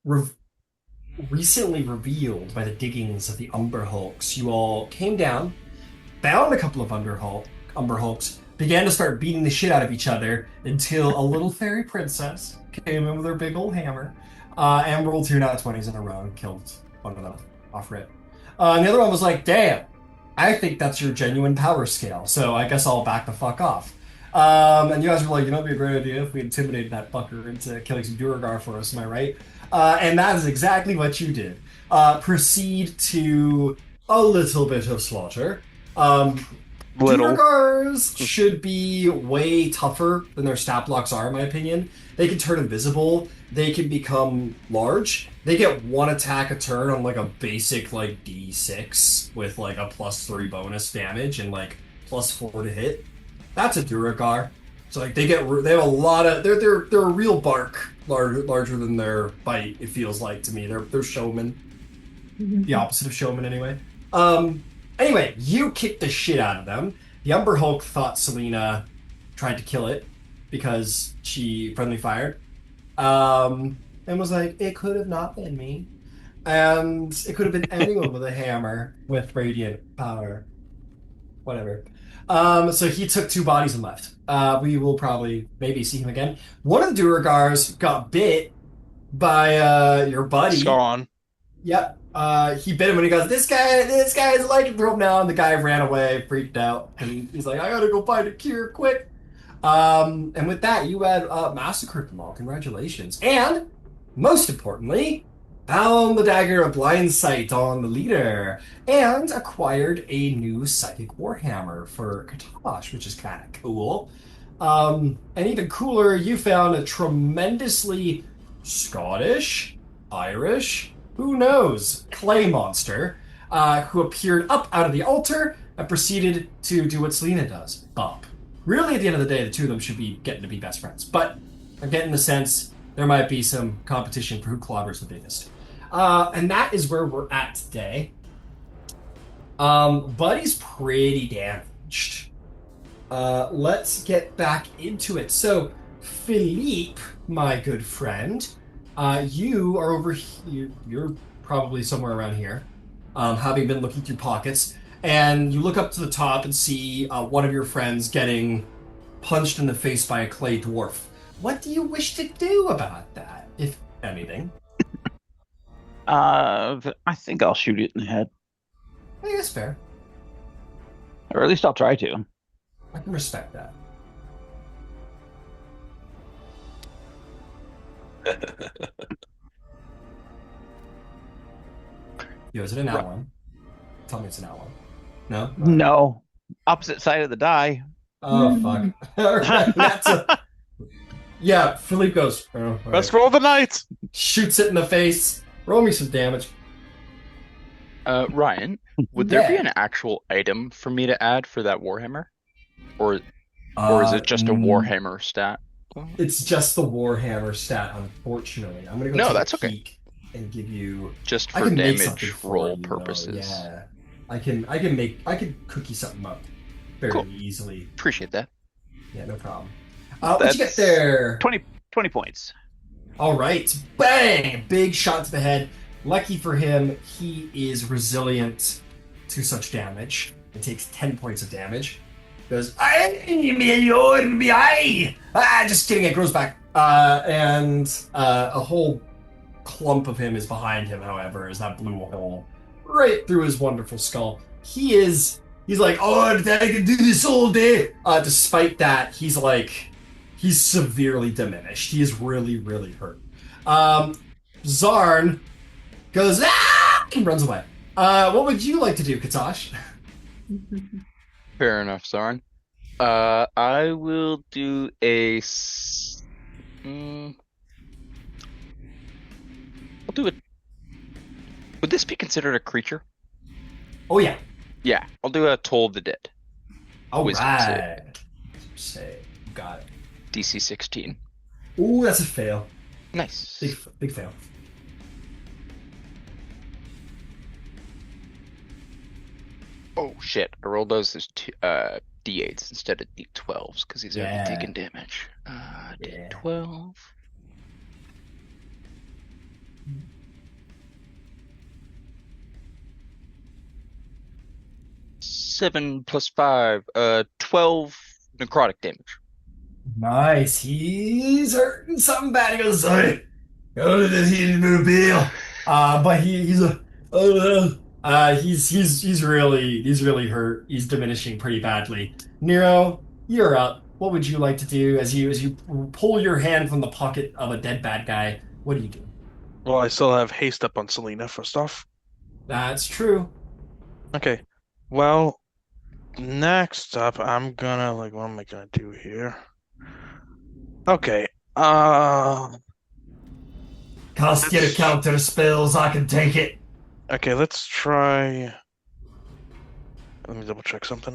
re recently revealed by the diggings of the Umber Hulks, you all came down, found a couple of Umber Hulks, began to start beating the shit out of each other until a little fairy princess came in with her big old hammer and rolled two nat 20s in a row and killed one of them off rip. And the other one was like, damn, I think that's your genuine power scale, so I guess I'll back the fuck off. And you guys were like, you know, it'd be a great idea if we intimidated that fucker into killing some Duergar for us, am I right? And that is exactly what you did. Proceed to a little bit of slaughter. Um, Little. Duergars should be way tougher than their stat blocks are, in my opinion. They can turn invisible. They can become large. They get one attack a turn on like a basic like D6 with like a +3 bonus damage and like +4 to hit. That's a Duergar. So like they have a lot of they're a real bark larger than their bite. It feels like to me they're showmen, the opposite of showman anyway. Um, anyway, you kicked the shit out of them. The Umber Hulk thought Selena tried to kill it because she friendly fired. And was like, it could have not been me. And it could have been anyone with a hammer with radiant power. Whatever. So he took two bodies and left. We will probably maybe see him again. One of the Duergars got bit by your buddy. Sharn. Yep. He bit him and he goes, this guy is like throw him down. The guy ran away, freaked out, and he's like, I gotta go find a cure quick. And with that, you had massacred them all. Congratulations. And most importantly, found the dagger of blind sight on the leader and acquired a new psychic warhammer for Katash, which is kind of cool. And even cooler, you found a tremendously Scottish, Irish, who knows, clay monster who appeared up out of the altar and proceeded to do what Selena does, bump. Really, at the end of the day, the two of them should be getting to be best friends. But I'm getting the sense there might be some competition for who clobbers the biggest. And that is where we're at today. Buddy's pretty damaged. Let's get back into it. So, Philippe, my good friend, you are over here. You're probably somewhere around here, having been looking through pockets, and you look up to the top and see one of your friends getting punched in the face by a clay dwarf. What do you wish to do about that, if anything? I think I'll shoot it in the head, I think that's fair. or at least I'll try to. I can respect that. Yo, is it an Right. out one? Tell me it's an out one. No? Okay. No, opposite side of the die. Oh, fuck. All right, that's a. Yeah, Philippe goes, oh, all Let's right. roll the knight. Shoots it in the face. Roll me some damage. Ryan, would there be Yeah. an actual item for me to add for that Warhammer? Or is Uh, it just a mm, Warhammer stat? it's just the Warhammer stat, unfortunately. I'm gonna go No, take a that's okay. peek and give you. Just I for can make something damage for roll you though. purposes. Yeah, I can cookie something up Cool. fairly easily. Appreciate that. Yeah, no problem. What'd you get That's there? 20 points. All right, bang! Big shot to the head. Lucky for him, he is resilient to such damage. It takes 10 points of damage. Goes, just kidding, it grows back. And a whole clump of him is behind him, however, as that blew a hole right through his wonderful skull. He's like, oh, I can do this all day. Despite that, he's severely diminished. He is really, really hurt. Zarn goes, ah! And runs away. What would you like to do, Katash? Fair enough, Sarn. I will do I'll do it. Would this be considered a creature? Oh, yeah. Yeah, I'll do a Toll of the Dead. All Wisdom save. right. Say, got it. DC 16. Ooh, that's a fail. Nice. Big fail. Oh shit! I rolled those as D8s instead of D12s because he's already Yeah. taking damage. Yeah. D12. Seven plus five, 12 necrotic damage. Nice. He's hurting something bad. He goes, sorry. Go to the heated mobile. But he's a he's really hurt. He's diminishing pretty badly. Nero, you're up. What would you like to do as you pull your hand from the pocket of a dead bad guy? What do you do? Well, I still have haste up on Selena, first off. That's true. Okay. Well, next up, I'm gonna, like, what am I gonna do here? Okay. Cast your counter spells. I can take it. Okay, let's try. Let me double check something.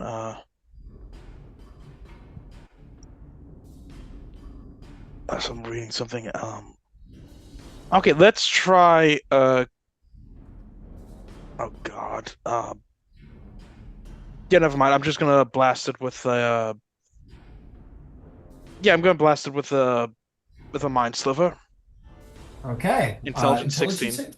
So I'm reading something. Okay, let's try. Oh God. Yeah, never mind. I'm just gonna blast it with Yeah, I'm gonna blast it with a mind sliver. Okay. Intelligence 16. save.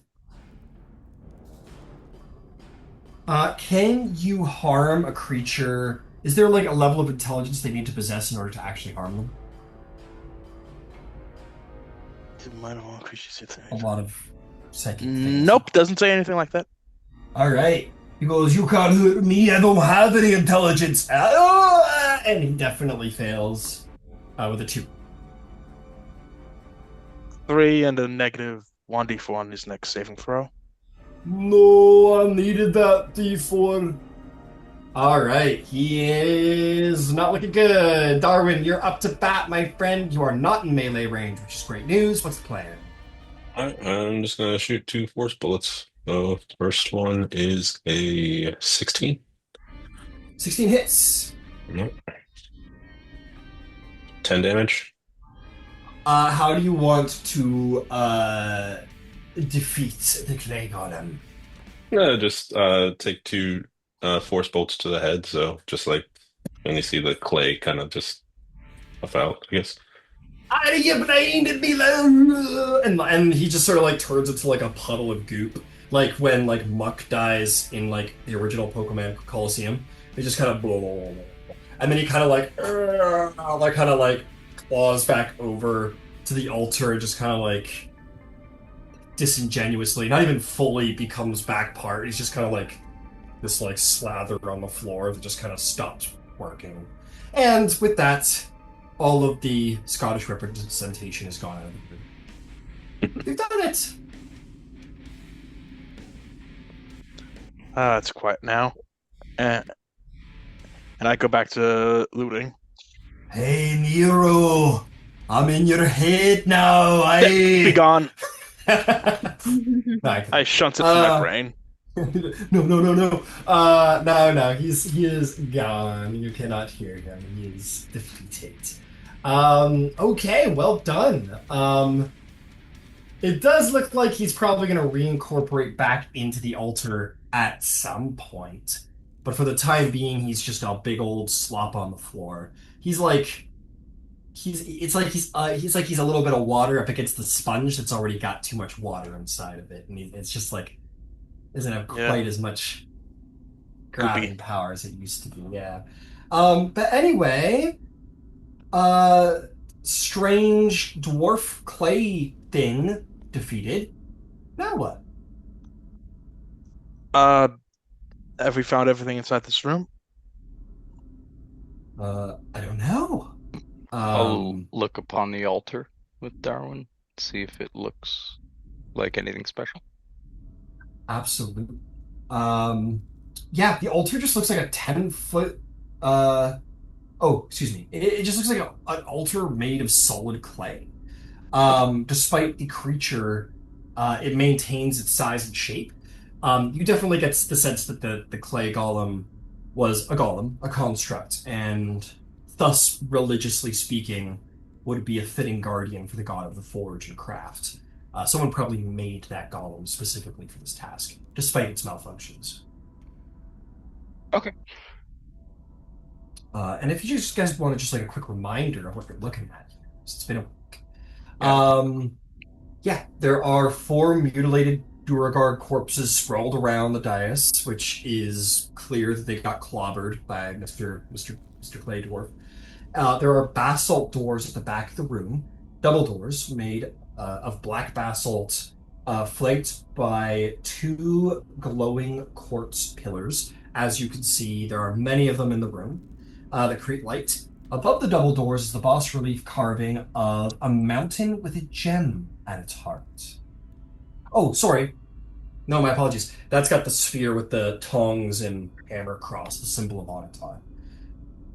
Can you harm a creature? Is there like a level of intelligence they need to possess in order to actually harm them? Mind of all creatures. A lot of psychic things. Nope, doesn't say anything like that. All right. He goes, "You can't hurt me. I don't have any intelligence." And he definitely fails with a 2. 3 and a negative 1d4 on his next saving throw. No, I needed that D4. All right, he is not looking good. Darwin, you're up to bat, my friend. You are not in melee range, which is great news. What's the plan? I'm just gonna shoot 2 force bullets. So the first one is a 16. 16 hits. Nope. 10 damage. How do you want to defeat the clay golem? Just take 2 force bolts to the head. So just like when you see the clay kind of just puff out, I guess. Out of your brain and below, and he just sort of like turns into like a puddle of goop, like when like Muck dies in like the original Pokemon Coliseum. He just kind of and then he kind of like kind of like claws back over to the altar and just kind of like disingenuously, not even fully becomes back part. He's just kind of like this like slather on the floor that just kind of stops working. And with that, all of the Scottish representation has gone out of the room. We've done it! It's quiet now. And I go back to looting. Hey, Nero! I'm in your head now, Be gone. No, I shunt it from my brain. No. No. He is gone. You cannot hear him. He is defeated. Okay, well done. It does look like he's probably going to reincorporate back into the altar at some point. But for the time being, he's just a big old slop on the floor. He's like he's like he's a little bit of water up against the sponge that's already got too much water inside of it, and it's just like doesn't have quite as much grabbing power as it used to be. Yeah. But anyway, strange dwarf clay thing defeated. Now what? Have we found everything inside this room? I don't know. I'll look upon the altar with Darwin, see if it looks like anything special. Absolutely. Yeah, the altar just looks like a 10-foot. Excuse me. It just looks like an altar made of solid clay. Despite the creature, it maintains its size and shape. You definitely get the sense that the clay golem was a golem, a construct, and thus, religiously speaking, would be a fitting guardian for the god of the forge and craft. Someone probably made that golem specifically for this task, despite its malfunctions. Okay. And if you just guys want to just like a quick reminder of what you're looking at, it's been a week. Yeah. Yeah, there are four mutilated Duragard corpses sprawled around the dais, which is clear that they got clobbered by Mr. Clay Dwarf. There are basalt doors at the back of the room, double doors made of black basalt, flanked by two glowing quartz pillars. As you can see, there are many of them in the room that create light. Above the double doors is the bas relief carving of a mountain with a gem at its heart. Oh, sorry. No, my apologies. That's got the sphere with the tongs and hammer cross, the symbol of Onatan.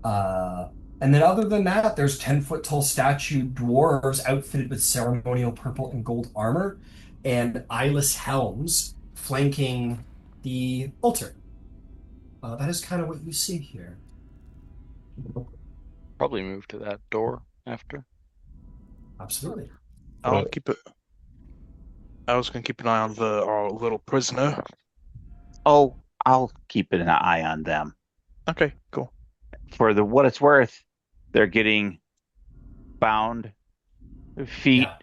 Uh, and then other than that, there's 10-foot tall statue dwarves outfitted with ceremonial purple and gold armor and eyeless helms flanking the altar. That is kind of what you see here. Probably move to that door after. Absolutely. I'll keep it. I was gonna keep an eye on our little prisoner. Oh, I'll keep an eye on them. Okay, cool. For what it's worth, they're getting bound, feet, Yeah.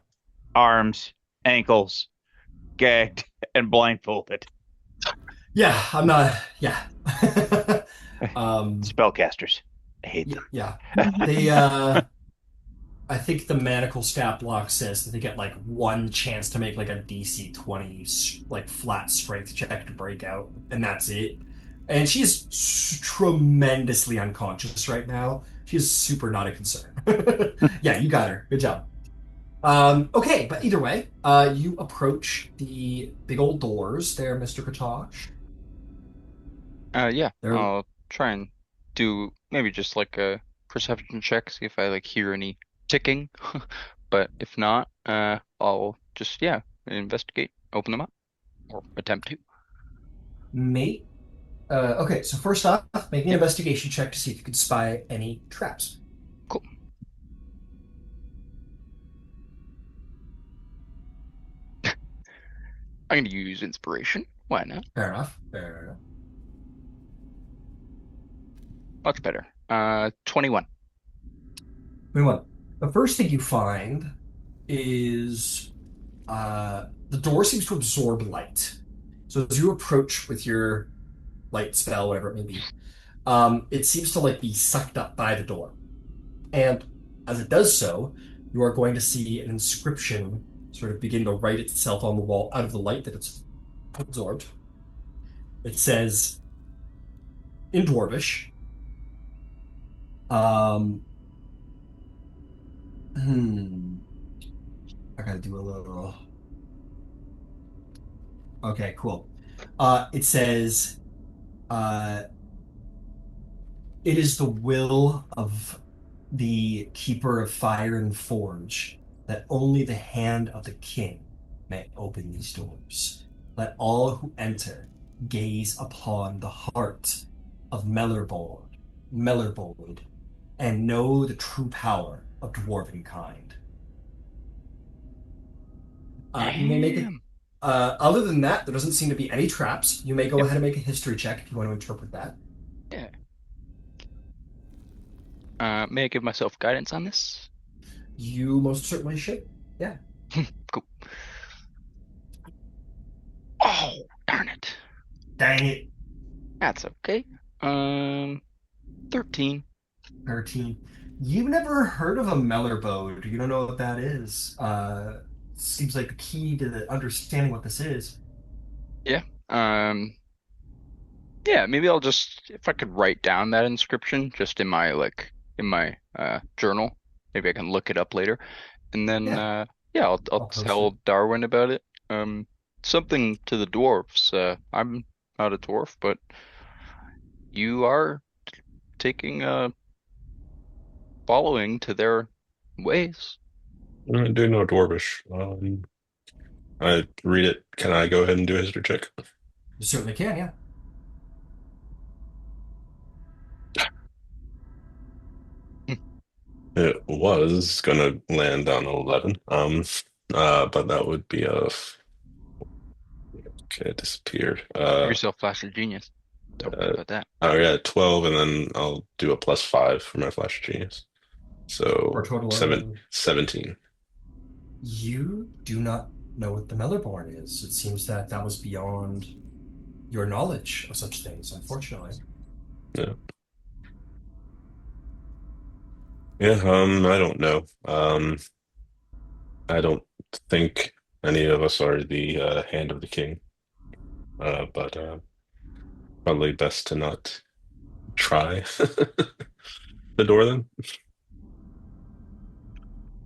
arms, ankles, gagged, and blindfolded. Yeah, I'm not. Yeah. um, Spellcasters. I hate them. yeah. They, I think the manacle stat block says that they get like one chance to make like a DC 20 like flat strength check to break out, and that's it. And she's tremendously unconscious right now. She's super not a concern. Yeah, you got her. Good job. Okay, but either way, you approach the big old doors there, Mr. Katosh. Yeah, They're I'll try and do maybe just like a perception check, see if I like hear any ticking. But if not, I'll just investigate, open them up, or attempt to. mate. Okay, so first off, make an investigation check to see if you can spy any traps. Cool. I'm gonna use inspiration. Why not? Fair enough. Fair enough. Much better. 21. 21. The first thing you find is the door seems to absorb light. So as you approach with your light spell, whatever it may be, it seems to like be sucked up by the door. And as it does so, you are going to see an inscription sort of begin to write itself on the wall out of the light that it's absorbed. It says in Dwarvish, um, I gotta do a little. Okay, cool. It says, uh, it is the will of the keeper of fire and forge that only the hand of the king may open these doors. Let all who enter gaze upon the heart of Mellerbold, and know the true power of dwarven kind. You may make it. Damn. Other than that, there doesn't seem to be any traps. You may go Yep. ahead and make a history check if you want to interpret that. Yeah. May I give myself guidance on this? You most certainly should. Yeah. Cool. Oh, darn it. Dang it. That's okay. 13. 13. You've never heard of a Mellerbode. You don't know what that is. Seems like the key to understanding what this is. Um, yeah, maybe I'll just if I could write down that inscription just in my journal. Maybe I can look it up later. And then Yeah. I'll I'll post tell Darwin about it. Something to the dwarves. I'm not a dwarf, but you are taking following to their ways. I do know Dwarvish. I read it. Can I go ahead and do a history check? You certainly can, yeah. It was gonna land on 11. But that would be a okay, it disappeared. Give yourself Flash of Genius. Don't worry about that. Oh yeah, 12, and then I'll do a +5 for my Flash of Genius. For So a total of 17. you do not know what the Melorborn is. It seems that that was beyond your knowledge of such things, unfortunately. Yeah. Yeah, I don't know. I don't think any of us are the hand of the king. But probably best to not try the door then.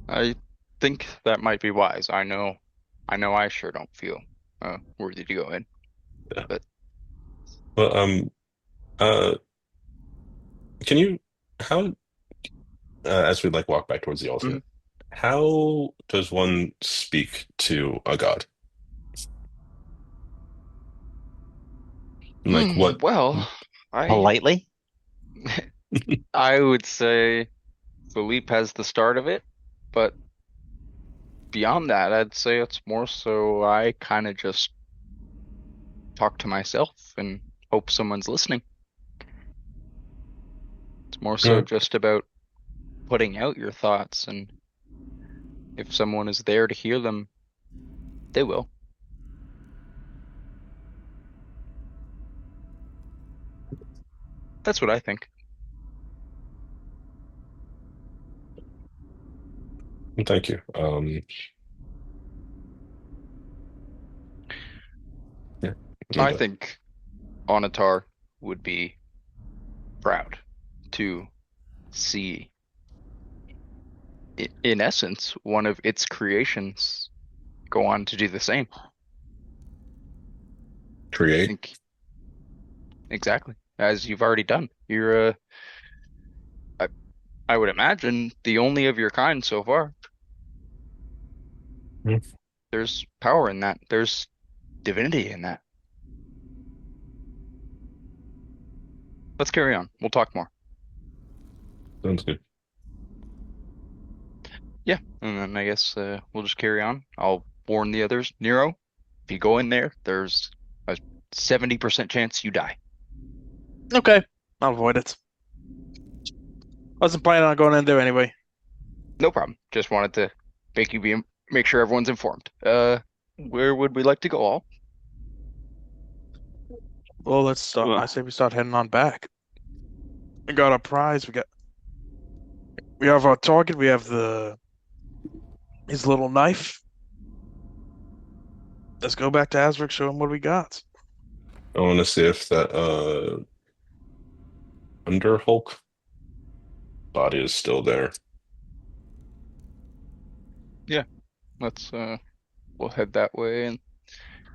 I think that might be wise. I know I sure don't feel worthy to go in. Yeah. But Well, uh, can you how as we like walk back towards the altar, Mhm. how does one speak to a god? Like what? Well, I Politely? I would say Philippe has the start of it, but beyond that, I'd say it's more so I kind of just talk to myself and hope someone's listening. It's more so Yeah, just about putting out your thoughts, and if someone is there to hear them, they will. That's what I think. thank you. Yeah, I'm I done. think Onatar would be proud to see, in essence, one of its creations go on to do the same. I Create. think exactly as you've already done. You're, I, I would imagine, the only of your kind so far. Hmm, There's power in that. There's divinity in that. Let's carry on. We'll talk more. sounds good. Yeah, and then I guess we'll just carry on. I'll warn the others. Nero, if you go in there, there's a 70% chance you die. Okay, I'll avoid it. Wasn't planning on going in there anyway. No problem. Just wanted to make sure everyone's informed. Where would we like to go all? Well, let's start. I Ugh. say we start heading on back. We got our prize. We have our target. We have his little knife. Let's go back to Azric, show him what we got. I want to see if that Under Hulk body is still there. Yeah, let's we'll head that way and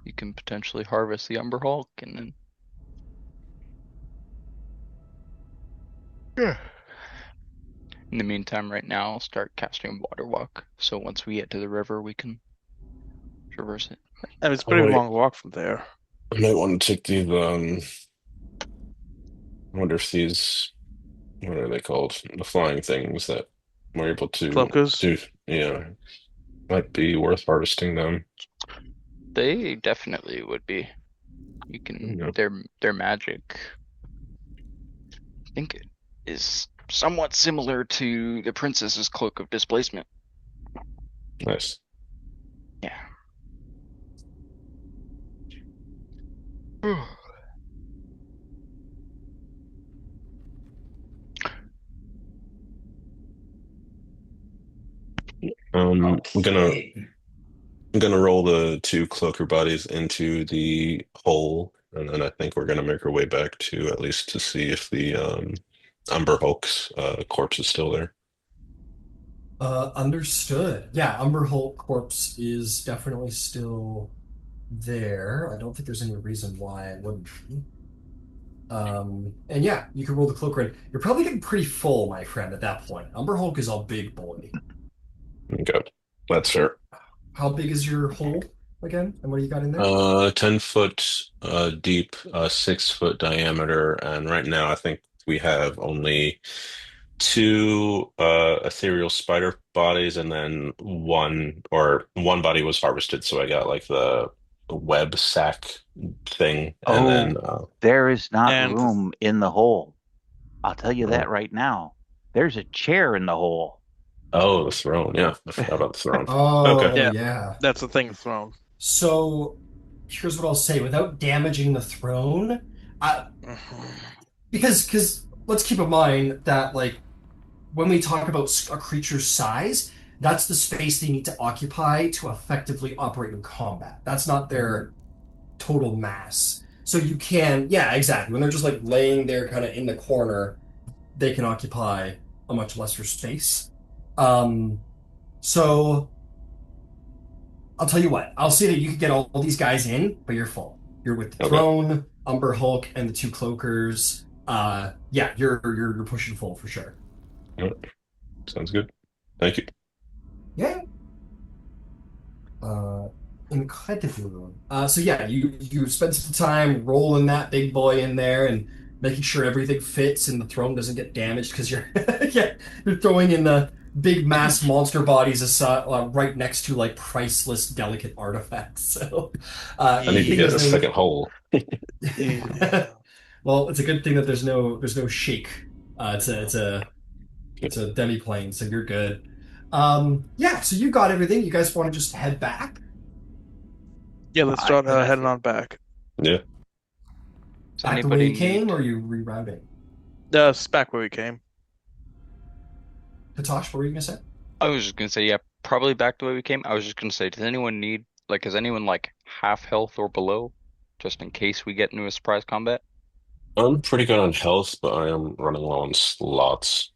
you can potentially harvest the Umber Hulk and then yeah. In the meantime, right now I'll start casting Water Walk. So once we get to the river, we can traverse it. And it's a I pretty might, long walk from there. I might want to take these. I wonder if these, what are they called? The flying things that we're able to Cloakers. do. Yeah, might be worth harvesting them. They definitely would be. You can Yeah, their magic, I think it is somewhat similar to the princess's cloak of displacement. nice. Yeah. I'm gonna Okay. I'm gonna roll the two cloaker bodies into the hole, and then I think we're gonna make our way back to at least to see if the Umber Hulk's corpse is still there. Understood. Yeah, Umber Hulk corpse is definitely still there. I don't think there's any reason why it wouldn't be. And yeah, you can roll the cloak ring. You're probably getting pretty full, my friend, at that point. Umber Hulk is a big boy. Okay, that's fair. How big is your hole again? And what do you got in there? 10 foot deep, 6 foot diameter, and right now I think we have only two ethereal spider bodies, and then one body was harvested, so I got like the web sack thing, and then Oh, there is not And room in the hole. I'll tell you that oh, right now. There's a chair in the hole. Oh, the throne. Yeah, I forgot about the throne. Okay. Oh Yeah, yeah. that's the thing, throne. So here's what I'll say without damaging the throne. Mhm. Because let's keep in mind that like when we talk about a creature's size, that's the space they need to occupy to effectively operate in combat. That's not their total mass. So you can, yeah, exactly. When they're just like laying there kind of in the corner, they can occupy a much lesser space. Um, so I'll tell you what, I'll say that you could get all these guys in, but you're full. You're with the Okay. throne, Umber Hulk, and the two cloakers. Yeah, you're pushing full for sure. All right. Sounds good. Thank you. Yeah. Uh, Incredible. So yeah, you spend some time rolling that big boy in there and making sure everything fits and the throne doesn't get damaged because you're yeah you're throwing in the big mass monster bodies aside, right next to like priceless delicate artifacts. So I need to thing get Yeah. a doesn't second hole. Yeah. well, it's a good thing that there's no shake. It's a demi-plane, so you're good. Yeah, so you got everything. You guys want to just head back? Yeah, let's start I heading on back. Yeah. Does Back the way anybody you came, need? or are you rerouting? It's back where we came. Katosh, what were you gonna say? I was just gonna say, yeah, probably back the way we came. I was just gonna say, does anyone need like, is anyone like half health or below, just in case we get into a surprise combat? I'm pretty good on health, but I am running low on slots.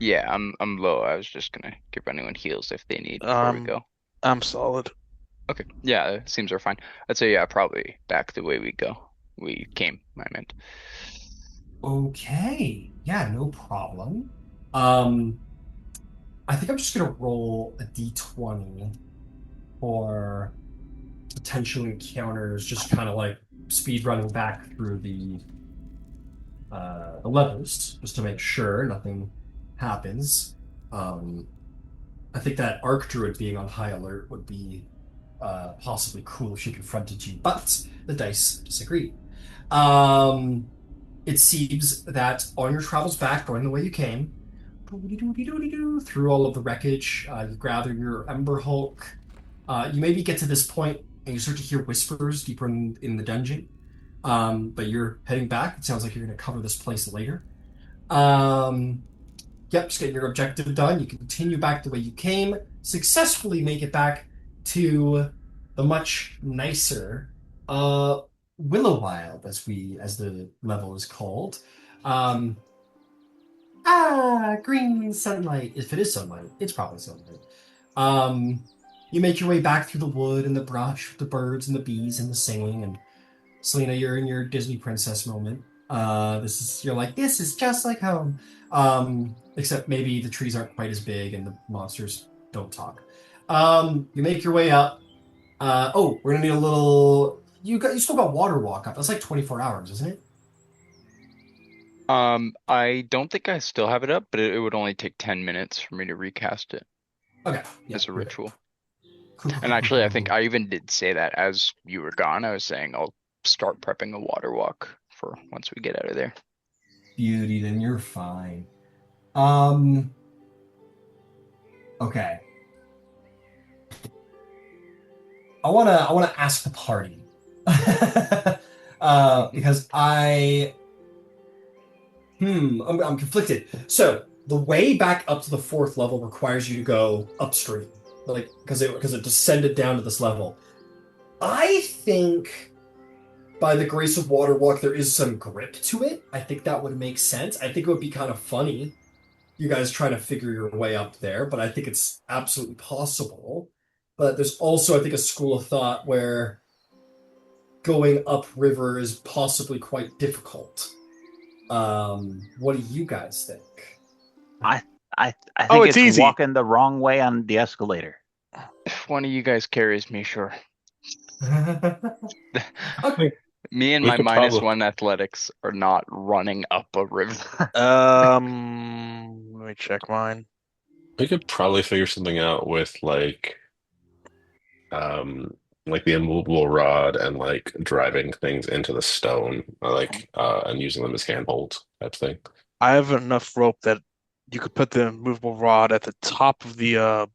Yeah, I'm low. I was just gonna give anyone heals if they need before we Um, go. I'm solid. Okay, yeah, seems are fine. I'd say yeah, probably back the way we go. We came, I meant. Okay, yeah, no problem. Um, I think I'm just gonna roll a d20 for potential encounters, just kind of like speed running back through the levels, just to make sure nothing happens. Um, I think that Arch Druid being on high alert would be possibly cool if she confronted you, but the dice disagree. Um, it seems that on your travels back, going the way you came, through all of the wreckage, you gather your Ember Hulk. You maybe get to this point and you start to hear whispers deeper in the dungeon. But you're heading back. It sounds like you're going to cover this place later. Um, Yep, just getting your objective done. You continue back the way you came, successfully make it back to the much nicer uh Willow Wild, as the level is called. Um Green sunlight. If it is sunlight, it's probably sunlight. Um you make your way back through the wood and the brush with the birds and the bees and the singing, and Selena, you're in your Disney princess moment. You're like, this is just like home. Except maybe the trees aren't quite as big and the monsters don't talk. You make your way up. Oh, we're gonna need a little. You still got water walk up. That's like 24 hours, isn't it? I don't think I still have it up, but it would only take 10 minutes for me to recast it Okay, yeah, as a you're good. ritual. Cool, cool, And cool, cool, actually, I cool, think cool. I even did say that as you were gone. I was saying I'll start prepping a water walk for once we get out of there. Beauty, then you're fine. Um, okay. I wanna ask the party. Because I'm conflicted. So the way back up to the fourth level requires you to go upstream, like because it descended down to this level. I think by the grace of Water Walk, there is some grip to it. I think that would make sense. I think it would be kind of funny, you guys trying to figure your way up there, but I think it's absolutely possible. But there's also, I think, a school of thought where going upriver is possibly quite difficult. What do you guys think? I I Oh, think it's it's easy. walking the wrong way on the escalator. If one of you guys carries me, sure. Okay. Me and We my could probably -1 athletics are not running up a river. Let me check mine. we could probably figure something out with um like the immovable rod and like driving things into the stone, and using them as handholds type thing. I have enough rope that you could put the movable rod at the top of the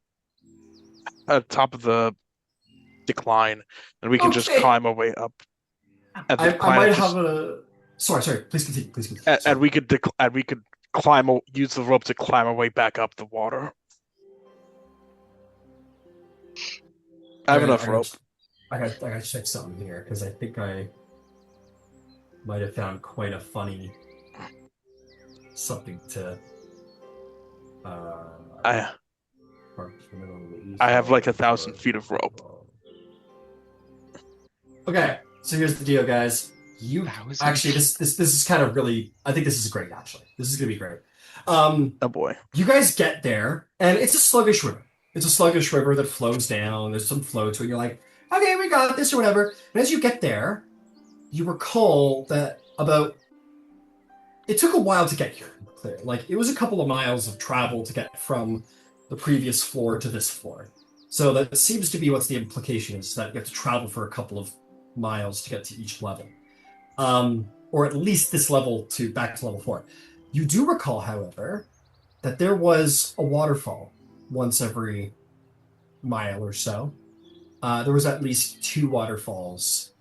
decline, and we can just Okay. climb our way up at the I decline might and have just a. Sorry. Please continue. Please continue. and Sorry. we could use the rope to climb our way back up the water. I have enough rope. I gotta check something here because I think I might have found quite a funny something to. I have like 1,000 feet of rope. Okay, so here's the deal, guys. You 1,000? actually this is kind of really. I think this is great. Actually, this is gonna be great. Oh boy. You guys get there, and it's a sluggish river. It's a sluggish river that flows down. There's some flow to it. You're like, okay, we got this or whatever. And as you get there, you recall that it took a while to get here. Clear, like it was a couple of miles of travel to get from the previous floor to this floor. So that seems to be what the implication is, that you have to travel for a couple of miles to get to each level, or at least this level to back to level 4. You do recall, however, that there was a waterfall once every mile or so. There was at least 2 waterfalls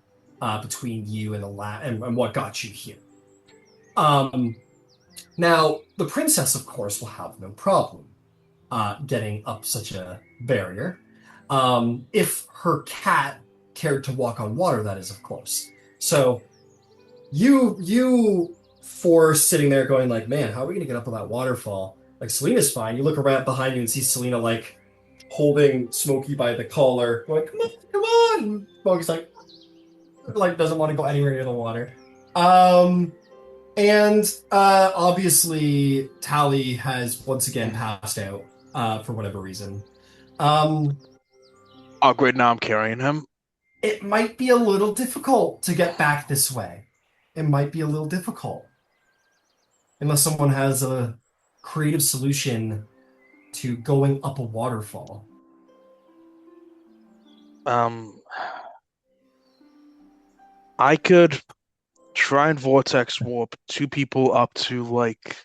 between you and and what got you here. Now, the princess, of course, will have no problem getting up such a barrier. If her cat cared to walk on water, that is, of course. So, you four sitting there going like, man, how are we going to get up on that waterfall? Like, Selena's fine. You look around behind you and see Selena, like, holding Smokey by the collar, going, come on, come on! Smokey's like doesn't want to go anywhere near the water. And obviously, Tally has once again passed out for whatever reason. Oh great, now I'm carrying him. It might be a little difficult to get back this way. It might be a little difficult. Unless someone has a creative solution to going up a waterfall. I could try and vortex warp 2 people up to like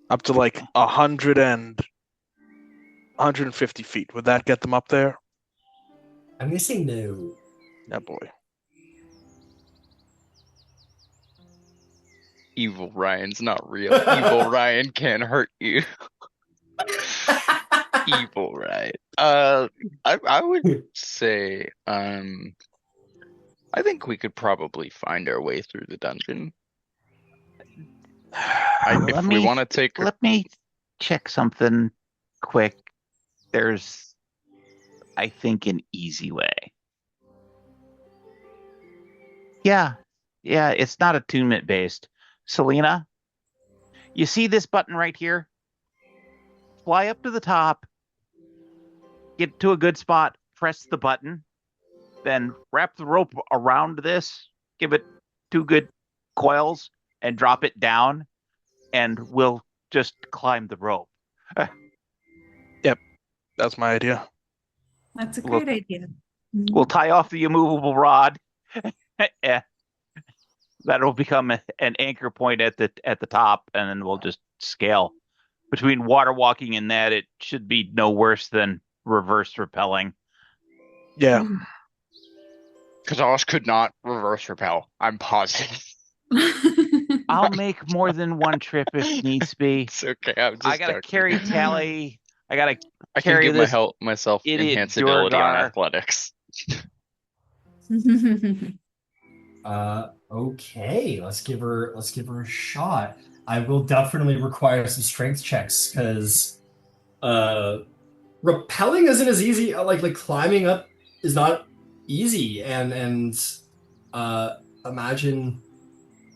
150 feet. Would that get them up there? I'm gonna say no. Yeah, boy. Evil Ryan's not real. Evil Ryan can't hurt you. Evil Ryan. I would say, I think we could probably find our way through the dungeon. If we want to take. Let me check something quick. There's, I think, an easy way. Yeah, it's not attunement based. Selena, you see this button right here? Fly up to the top, get to a good spot, press the button, then wrap the rope around this, give it 2 good coils, and drop it down, and we'll just climb the rope. Yep, that's my idea. That's a great idea. We'll tie off the immovable rod. That'll become an anchor point at the top, and then we'll just scale. Between water walking and that, it should be no worse than reverse repelling. Yeah. Kazosh could not reverse repel. I'm positive. I'll make more than one trip if needs be. It's okay. I'm just I gotta joking. carry Tally. I I can carry give this myself idiot enhanced ability on Durgar. athletics. Okay, let's give her a shot. I will definitely require some strength checks because rappelling isn't as easy. Like climbing up is not easy, and imagine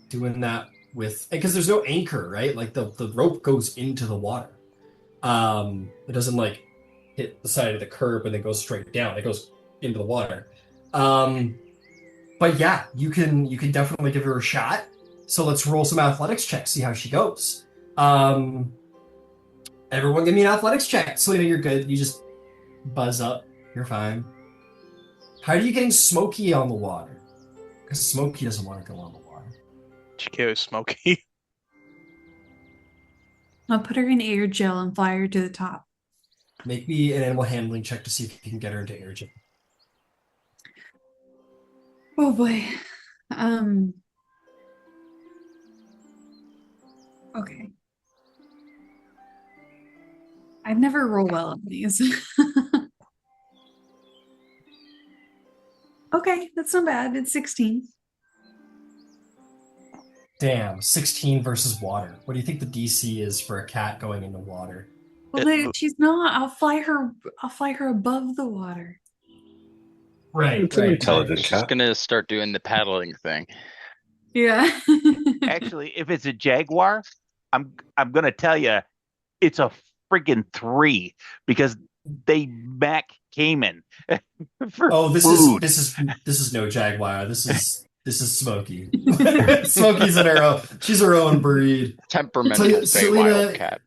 doing that with, because there's no anchor, right? Like the rope goes into the water. It doesn't like hit the side of the curb and then goes straight down. It goes into the water. But yeah, you can definitely give her a shot. So let's roll some athletics checks, see how she goes. Everyone give me an athletics check. Selena, you're good. You just buzz up. You're fine. How are you getting Smokey on the water? Because Smokey doesn't want to go on the water. She carries Smokey. I'll put her in air gel and fly her to the top. Make me an animal handling check to see if you can get her into air gel. Oh boy. Okay. I never roll well on these. Okay, that's not bad. It's 16. Damn, 16 versus water. What do you think the DC is for a cat going into water? Well, she's not. I'll fly her. I'll fly her above the water. Right, It's an right, intelligent She's cat. gonna start doing the paddling thing. Yeah. Actually, if it's a jaguar, I'm gonna tell you, it's a friggin' 3 because they Mac Cayman for Oh, this food. is no Jaguar. This is Smokey. Smokey's in her own. She's her own breed. Temperamental Tell you, Feywild Selena, cat.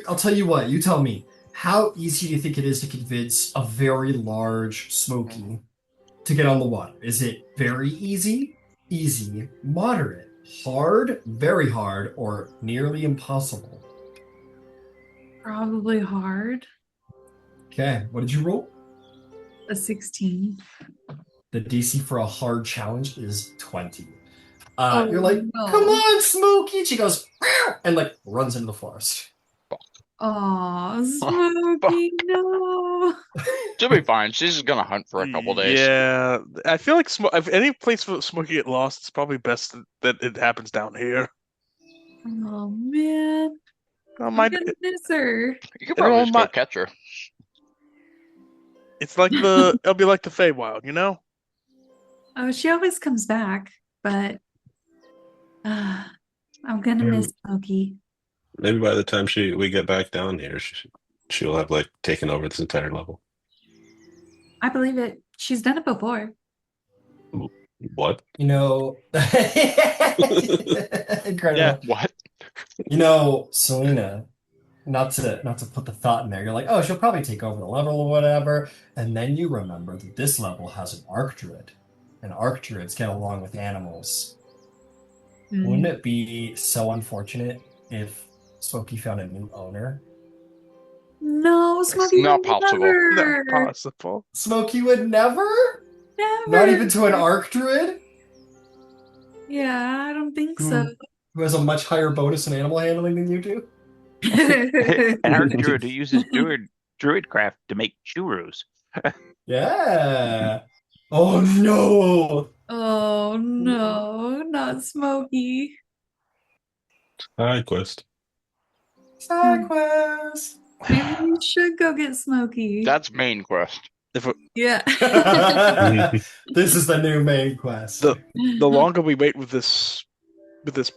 I'll tell you what. You tell me. How easy do you think it is to convince a very large Smokey to get on the water? Is it very easy, easy, moderate, hard, very hard, or nearly impossible? Probably hard. Okay, what did you roll? A 16. The DC for a hard challenge is 20. Oh, You're like, no. come on, Smokey! She goes, "Meow," and like runs into the forest. Aw, Smokey, no. She'll be fine. She's just gonna hunt for a couple days. Yeah, I feel like if any place for Smokey get lost, it's probably best that it happens down here. Oh man, I'm My, gonna miss her. You could probably just go my- catch her. it's like it'll be like the Feywild, you know? Oh, she always comes back, but I'm gonna miss Smokey. Maybe by the time we get back down here, she'll have like taken over this entire level. I believe it. She's done it before. What? You know, incredible. Yeah. What? You know, Selena, not to put the thought in there. You're like, oh, she'll probably take over the level or whatever, and then you remember that this level has an Arch Druid, and Arch Druids get along with animals. Wouldn't it be so unfortunate if Smokey found a new owner? No, Smokey not would possible. never. Not possible. Smokey would never? Never. Not even to an Arch Druid? Yeah, I don't think Who, so. who has a much higher bonus in animal handling than you do? And our druid who uses druid craft to make churros. Yeah. Oh no! Oh no, not Smokey. Side quest. Side quest. Maybe we should go get Smokey. That's main quest. Yeah. This is the new main quest. The longer we wait with this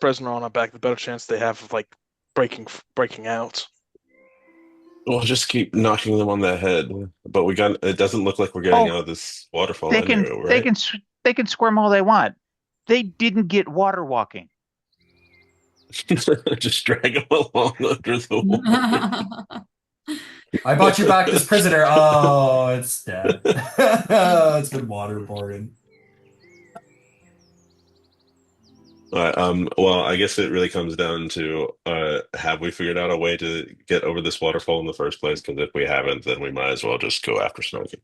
prisoner on our back, the better chance they have of like breaking out. We'll just keep knocking them on the head, but it doesn't look like we're getting out of this waterfall They can anyway, they right? can squirm all they want. They didn't get water walking. Just drag them along under the water. I bought you back this prisoner. Oh, it's dead. Oh, it's been waterboarded. Well, I guess it really comes down to have we figured out a way to get over this waterfall in the first place? Because if we haven't, then we might as well just go after Smokey.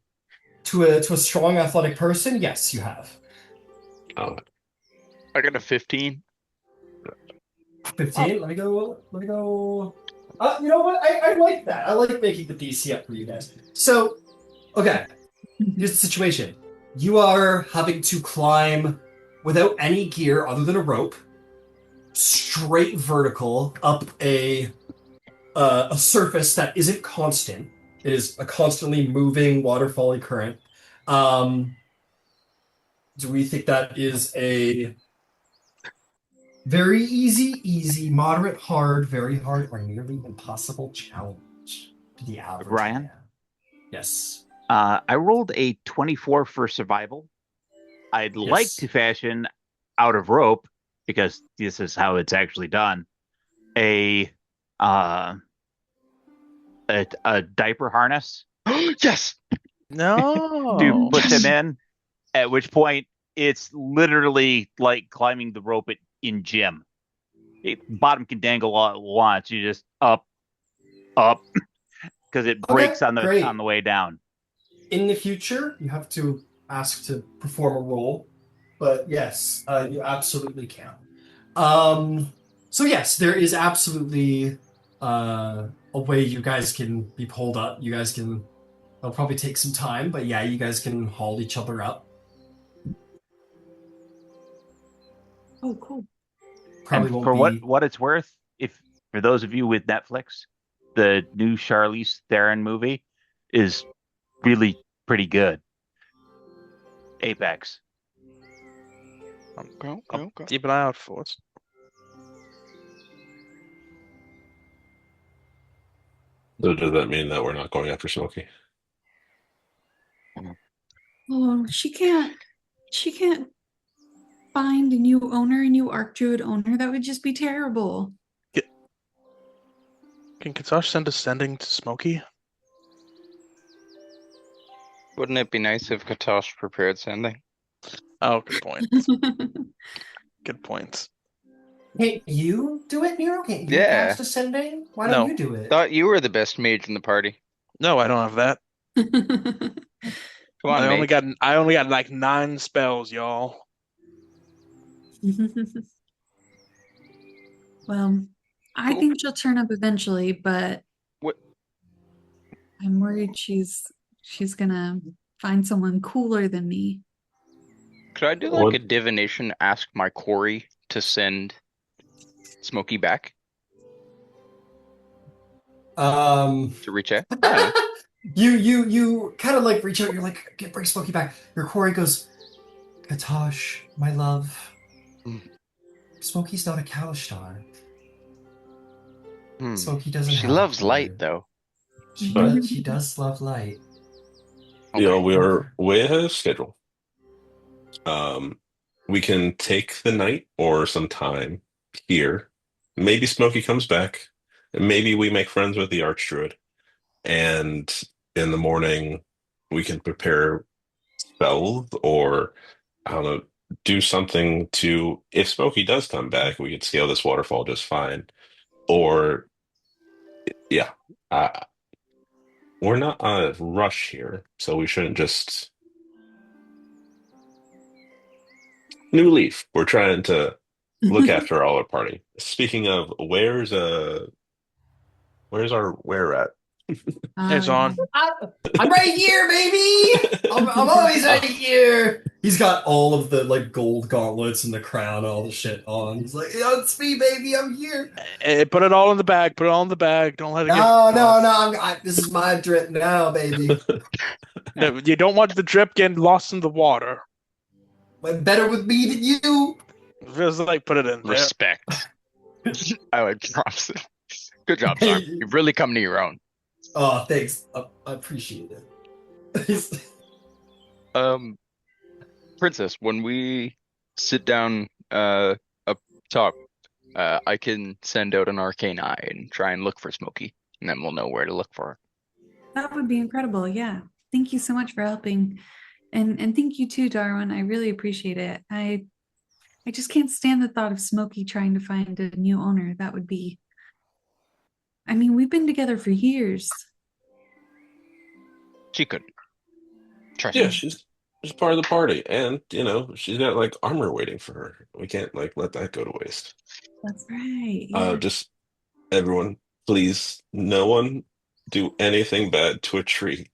To a strong athletic person, yes, you have. Oh, I got a 15. 15. Let me go. You know what? I like that. I like making the DC up for you guys. So, okay. Here's the situation. You are having to climb without any gear other than a rope, straight vertical up a surface that isn't constant. It is a constantly moving waterfally current. Do we think that is a very easy, moderate, hard, very hard, or nearly impossible challenge to the average Ryan? man? Yes. I rolled a 24 for survival. I'd like Yes. to fashion out of rope, because this is how it's actually done, a diaper harness Yes. No. to put Yes. them in, at which point it's literally like climbing the rope in gym. Bottom can dangle all it wants. You just up, because it Okay, breaks on great. the way down. In the future, you have to ask to perform a roll, but yes, you absolutely can. So yes, there is absolutely a way you guys can be pulled up. You guys can. It'll probably take some time, but yeah, you guys can haul each other up. Oh, cool. Probably And won't for be. what it's worth, if for those of you with Netflix, the new Charlize Theron movie is really pretty good. Apex. I'll keep an eye out for it. So does that mean that we're not going after Smokey? Oh, she can't find a new owner, a new Arch Druid owner. That would just be terrible. Can Katash send a sending to Smokey? Wouldn't it be nice if Katosh prepared sending? Oh, good point. Good point. Can't you do it, Nero? Can't you Yeah. cast Ascending? Why No. don't you do it? Thought you were the best mage in the party. No, I don't have that. Come on, I only mage. got like 9 spells, y'all. Well, I Cool. think she'll turn up eventually, but What? I'm worried she's gonna find someone cooler than me. Could I do like a divination, ask my quarry to send Smokey back Um, to reach out? I don't know. you kind of like reach out. You're like, get bring Smokey back. Your quarry goes, Katosh, my love. Smokey's not a Kalishtar. Hmm. Smokey doesn't. She have a loves light, quarry. though. She does love light. You know, Okay. we are way ahead of schedule. We can take the night or some time here. Maybe Smokey comes back. And maybe we make friends with the Arch Druid. And in the morning, we can prepare spells or, I don't know, do something to, if Smokey does come back, we could scale this waterfall just fine. Or, yeah, we're not on a rush here, so we shouldn't just new leaf. We're trying to look after all our party. Speaking of, where's our where at? It's on. I'm right here, baby. I'm always right here. He's got all of the like gold gauntlets and the crown and all the shit on. He's like, yeah, it's me, baby. I'm here. Put it all in the bag. Put it all in the bag. Don't let it get No, no, lost. no. This is my drip now, baby. No, you don't want the drip getting lost in the water. Went better with me than you. Feels like put it in there. Respect. I like drops it. Good job, Sharn. You've really come to your own. Oh, thanks. I appreciate it. Princess, when we sit down up top, I can send out an arcane eye and try and look for Smokey, and then we'll know where to look for her. That would be incredible. Yeah. Thank you so much for helping. And thank you too, Darwin. I really appreciate it. I just can't stand the thought of Smokey trying to find a new owner. That would be, I mean, we've been together for years. She could. Trust Yeah, me. she's part of the party, and you know, she's got like armor waiting for her. We can't like let that go to waste. That's right. Yeah. Just everyone, please, no one do anything bad to a tree,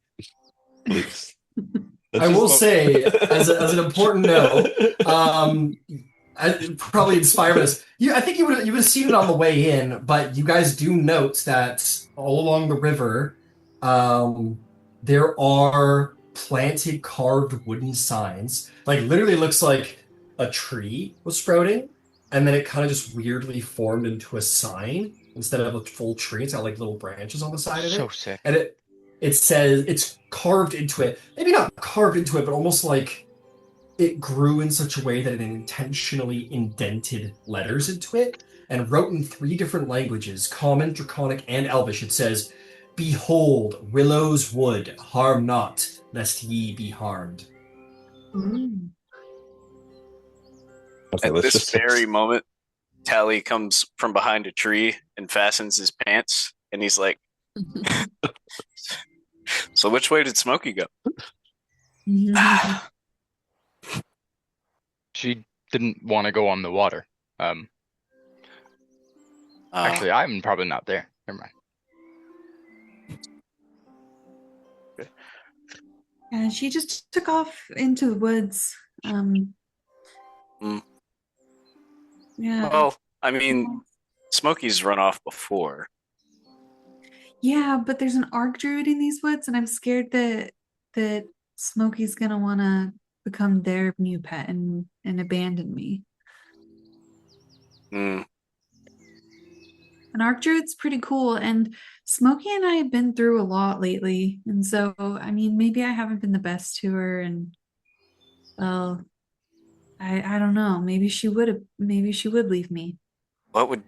please. I will say, as an important note, probably inspired us. I think you would have seen it on the way in, but you guys do note that all along the river, there are planted carved wooden signs. Like literally looks like a tree was sprouting, and then it kind of just weirdly formed into a sign instead of a full tree. It's got like little branches on the side of it, So sick. and it says it's carved into it. Maybe not carved into it, but almost like it grew in such a way that it intentionally indented letters into it and wrote in 3 different languages, Common, Draconic, and Elvish. It says, "Behold, Willow's wood, harm not, lest ye be harmed." Ooh. Okay, At let's this just very moment, Tally comes from behind a tree and fastens his pants, and he's like, "So which way did Smokey go?" She didn't want to go on the water. Actually, I'm probably not there. Never mind. Yeah, she just took off into the woods. Yeah. Well, I mean, Smokey's run off before. Yeah, but there's an Arch Druid in these woods, and I'm scared that Smokey's gonna wanna become their new pet and abandon me. Mm. An Arch Druid's pretty cool, and Smokey and I have been through a lot lately, and so I mean maybe I haven't been the best to her, and well, I don't know. Maybe she would leave me. What would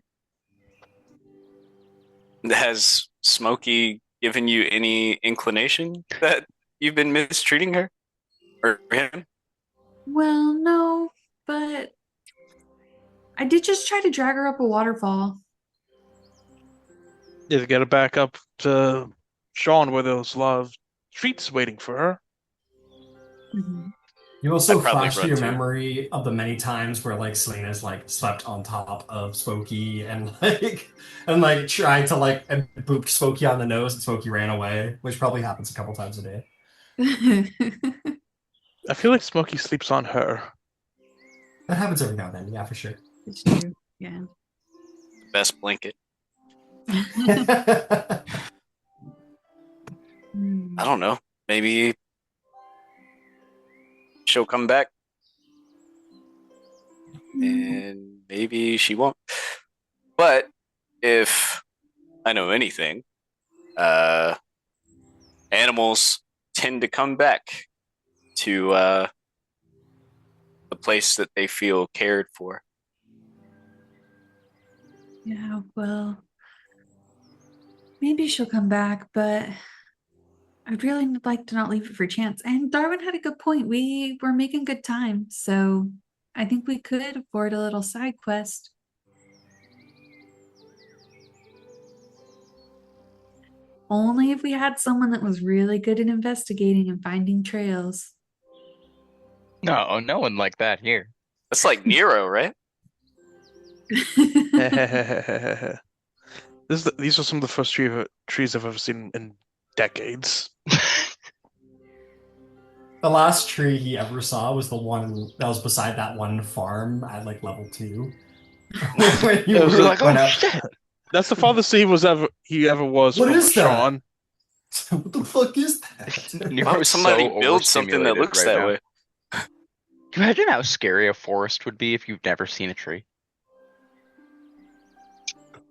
has Smokey given you any inclination that you've been mistreating her or him? Well, no, but I did just try to drag her up a waterfall. Yeah, to get her back up to Sharn where there's a lot of treats waiting for her. You also I'd probably flash to run your too. memory of the many times where like Selena's like slept on top of Smokey and like tried to like and booped Smokey on the nose and Smokey ran away, which probably happens a couple times a day. I feel like Smokey sleeps on her. That happens every now and then, yeah, for sure. It's true. Yeah. Best blanket. I don't know. Maybe she'll come back, and maybe she won't. But if I know anything, animals tend to come back to the place that they feel cared for. Yeah, well, maybe she'll come back, but I'd really like to not leave it for chance. And Darwin had a good point. We were making good time, so I think we could afford a little side quest. Only if we had someone that was really good at investigating and finding trails. No, no one like that here. That's like Nero, right? These are some of the first trees I've ever seen in decades. The last tree he ever saw was the one that was beside that one farm at like level 2. When you It was were like, went oh out- shit! That's the farthest he ever was What from is that? Sharn. What the fuck is that? Why Nero's would somebody so build something that overstimulated looks right that now. way? Can you imagine how scary a forest would be if you've never seen a tree?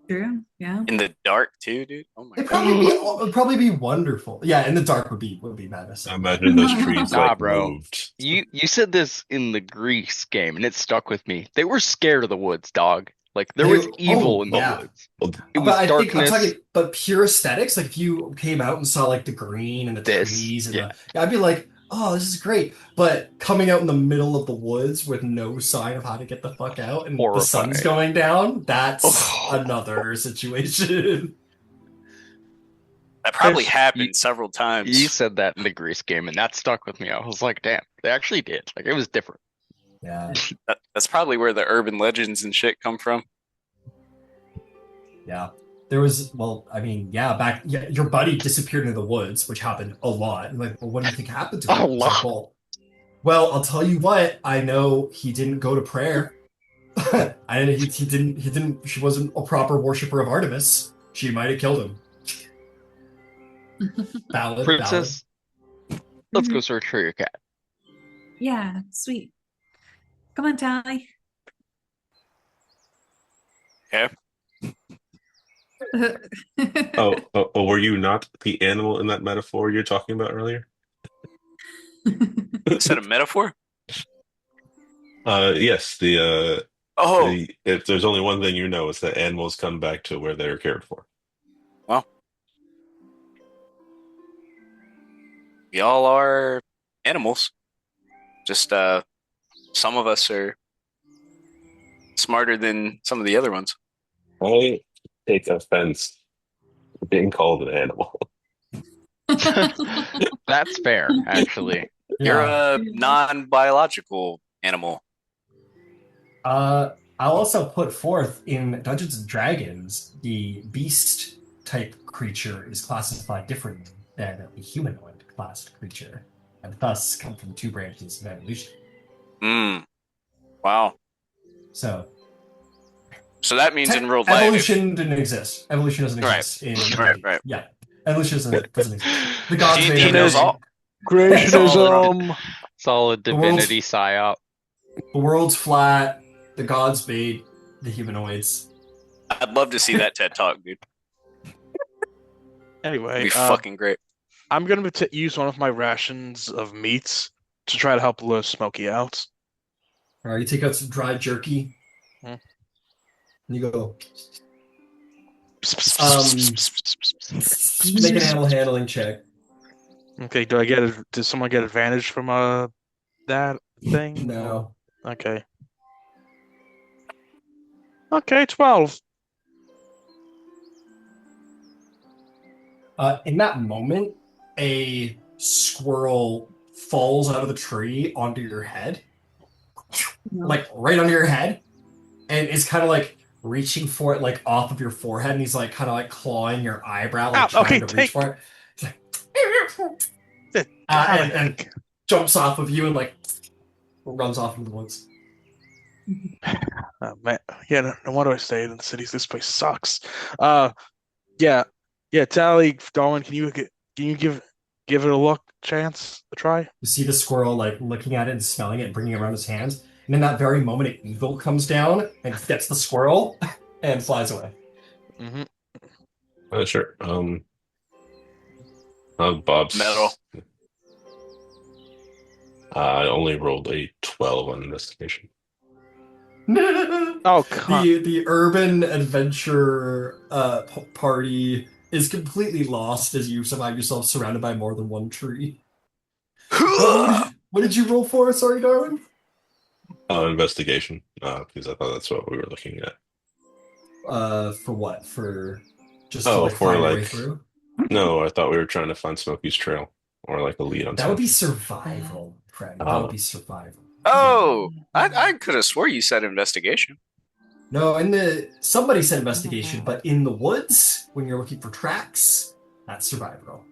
True, yeah. In the dark too, dude. Oh my It'd god. probably be wonderful. Yeah, in the dark would be madness. I imagine those trees Nah, like bro. moved. You said this in the Greece game, and it stuck with me. They were scared of the woods, dog. Like there was evil in the woods. Well, It But was I think I'm darkness. talking, but pure aesthetics. Like if you came out and saw like the green and the This, trees and yeah. I'd be like, oh, this is great. But coming out in the middle of the woods with no sign of how to get the fuck out and the sun's Horrifying. going down, that's Oh. another situation. That probably There's- happened several times. You said that in the Greece game, and that stuck with me. I was like, damn, they actually did. Like it was different. Yeah, That's probably where the urban legends and shit come from. yeah. There was, well, I mean, yeah, your buddy disappeared into the woods, which happened a lot. And like, well, what do you think happened to him? A It's like, lot. well, I'll tell you what. I know he didn't go to prayer. He didn't. She wasn't a proper worshiper of Artemis. She might have killed him. Valid, Princess, let's go search for your cat. Yeah, sweet. Come on, Tally. Okay. Oh, were you not the animal in that metaphor you're talking about earlier? Is that a metaphor? Yes. Oh, If there's only one thing you know, it's that animals come back to where they're cared for. well. We all are animals. Just some of us are Smarter than some of the other ones. I take offense to being called an animal. That's fair, actually. You're Yeah. a non-biological animal. I'll also put forth in Dungeons and Dragons, the beast type creature is classified differently than a humanoid classed creature, and thus come from two branches of evolution. Wow. So So that means in real life, evolution didn't exist. Evolution doesn't Right. exist in Right. yeah. Evolution doesn't exist. The gods made He knows everything. all. Creationism. Solid The world's- divinity psyop. The world's flat. The gods made the humanoids. I'd love to see that TED talk, dude. It'd Anyway, be fucking great. I'm gonna use one of my rations of meats to try to help lure Smokey out. All right, you take out some dried jerky. Hmm. And you go. Make an animal handling check. Okay, does someone get advantage from that thing? No. Okay. Okay, 12. In that moment, a squirrel falls out of the tree onto your head, like right under your head, and is kind of like reaching for it, like off of your forehead, and he's like kind of like clawing your eyebrow, like Ow, trying okay, to reach for it. It's like, and jumps off of you and like runs off into the woods. Oh, man, yeah. No wonder I stayed in the cities. This place sucks. Yeah. Tally, Darwin, can you give it a look, a try? You see the squirrel like looking at it and smelling it and bringing it around his hands, and in that very moment, an eagle comes down and gets the squirrel and flies away. Mm-hmm. Sure. Bob's Metal. I only rolled a 12 on investigation. Oh, God. The urban adventure party is completely lost as you somehow yourself surrounded by more than one tree. What did you roll for? Sorry, Darwin. Investigation. Because I thought that's what we were looking at. For what? For just to like find your way through? No, I thought we were trying to find Smokey's trail or like a lead on. That would be survival, Craig. That would be survival. Oh, I could have swore you said investigation. No, somebody said investigation, but in the woods when you're looking for tracks, that's survival.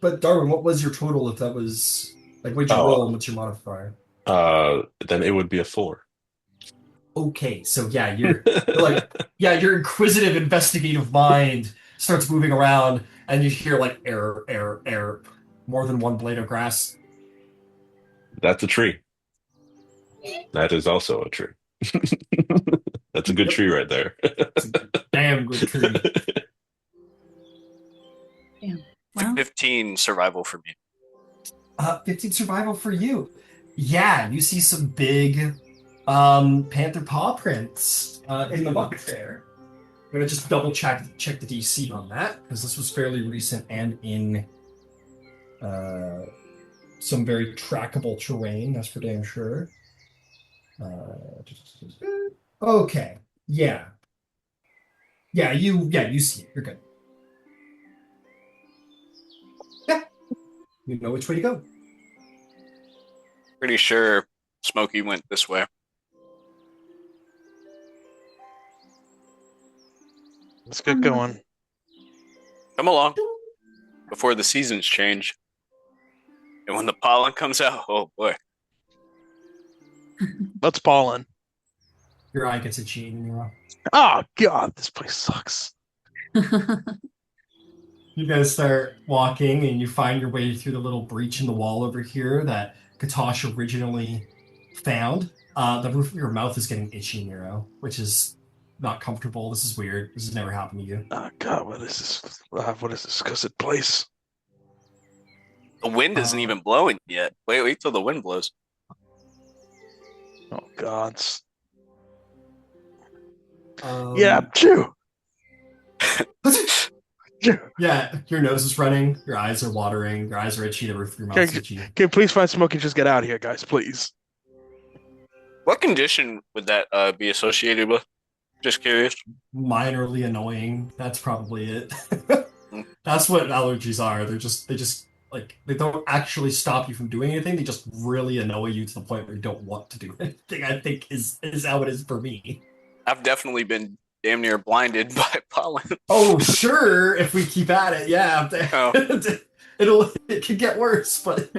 But Darwin, what was your total if that was like what'd you roll and what's your modifier? Then it would be a 4. Okay, so yeah, you're like your inquisitive, investigative mind starts moving around, and you hear like error, more than one blade of grass. That's a tree. That is also a tree. That's a good tree right there. It's a damn good tree. Damn. Wow. 15 survival for me. 15 survival for you. Yeah, you see some big panther paw prints in the bucket there. I'm gonna just double check the DC on that because this was fairly recent and in some very trackable terrain. That's for damn sure. Okay, yeah, you see it. You're good. Yeah, you know which way to go. Pretty sure Smokey went this way. Let's get going. Come along before the seasons change. And when the pollen comes out, oh boy. Let's pollen. Your eye gets itchy and you're off. Oh, God, this place sucks. You guys start walking and you find your way through the little breach in the wall over here that Katosh originally found. The roof of your mouth is getting itchy, Nero, which is not comfortable. This is weird. This has never happened to you. Oh, God, what is this? What is this cursed place? The wind isn't even blowing yet. Wait till the wind blows. Oh, God. Um, Yeah, chew. Yeah, your nose is running, your eyes are watering, your eyes are itchy, the roof of your mouth's Can, itchy. can please find Smokey and just get out of here, guys, please. What condition would that be associated with? Just curious. Minorly annoying. That's probably it. Mm. That's what allergies are. They just like they don't actually stop you from doing anything. They just really annoy you to the point where you don't want to do anything. I think is how it is for me. I've definitely been damn near blinded by pollen. Oh, sure, if we keep at it, yeah. Oh. It can get worse, but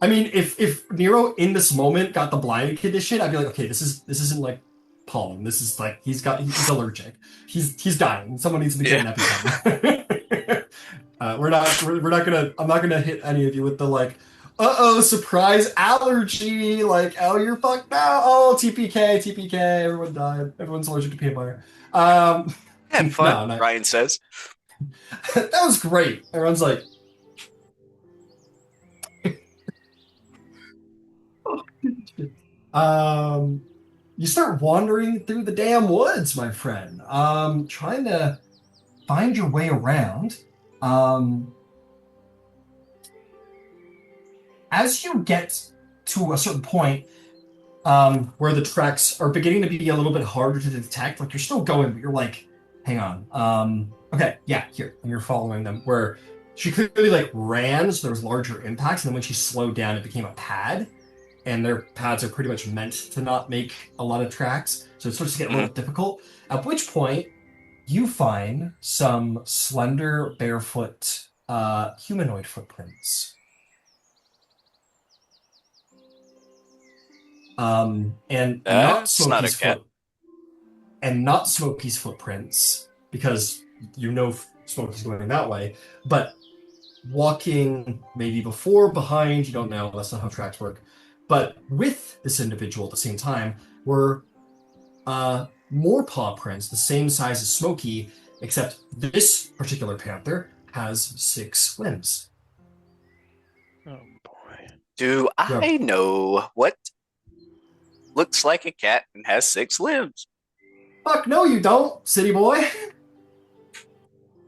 I mean, if Nero in this moment got the blind condition, I'd be like, okay, this isn't like pollen. This is like he's allergic. He's dying. Someone needs to be getting EpiPen. We're not gonna. I'm not gonna hit any of you with the like, surprise allergy. Like, oh, you're fucked now. Oh, TPK. Everyone died. Everyone's allergic to peanut butter. Had fun, no. Ryan says. That was great. Everyone's like. You start wandering through the damn woods, my friend. Trying to find your way around. As you get to a certain point, where the tracks are beginning to be a little bit harder to detect, like you're still going, but you're like, hang on. Okay, yeah, here, and you're following them. Where she clearly like ran, so there was larger impacts, and then when she slowed down, it became a pad. And their pads are pretty much meant to not make a lot of tracks, so it starts to get a little difficult. At which point, you find some slender, barefoot, humanoid footprints. And not That's not a Smokey's cat. and not Smokey's footprints, because you know Smokey's going that way, but walking maybe before, behind, you don't know, that's not how tracks work. But with this individual at the same time were more paw prints, the same size as Smokey, except this particular panther has 6 limbs. Oh boy. Do I Yeah. know what looks like a cat and has 6 limbs? Fuck no, you don't, city boy.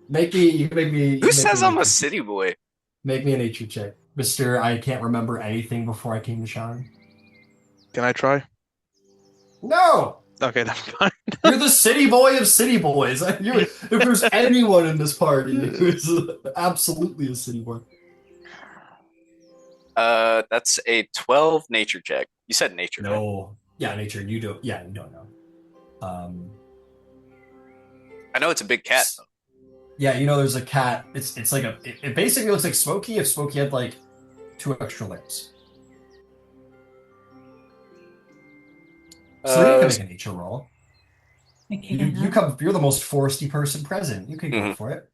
You can make me. Who says I'm a city boy? Make me a nature check, Mister. I can't remember anything before I came to Sharn. Can I try? No, Okay, that's fine. you're the city boy of city boys. If there's anyone in this party who's absolutely a city boy. That's a 12 nature check. You said nature. Right? No, yeah, nature. You don't. Yeah, you don't know. I know it's a big cat. Though. Yeah, you know, there's a cat. It's like it basically looks like Smokey if Smokey had like 2 extra limbs. So you can make a nature roll. You're the most foresty person present. You can go for it.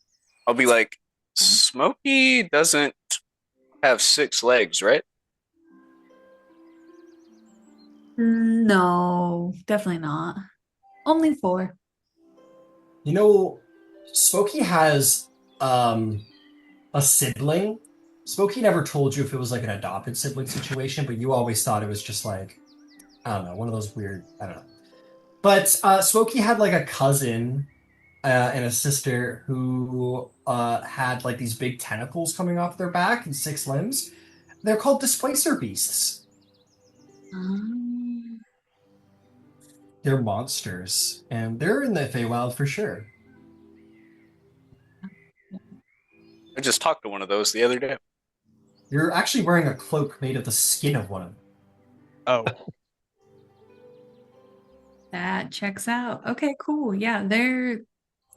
I'll be like, Smokey doesn't have 6 legs, right? No, definitely not. Only 4. You know, Smokey has a sibling. Smokey never told you if it was like an adopted sibling situation, but you always thought it was just like, I don't know, one of those weird, I don't know. But Smokey had like a cousin and a sister who had like these big tentacles coming off their back and 6 limbs. They're called displacer beasts. They're monsters, and they're in the Feywild for sure. I just talked to one of those the other day. You're actually wearing a cloak made of the skin of one of them. Oh. That checks out. Okay, cool. Yeah, they're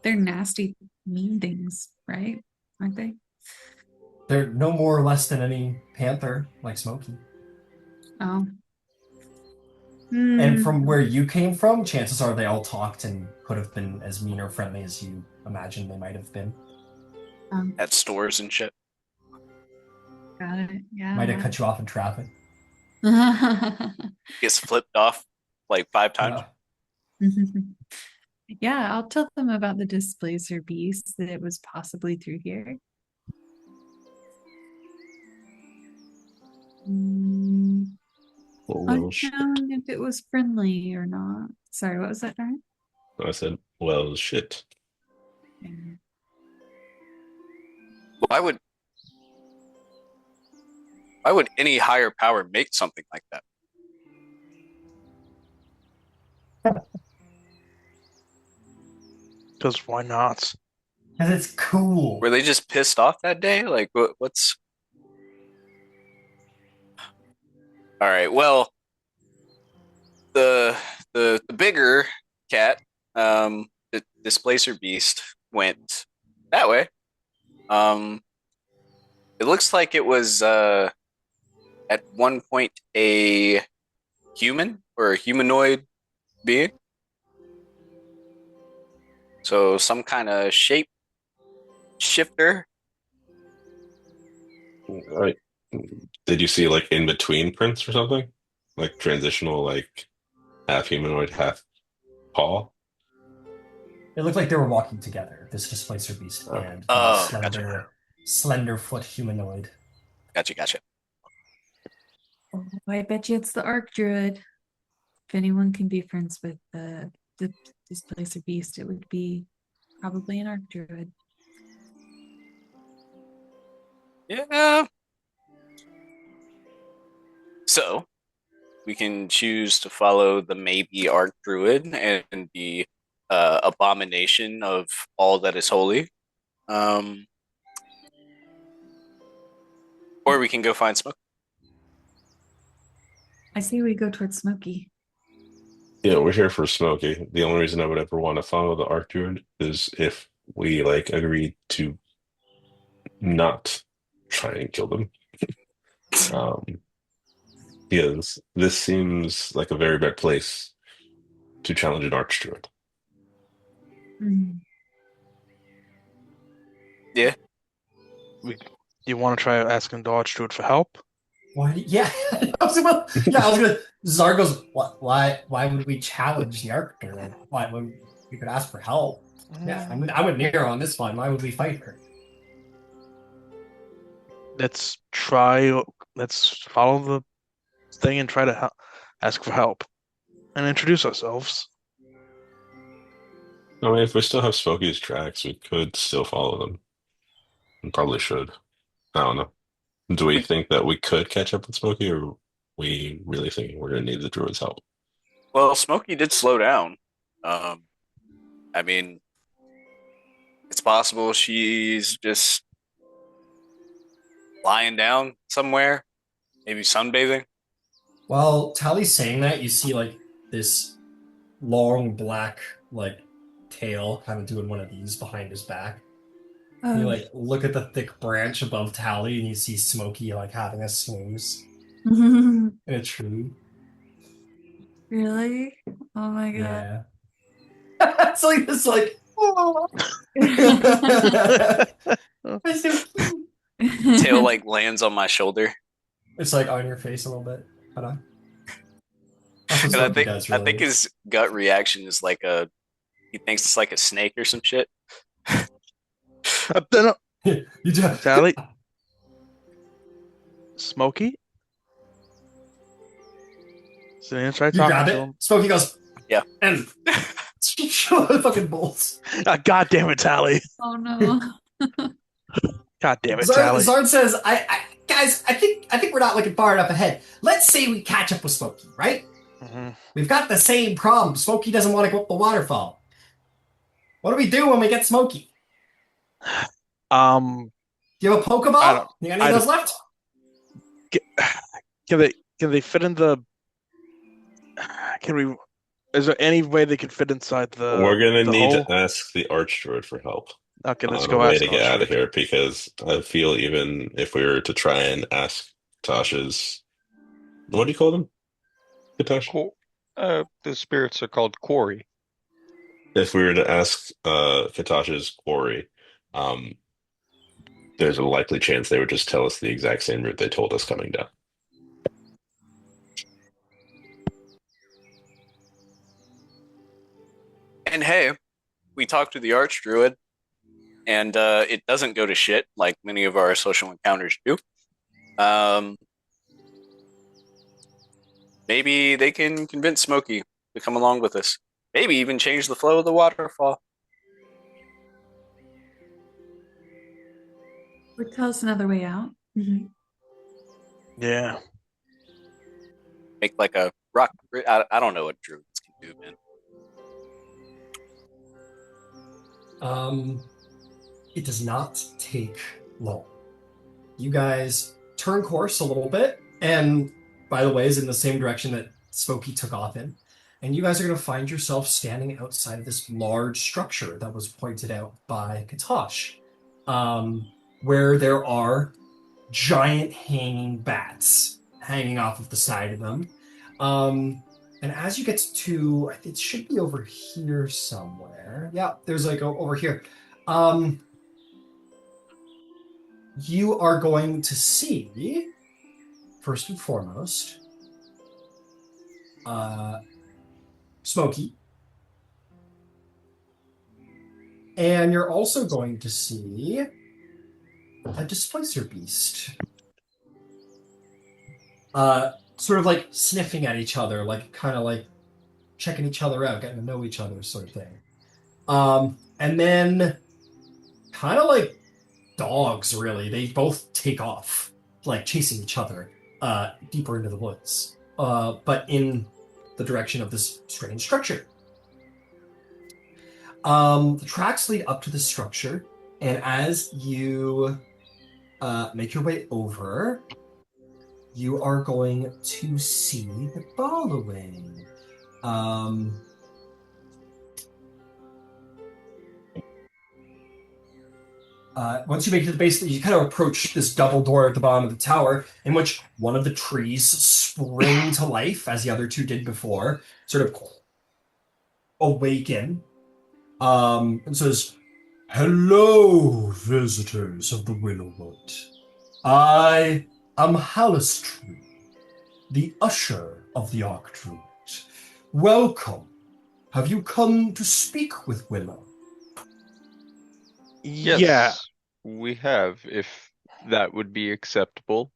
nasty, mean things, right? Aren't they? They're no more or less than any panther, like Smokey. Oh. And from where you came from, chances are they all talked and could have been as mean or friendly as you imagine they might have been. At stores and shit. Got it. Yeah. Might have cut you off in traffic. Gets flipped off like 5 times. Yeah, I'll tell them about the displacer beast, that it was possibly through here. Unknown if it was friendly or not. Sorry, what was that, Darren? I said, well, shit. Yeah. Why would why would any higher power make something like that? Because why not? Because it's cool. Were they just pissed off that day? Like what's all right, well, the the bigger cat, the displacer beast went that way. Um it looks like it was at one point a human or a humanoid being. So some kind of shape shifter. Right. Did you see like in between prints or something? Like transitional, like half humanoid, half paw? It looked like they were walking together, this displacer beast Oh. and the Oh, slender foot humanoid. gotcha. Oh, I bet you it's the Arch Druid. If anyone can be friends with the Displacer Beast, it would be probably an Arch Druid. Yeah. So we can choose to follow the maybe Arch Druid and the abomination of all that is holy. Or we can go find Smoke. I say we go towards Smokey. Yeah, we're here for Smokey. The only reason I would ever want to follow the Arch Druid is if we like agreed to not try and kill them. Um, because this seems like a very bad place to challenge an Arch Druid. Mm. Yeah. You want to try asking the Arch Druid for help? Why? Yeah, I was gonna. Zar goes, "What? Why would we challenge the Arch Druid? Why? When we could ask for help? Yeah, I'm with Nero on this one. Why would we fight her? Let's try. Let's follow the thing and try to ask for help and introduce ourselves. I mean, if we still have Smokey's tracks, we could still follow them. And probably should. I don't know. Do we think that we could catch up with Smokey, or we really think we're gonna need the Druid's help? Well, Smokey did slow down. I mean, it's possible she's just lying down somewhere, maybe sunbathing. While Tally's saying that, you see like this long black like tail kind of doing one of these behind his back. You Oh, like look at the thick branch above Tally, and you see Smokey like having a snooze in a tree. really? Oh my god. Yeah. It's like this, like. It's so cute. Tail like lands on my shoulder. It's like on your face a little bit. Hold on. That's what And I Smokey think does, I really. think his gut reaction is like he thinks it's like a snake or some shit. You do. Tally, Smokey. Selena, try You talking grab to it. him. Smokey goes. Yeah. And show the fucking bolts. God damn it, Tally. Oh no. God damn it, Tally. Zard says, guys, I think we're not looking far enough ahead. Let's say we catch up with Smokey, right? Mhm. We've got the same problem. Smokey doesn't want to go up the waterfall. What do we do when we get Smokey? Um, Do you have a I Pokeball? don't- You got any of those left? can they fit in the? Can we? Is there any way they could fit inside We're gonna the need hole? to ask the Arch Druid for help Okay, let's on go a way ask to the get Arch out of Druid. here, because I feel even if we were to try and ask Tasha's, what do you call them? Katash? The spirits are called quarry. If we were to ask Katash's quarry, um, there's a likely chance they would just tell us the exact same route they told us coming down. And hey, we talked to the Arch Druid, and it doesn't go to shit like many of our social encounters do. Maybe they can convince Smokey to come along with us. Maybe even change the flow of the waterfall. Or tell us another way out. Yeah. Make like a rock. I don't know what druids can do, man. It does not take long. You guys turn course a little bit, and by the way, is in the same direction that Smokey took off in. And you guys are going to find yourself standing outside of this large structure that was pointed out by Katosh, where there are giant hanging bats hanging off of the side of them. And as you get to, it should be over here somewhere. Yeah, there's like over here. You are going to see, first and foremost, Smokey. And you're also going to see a displacer beast. Sort of like sniffing at each other, like kind of like checking each other out, getting to know each other sort of thing. And then kind of like dogs, really. They both take off, like chasing each other deeper into the woods, but in the direction of this strange structure. The tracks lead up to the structure, and as you make your way over, you are going to see the following. Once you make it to the base, you kind of approach this double door at the bottom of the tower, in which one of the trees spring to life, as the other two did before, sort of awaken, and says, "Hello, visitors of the Willowwood. I am Halistru, the usher of the Arch Druid. Welcome. Have you come to speak with Willow?" Yes, Yeah. we have, if that would be acceptable.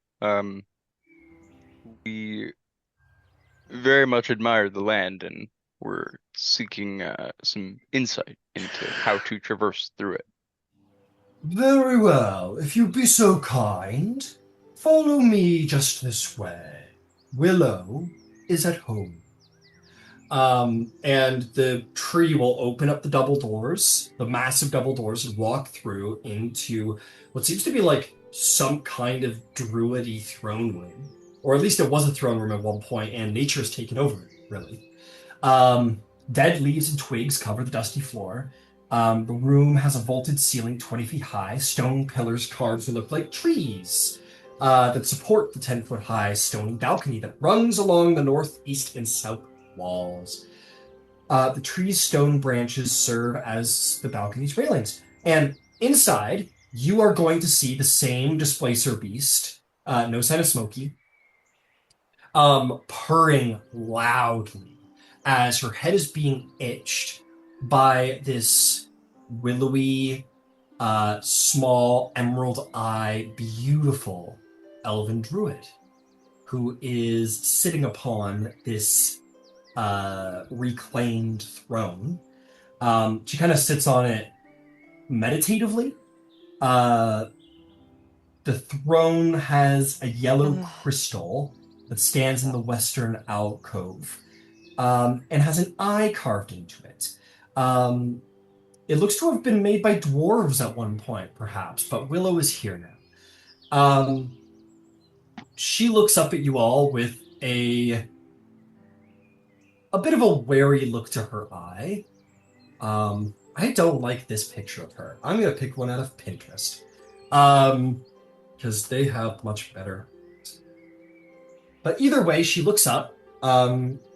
We very much admire the land, and we're seeking some insight into how to traverse through it. Very well. If you'd be so kind, follow me just this way. Willow is at home. And the tree will open up the double doors, the massive double doors, and walk through into what seems to be like some kind of druidy throne room. Or at least it was a throne room at one point, and nature has taken over it, really. Dead leaves and twigs cover the dusty floor. The room has a vaulted ceiling 20 feet high, stone pillars carved to look like trees that support the 10-foot high stone balcony that runs along the north, east, and south walls. The tree's stone branches serve as the balcony's railings. And inside, you are going to see the same displacer beast, no sign of Smokey, purring loudly as her head is being itched by this willowy, small, emerald eye, beautiful elven druid who is sitting upon this reclaimed throne. She kind of sits on it meditatively. The throne has a yellow crystal that stands in the western alcove, and has an eye carved into it. It looks to have been made by dwarves at one point, perhaps, but Willow is here now. She looks up at you all with a bit of a wary look to her eye. I don't like this picture of her. I'm going to pick one out of Pinterest. Because they have much better. But either way, she looks up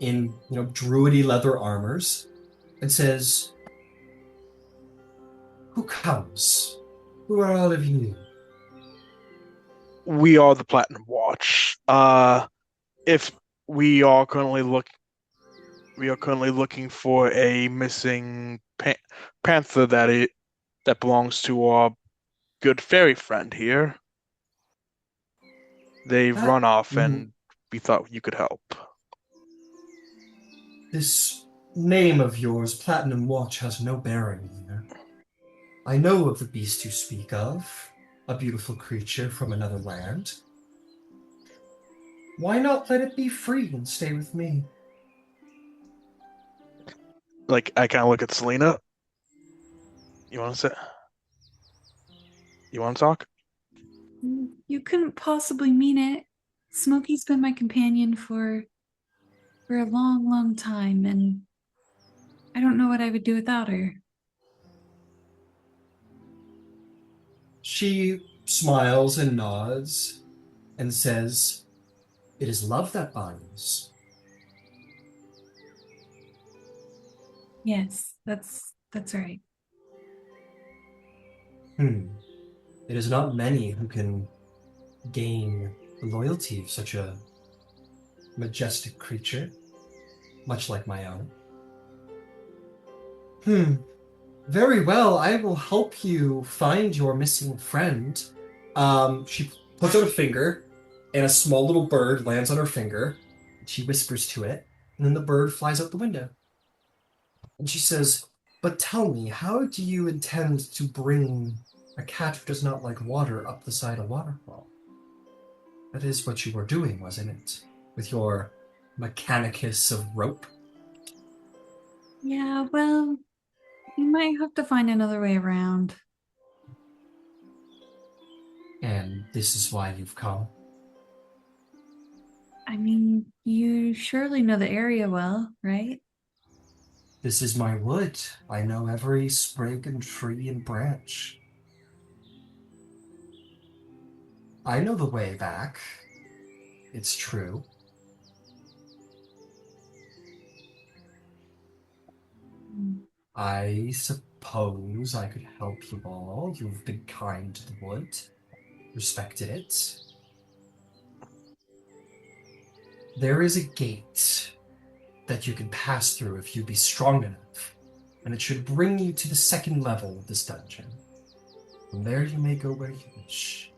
in druidy leather armors and says, "Who comes? Who are all of you?" We are the Platinum Watch. If we are currently looking for a missing panther that belongs to our good fairy friend here. They've run off, and we thought you could help. This name of yours, Platinum Watch, has no bearing here. I know of the beast you speak of. a beautiful creature from another land, why not let it be free and stay with me? Like, I kind of look at Selena. You want to say? You want to talk? You couldn't possibly mean it. Smokey's been my companion for a long, long time, and I don't know what I would do without her. She smiles and nods and says, "It is love that binds." Yes, that's right. It is not many who can gain the loyalty of such a majestic creature, much like my own. Very well, I will help you find your missing friend. She puts out a finger, and a small little bird lands on her finger. She whispers to it, and then the bird flies out the window. And she says, "But tell me, how do you intend to bring a cat who does not like water up the side of waterfall?" That is what you were doing, wasn't it? With your mechanicus of rope? Yeah, well, you might have to find another way around. And this is why you've come. I mean, you surely know the area well, right? This is my wood. I know every sprig and tree and branch. I know the way back. It's true. I suppose I could help you all. You've been kind to the wood, respected it. There is a gate that you can pass through if you be strong enough, and it should bring you to the second level of this dungeon. From there you may go where you wish.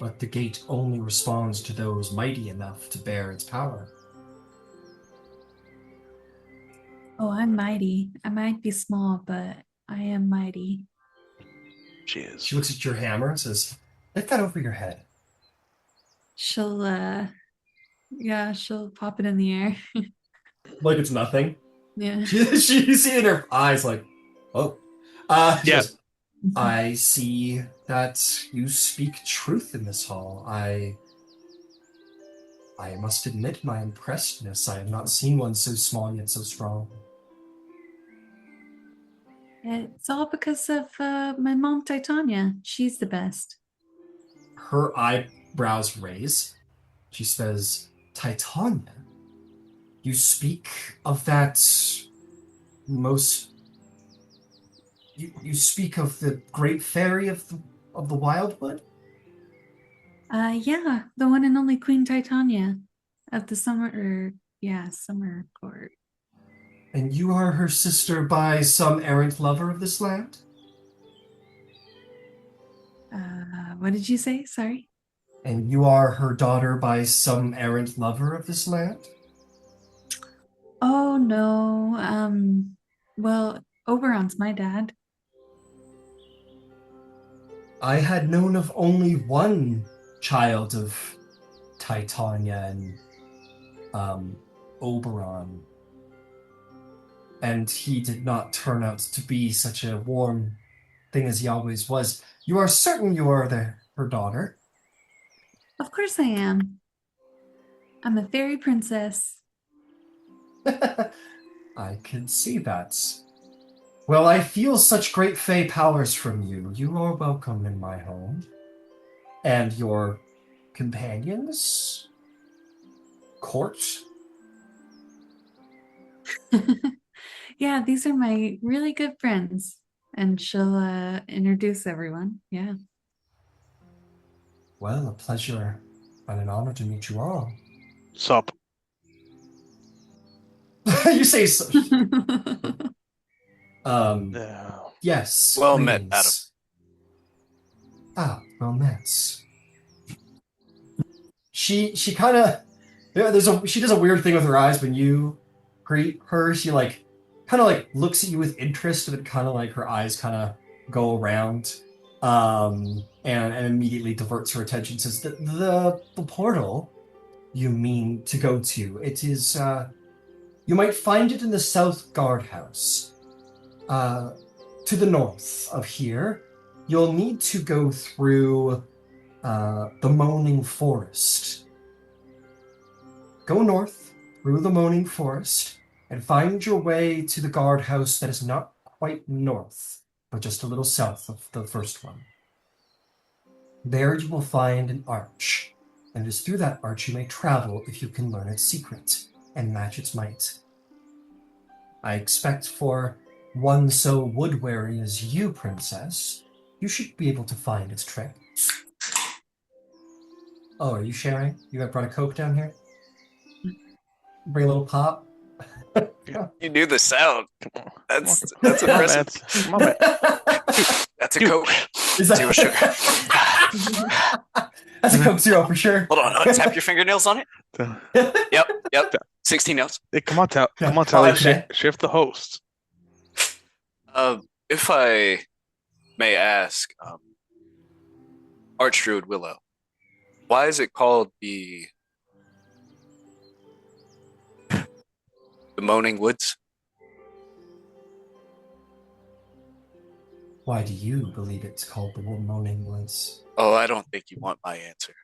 But the gate only responds to those mighty enough to bear its power. Oh, I'm mighty. I might be small, but I am mighty. She is. She looks at your hammer and says, "Lift that over your head." She'll she'll pop it in the air. Like it's nothing. Yeah. You see in her eyes like, "Oh." She Yeah. goes, "I see that you speak truth in this hall. I must admit my impressedness. I have not seen one so small yet so strong." It's all because of my mom, Titania. She's the best. Her eyebrows raise. She says, "Titania, you speak of that most... You speak of the great fairy of the Wildwood?" Yeah, the one and only Queen Titania of the summer court. "And you are her sister by some errant lover of this land?" What did you say? Sorry. "And you are her daughter by some errant lover of this land?" Oh no. Well, Oberon's my dad. "I had known of only one child of Titania and Oberon, and he did not turn out to be such a warm thing as he always was. You are certain you are her daughter?" Of course I am. I'm a fairy princess. "I can see that. Well, I feel such great fey powers from you. You are welcome in my home. And your companions? Court?" Yeah, these are my really good friends. And she'll introduce everyone. Yeah. "Well, a pleasure and an honor to meet you all." Sup. You say so. Yeah. Yes. Well met, greetings. Ah, well met. She kind of... she does a weird thing with her eyes when you greet her. She kind of looks at you with interest, but kind of like her eyes kind of go around, and immediately diverts her attention. Says the portal you mean to go to? It is you might find it in the south guardhouse, to the north of here. You'll need to go through the Moaning Forest. Go north through the Moaning Forest and find your way to the guardhouse that is not quite north, but just a little south of the first one. There you will find an arch, and it is through that arch you may travel if you can learn its secret and match its might. I expect for one so wood-weary as you, Princess, you should be able to find its trick. Oh, are you sharing? You got brought a Coke down here? Bring a little pop? You do the sound. Come on. That's Come on, impressive. Mads. Come on, man. That's a Dude. Coke. Is that... Zero sugar. That's a Coke Zero for sure. Hold on. Tap your fingernails on it. Yep. 16 notes. Hey, come on, Tal. Yeah, Come on, I Tal. like that. Shift the host. If I may ask, Arch Druid Willow, why is it called the Moaning Woods? Why do you believe it's called the Moaning Woods? Oh, I don't think you want my answer.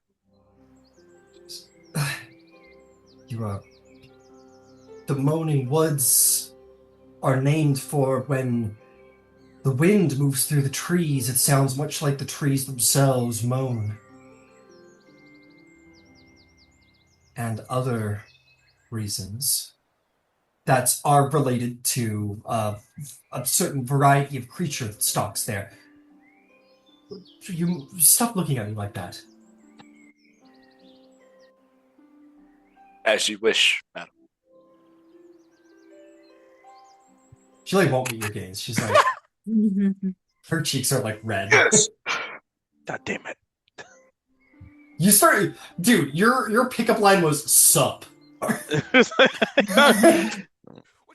The Moaning Woods are named for when the wind moves through the trees. It sounds much like the trees themselves moan. And other reasons that are related to a certain variety of creature that stalks there. You stop looking at me like that. As you wish, madam. She like won't meet your gaze. She's like, her cheeks are like red. Yes. God damn it. You started, dude. Your pickup line was sup. What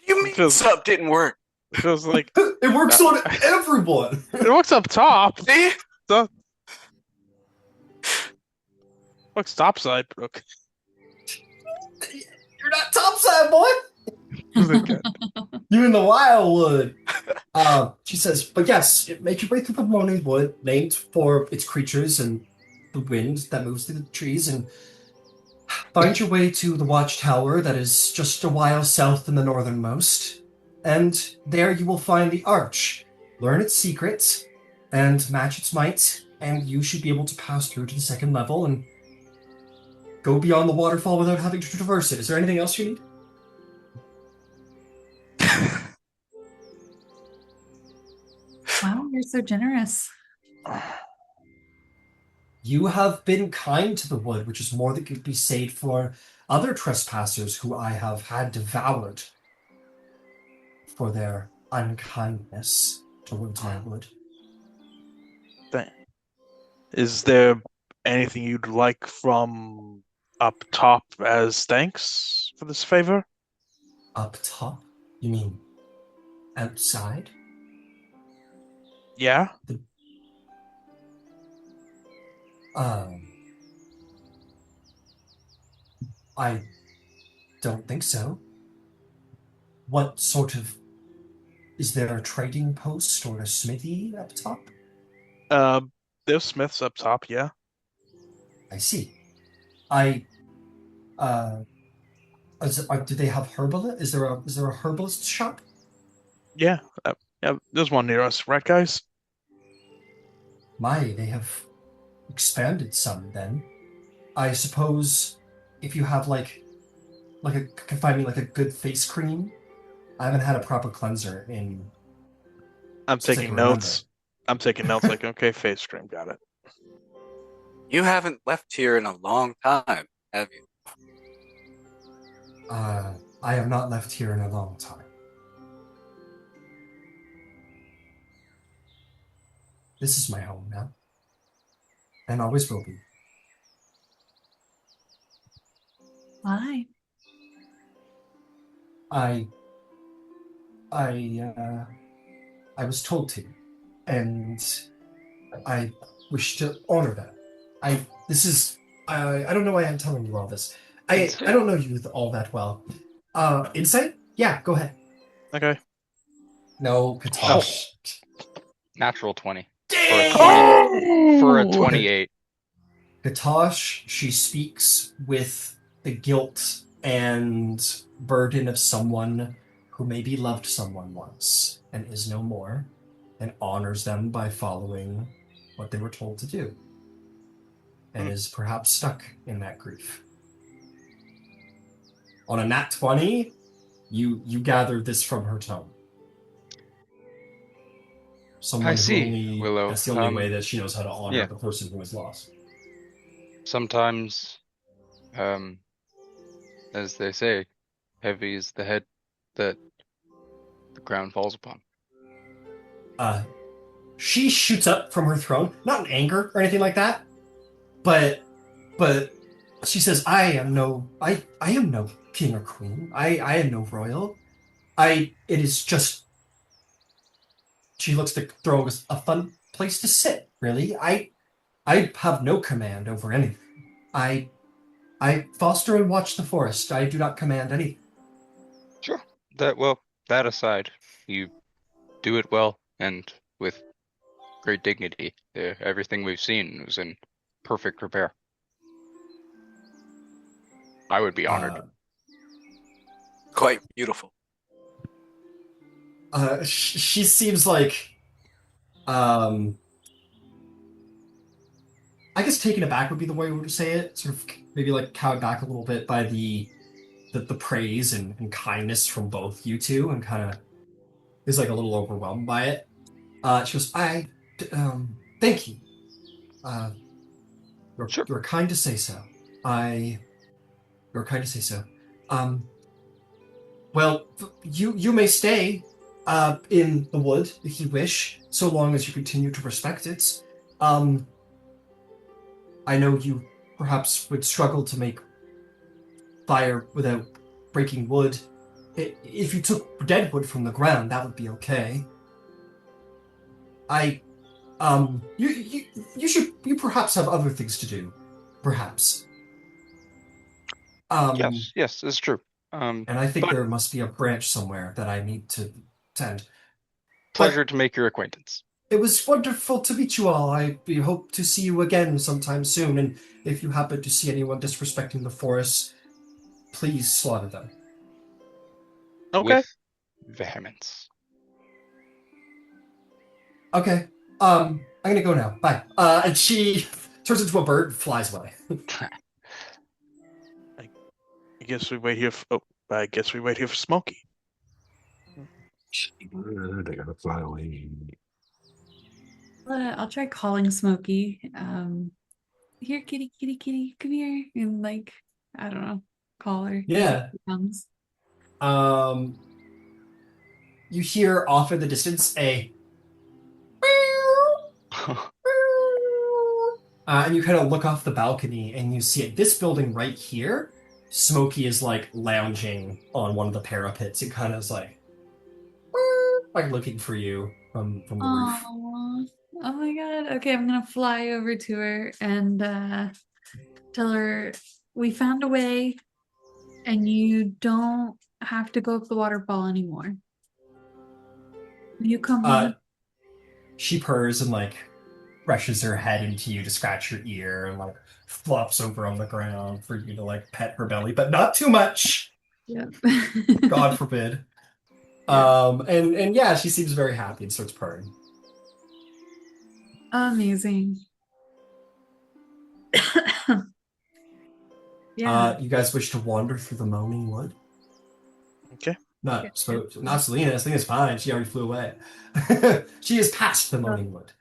do you mean Feels- sub didn't work? It feels like It works on everyone. it works up top. See? Looks topside, Brooke. You're not topside, boy. You in the wildwood. She says, but yes, make your way through the Moaning Wood, named for its creatures and the wind that moves through the trees, and find your way to the watchtower that is just a while south in the northernmost. And there you will find the arch. Learn its secrets and match its might, and you should be able to pass through to the second level and go beyond the waterfall without having to traverse it. Is there anything else you need? Wow, you're so generous. You have been kind to the wood, which is more than could be said for other trespassers who I have had devoured for their unkindness towards my wood. Is there anything you'd like from up top as thanks for this favor? Up top? You mean outside? Yeah. I don't think so. What sort of... Is there a trading post or a smithy up top? There's smiths up top, yeah. I see. Do they have herbalist? Is there a herbalist shop? Yeah. Yeah, there's one near us, right, guys? My, they have expanded some then. I suppose if you have can find me like a good face cream. I haven't had a proper cleanser in... I'm since I taking can remember. notes. I'm taking notes like, okay, face cream, got it. You haven't left here in a long time, have you? I have not left here in a long time. This is my home now. And always will be. Why? I was told to, and I wish to honor that. I don't know why I'm telling you all this. I don't know you all that well. Insight? Yeah, go ahead. Okay. No, Katosh. Natural 20 Dang! for a 28. Katosh, she speaks with the guilt and burden of someone who maybe loved someone once and is no more, and honors them by following what they were told to do, and is perhaps stuck in that grief. On a nat 20, you gather this from her tone. Someone I who see, only Willow. that's the only way that she knows how to honor Yeah. the person who is lost. Sometimes, as they say, heavy is the head that the crown falls upon. She shoots up from her throne, not in anger or anything like that, but she says, I am no king or queen. I am no royal. It is just, she looks at the throne as a fun place to sit, really. I have no command over anything. I foster and watch the forest. I do not command anything. Sure. That aside, you do it well and with great dignity. Everything we've seen was in perfect repair. I would be honored. Quite beautiful. She seems like, I guess taken aback would be the way to say it. Sort of maybe like cowed back a little bit by the praise and kindness from both you two, and kind of is like a little overwhelmed by it. She goes, thank you. Sure. You're kind to say so. You're kind to say so. Well, you may stay in the wood if you wish, so long as you continue to respect it. I know you perhaps would struggle to make fire without breaking wood. If you took dead wood from the ground, that would be okay. You perhaps have other things to do, perhaps. Yes, it's true. And I think but there must be a branch somewhere that I need to tend. pleasure to make your acquaintance. It was wonderful to meet you all. I hope to see you again sometime soon. And if you happen to see anyone disrespecting the forest, please slaughter them. Okay. With vehemence. Okay. I'm gonna go now. Bye. And she turns into a bird and flies away. I guess we wait here. I guess we wait here for Smokey. They gotta fly away. I'll try calling Smokey. Here, kitty, kitty, kitty, come here, and like, I don't know, call her. Yeah. She comes. You hear off in the distance a and you kind of look off the balcony and you see at this building right here, Smokey is like lounging on one of the parapets. It kind of is like looking for you from the roof. Aw. Oh my god. Okay, I'm gonna fly over to her and tell her we found a way and you don't have to go up the waterfall anymore. You come with me. She purrs and like brushes her head into you to scratch your ear and like flops over on the ground for you to like pet her belly, but not too much. Yep. God forbid. Yeah. And yeah, she seems very happy and starts purring. Amazing. Yeah. You guys wish to wander through the moaning wood? Okay. Not Selena. Selena's fine. She already flew away. She is past the moaning wood.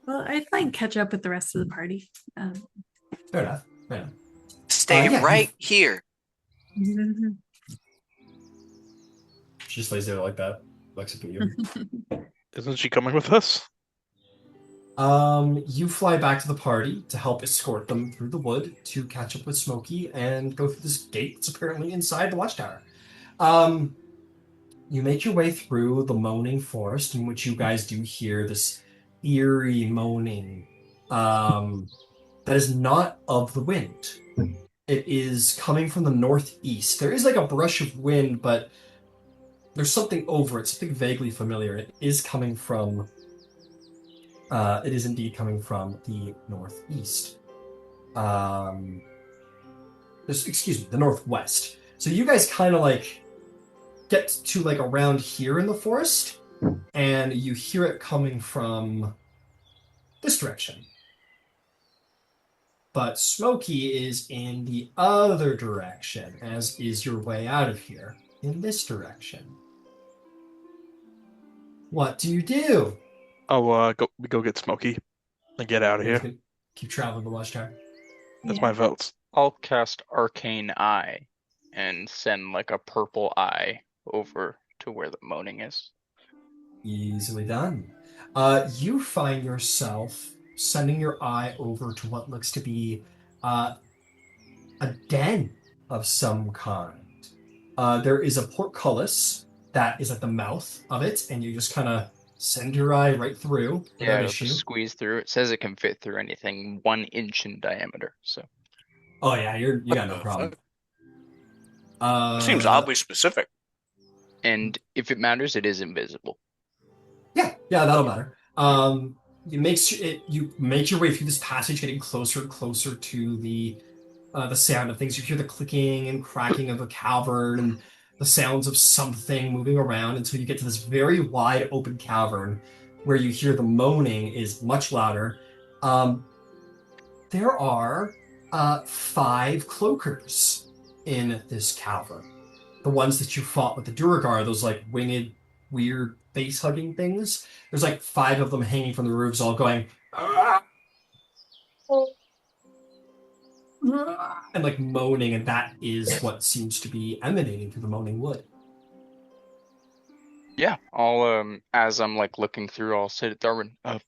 Well, I'd like catch up with the rest of the party. Fair enough. Fair enough. Stay yeah, right here. She just lays there like that. Looks up at you. Isn't she coming with us? You fly back to the party to help escort them through the wood to catch up with Smokey and go through this gate that's apparently inside the watchtower. You make your way through the moaning forest, in which you guys do hear this eerie moaning that is not of the wind. It is coming from the northeast. There is like a brush of wind, but there's something over it, something vaguely familiar. It is coming from. It is indeed coming from the northeast. Excuse me, the northwest. So you guys kind of like get to like around here in the forest, and you hear it coming from this direction. But Smokey is in the other direction, as is your way out of here, in this direction. What do you do? Oh, go get Smokey and get out of He's here. gonna keep traveling the watchtower. That's Yeah. my votes. I'll cast Arcane Eye and send like a purple eye over to where the moaning is. Easily done. You find yourself sending your eye over to what looks to be a den of some kind. There is a portcullis that is at the mouth of it, and you just kind of send your eye right through Yeah, without it'll issue. just squeeze through. It says it can fit through anything 1 inch in diameter. So Oh yeah, you got no the problem. Seems oddly specific. and if it matters, it is invisible. Yeah, that'll matter. You make your way through this passage, getting closer and closer to the sound of things. You hear the clicking and cracking of a cavern and the sounds of something moving around until you get to this very wide open cavern where you hear the moaning is much louder. There are 5 cloakers in this cavern. The ones that you fought with the Duergar, those like winged, weird face-hugging things. There's like 5 of them hanging from the roofs, all going and like moaning, and that is what seems to be emanating through the moaning wood. Yeah, I'll as I'm like looking through, I'll say to Darwin, I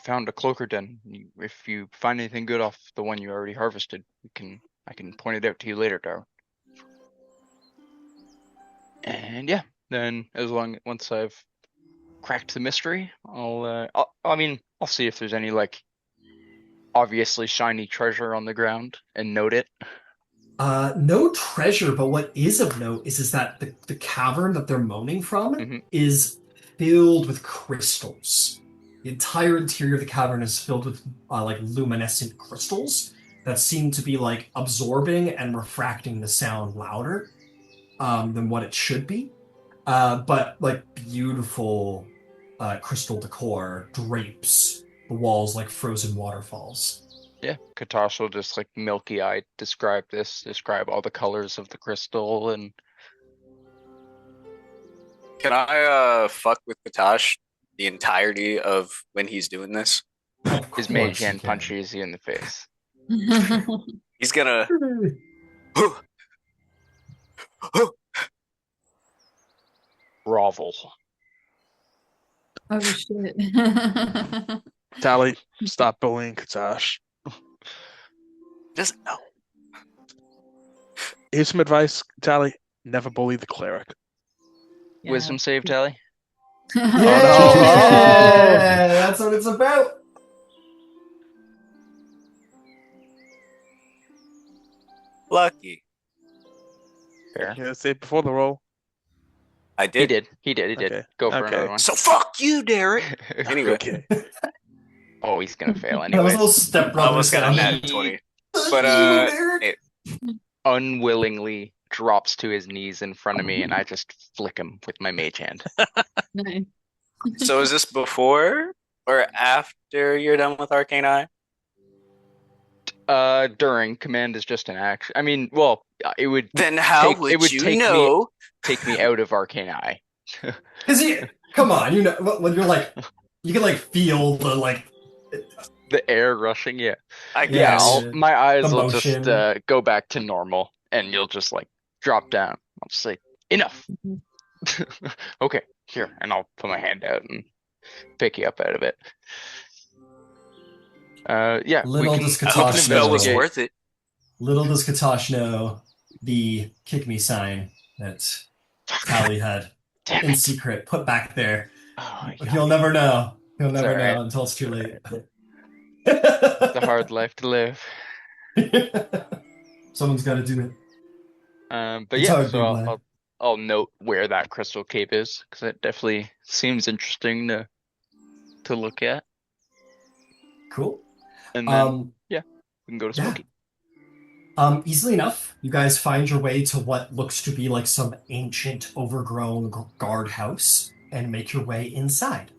found a cloaker den. If you find anything good off the one you already harvested, I can point it out to you later, Darwin. And yeah, then once I've cracked the mystery, I'll see if there's any like obviously shiny treasure on the ground and note it. No treasure, but what is of note is that the cavern that they're moaning from is filled with crystals. The entire interior of the cavern is filled with like luminescent crystals that seem to be like absorbing and refracting the sound louder than what it should be. But like beautiful crystal decor drapes the walls like frozen waterfalls. Yeah, Katosh will just like milky-eyed describe all the colors of the crystal, and Can I fuck with Katash the entirety of when he's doing this? his mage hand punches you in the face. He's gonna Grovel. Oh shit. Tally, stop bullying Katash. doesn't know. Here's some advice, Tally. Never bully the cleric. Yeah. Wisdom save, Tally. Yeah, no. That's what it's about. Lucky. Fair. Yeah, say it before the roll. I He did. did. Okay. Go for Okay. another one. So fuck you, Derek. Anyway, Okay. Oh, he's gonna fail That was a anyway. little step I brother almost got a sound. nat 20. Fuck But, you, Derek. it- Unwillingly drops to his knees in front of me, and I just flick him with my mage hand. Nice. So is this before or after you're done with Arcane Eye? During command is just an action. I mean, well, it would Then how Take- it would would you take me- know? take me out of Arcane Eye. Cause come on, you know when you're like, you can like feel the like. The air rushing, yeah. I Yeah, guess. My eyes the will just motion. go back to normal, and you'll just like drop down. I'll just say, enough. Okay, here, and I'll put my hand out and pick you up out of it. Yeah, Little we can, does I hope the Katash spell was know. worth it. Little does Katash know the kick me sign that Tally had Damn in it. secret put back there. Oh, But he'll never know. You'll It's never all right. know until it's too late. It's a hard life to live. Someone's got to do it. But It's yeah, hard so being I'll, black. I'll note where that crystal cave is because it definitely seems interesting to look at. Cool. And then Um, yeah, we can go to yeah. Smokey. Easily enough, you guys find your way to what looks to be like some ancient, overgrown guardhouse and make your way inside.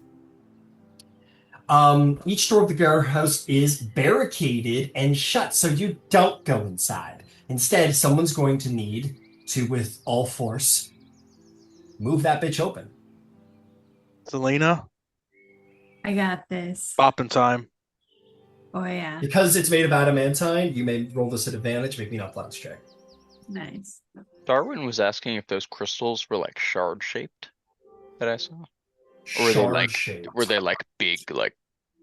Each door of the guardhouse is barricaded and shut, so you don't go inside. Instead, someone's going to need to, with all force, move that bitch open. Selena, I got this. bopping time. Oh yeah, Because it's made of adamantine, you may roll this at advantage, make me not plans check. nice. Darwin was asking if those crystals were like shard shaped that I saw. Or Shard-shaped. were they like big, like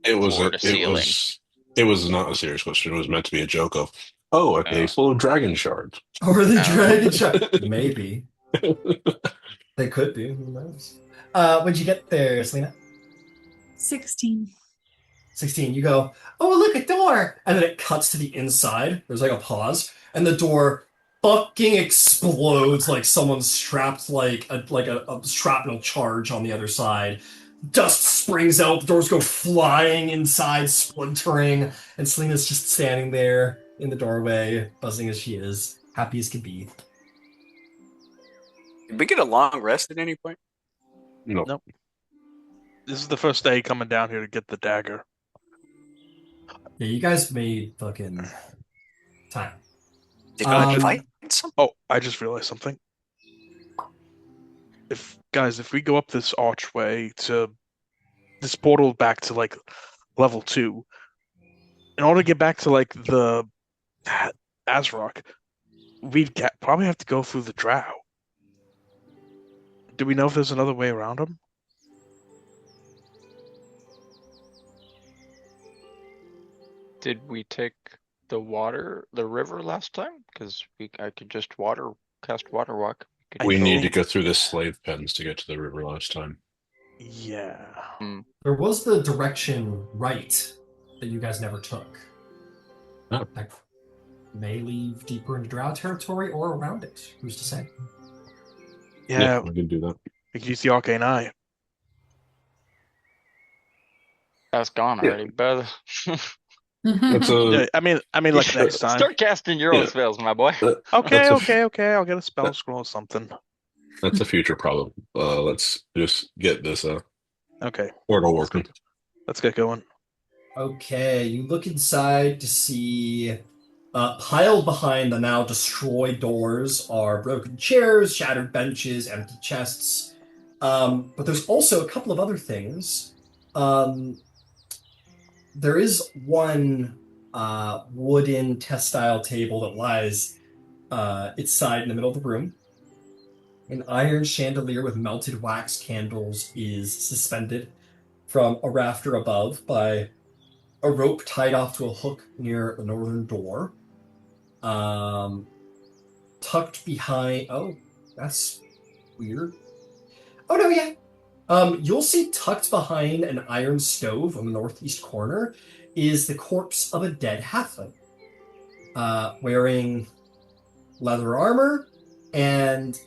It was floor a, to it ceiling? was not a serious question. It was meant to be a joke of, oh, a cave full of dragon shards. Or the Oh. dragon shard. Maybe. They could be, who knows? When'd you get there, Selena? 16. 16, you go, oh, look, a door! And then it cuts to the inside. There's like a pause, and the door fucking explodes like someone strapped like a shrapnel charge on the other side. Dust springs out, the doors go flying inside, splintering, and Selena's just standing there in the doorway, buzzing as she is, happy as can be. Did we get a long rest at any point? No. Nope. This is the first day coming down here to get the dagger. Yeah, you guys made fucking time. Did we Um, fight something? Oh, I just realized something. If we go up this archway to this portal back to like level 2, in order to get back to like the Azrock, we'd probably have to go through the Drow. Do we know if there's another way around them? Did we take the river last time? Because I could just cast water walk. We need to think- go through the slave pens to get to the river last time. Yeah. There was the direction right that you guys never took. Oh. That may lead deeper into Drow territory or around it. Who's to say? Yeah, we can do that. we can use the arcane eye. That's gone Yeah. already, brother. That's Yeah, I mean, like next time. Start casting your own Yeah. spells, my boy. Okay, that's a- okay. I'll get a spell scroll or something. That's a future problem. Let's just get this Okay, portal working. let's get going. Okay, you look inside to see piled behind the now destroyed doors are broken chairs, shattered benches, empty chests. But there's also a couple of other things. There is one wooden test-style table that lies its side in the middle of the room. An iron chandelier with melted wax candles is suspended from a rafter above by a rope tied off to a hook near the northern door. Tucked behind... Oh, that's weird. Oh, no, yeah. You'll see tucked behind an iron stove on the northeast corner is the corpse of a dead halfling, wearing leather armor and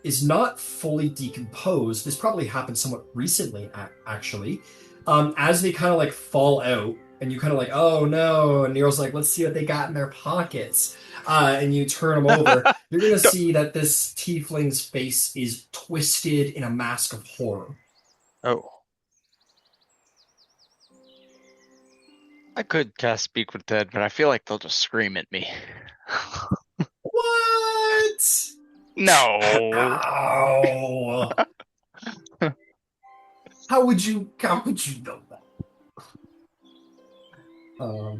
is not fully decomposed. This probably happened somewhat recently, actually. As they kind of like fall out, and you kind of like, oh no, and Nero's like, let's see what they got in their pockets. And you turn them over, you're gonna see that this tiefling's face is twisted in a mask of horror. Oh, I could cast Speak with Dead, but I feel like they'll just scream at me. What? No. Ow. How would you know that?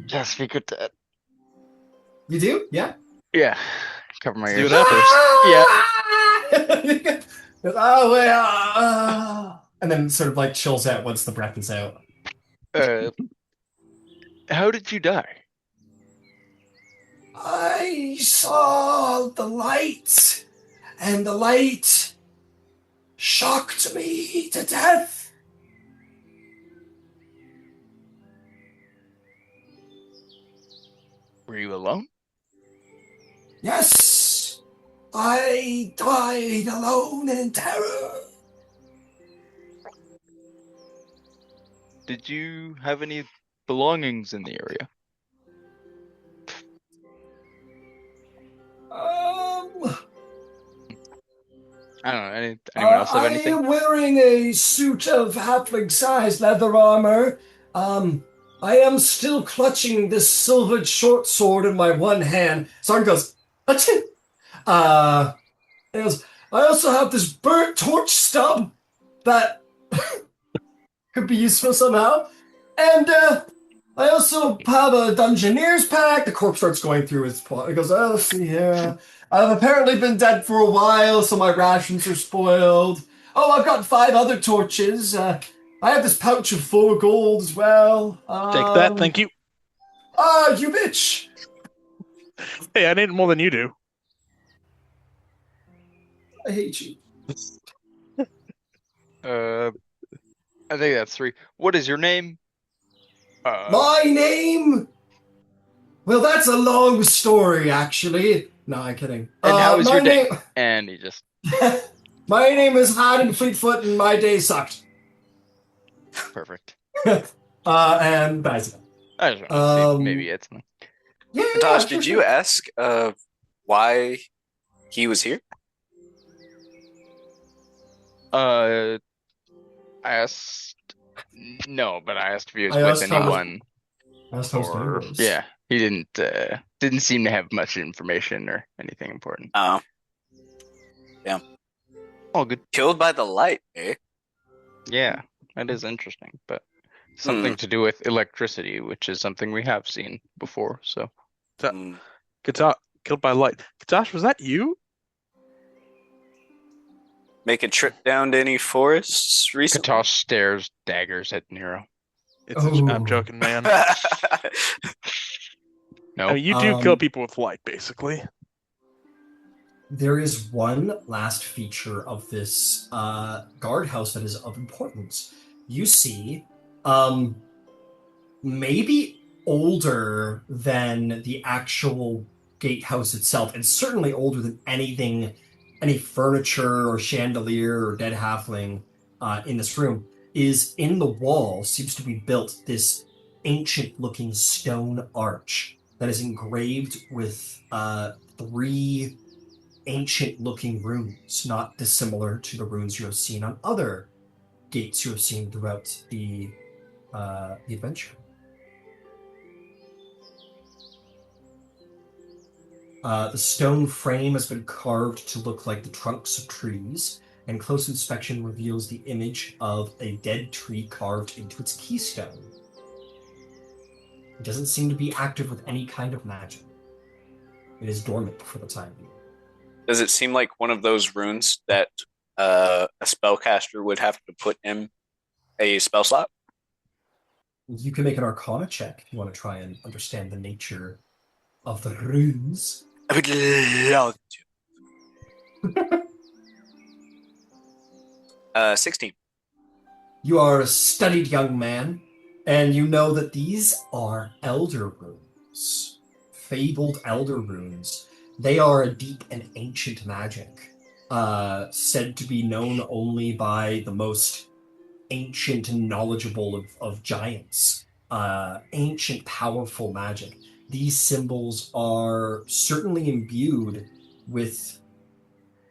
Cast Speak with Dead. You do? Yeah. Yeah. Cover my See ears what first. Yeah. Oh, well, and then sort of like chills out once the breath is out. How did you die? I saw the light, and the light shocked me to death. Were you alone? Yes, I died alone in terror. Did you have any belongings in the area? I don't know. Anyone else have I anything? am wearing a suit of halfling-sized leather armor. I am still clutching this silvered short sword in my one hand. Sarn goes, "Achoo!" He goes, I also have this burnt torch stub that could be useful somehow. And I also have a Dungeoneer's pack. The corpse starts going through his plot. He goes, oh, let's see here. I've apparently been dead for a while, so my rations are spoiled. Oh, I've got 5 other torches. I have this pouch of 4 gold as well. Take that, thank you. You bitch! Hey, I need more than you do. I hate you. I think that's 3. What is your name? My name? Well, that's a long story, actually. No, I'm kidding. And how is my your day? name- And he just My name is Haddon Fleetfoot, and my day sucked. perfect. And that's I just want to see. Maybe it's yeah. Tosh, sure, did you sure. ask why he was here? I asked no, but I asked if he was I with asked how- anyone. That's how his day Or was. yeah, he didn't seem to have much information or anything important. Oh, All good. killed by the light, eh? Yeah, that is interesting, but something to do with electricity, which is something we have seen before. So Hmm. Killed by light. Katash, was that you? Make a trip down to any forests recently? Katosh stares daggers at Nero. I'm joking, man. No, I mean, you do kill people with light, basically. There is one last feature of this guardhouse that is of importance. You see, maybe older than the actual gatehouse itself, and certainly older than any furniture or chandelier or dead halfling in this room, is in the wall seems to be built this ancient-looking stone arch that is engraved with 3 ancient-looking runes, not dissimilar to the runes you have seen on other gates you have seen throughout the adventure. The stone frame has been carved to look like the trunks of trees, and close inspection reveals the image of a dead tree carved into its keystone. It doesn't seem to be active with any kind of magic. It is dormant for the time being. Does it seem like one of those runes that a spellcaster would have to put in a spell slot? You can make an Arcana check if you want to try and understand the nature of the runes. I would love to. 16. You are a studied young man, and you know that these are elder runes. Fabled elder runes. They are a deep and ancient magic, said to be known only by the most ancient and knowledgeable of giants. Ancient, powerful magic. These symbols are certainly imbued with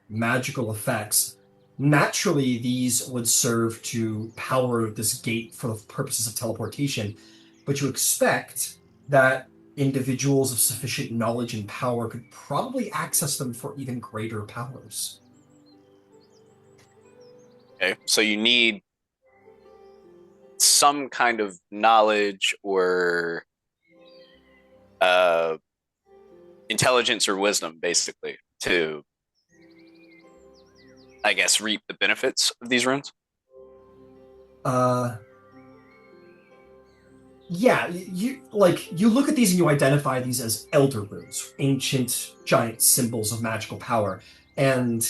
magical effects. Naturally, these would serve to power this gate for the purposes of teleportation, but you expect that individuals of sufficient knowledge and power could probably access them for even greater powers. Okay, so you need some kind of knowledge or intelligence or wisdom, basically, to, I guess, reap the benefits of these runes. Yeah, you look at these and you identify these as elder runes, ancient giant symbols of magical power, and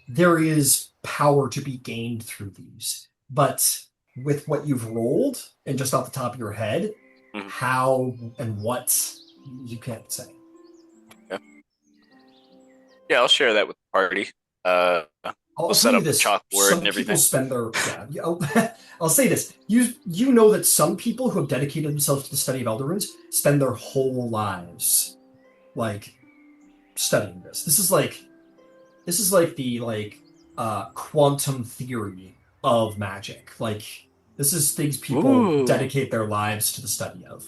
there is power to be gained through these. But with what you've rolled, and just off the top of your head, how and what You can't say. Yeah, I'll share that with the party. Uh, I'll we'll tell set you up a this: chalkboard and some people everything. spend their I'll say this: you know that some people who have dedicated themselves to the study of Elder Runes spend their whole lives like studying this. This is like the quantum theory of magic. Like this is things people Ooh, dedicate their lives to the study of.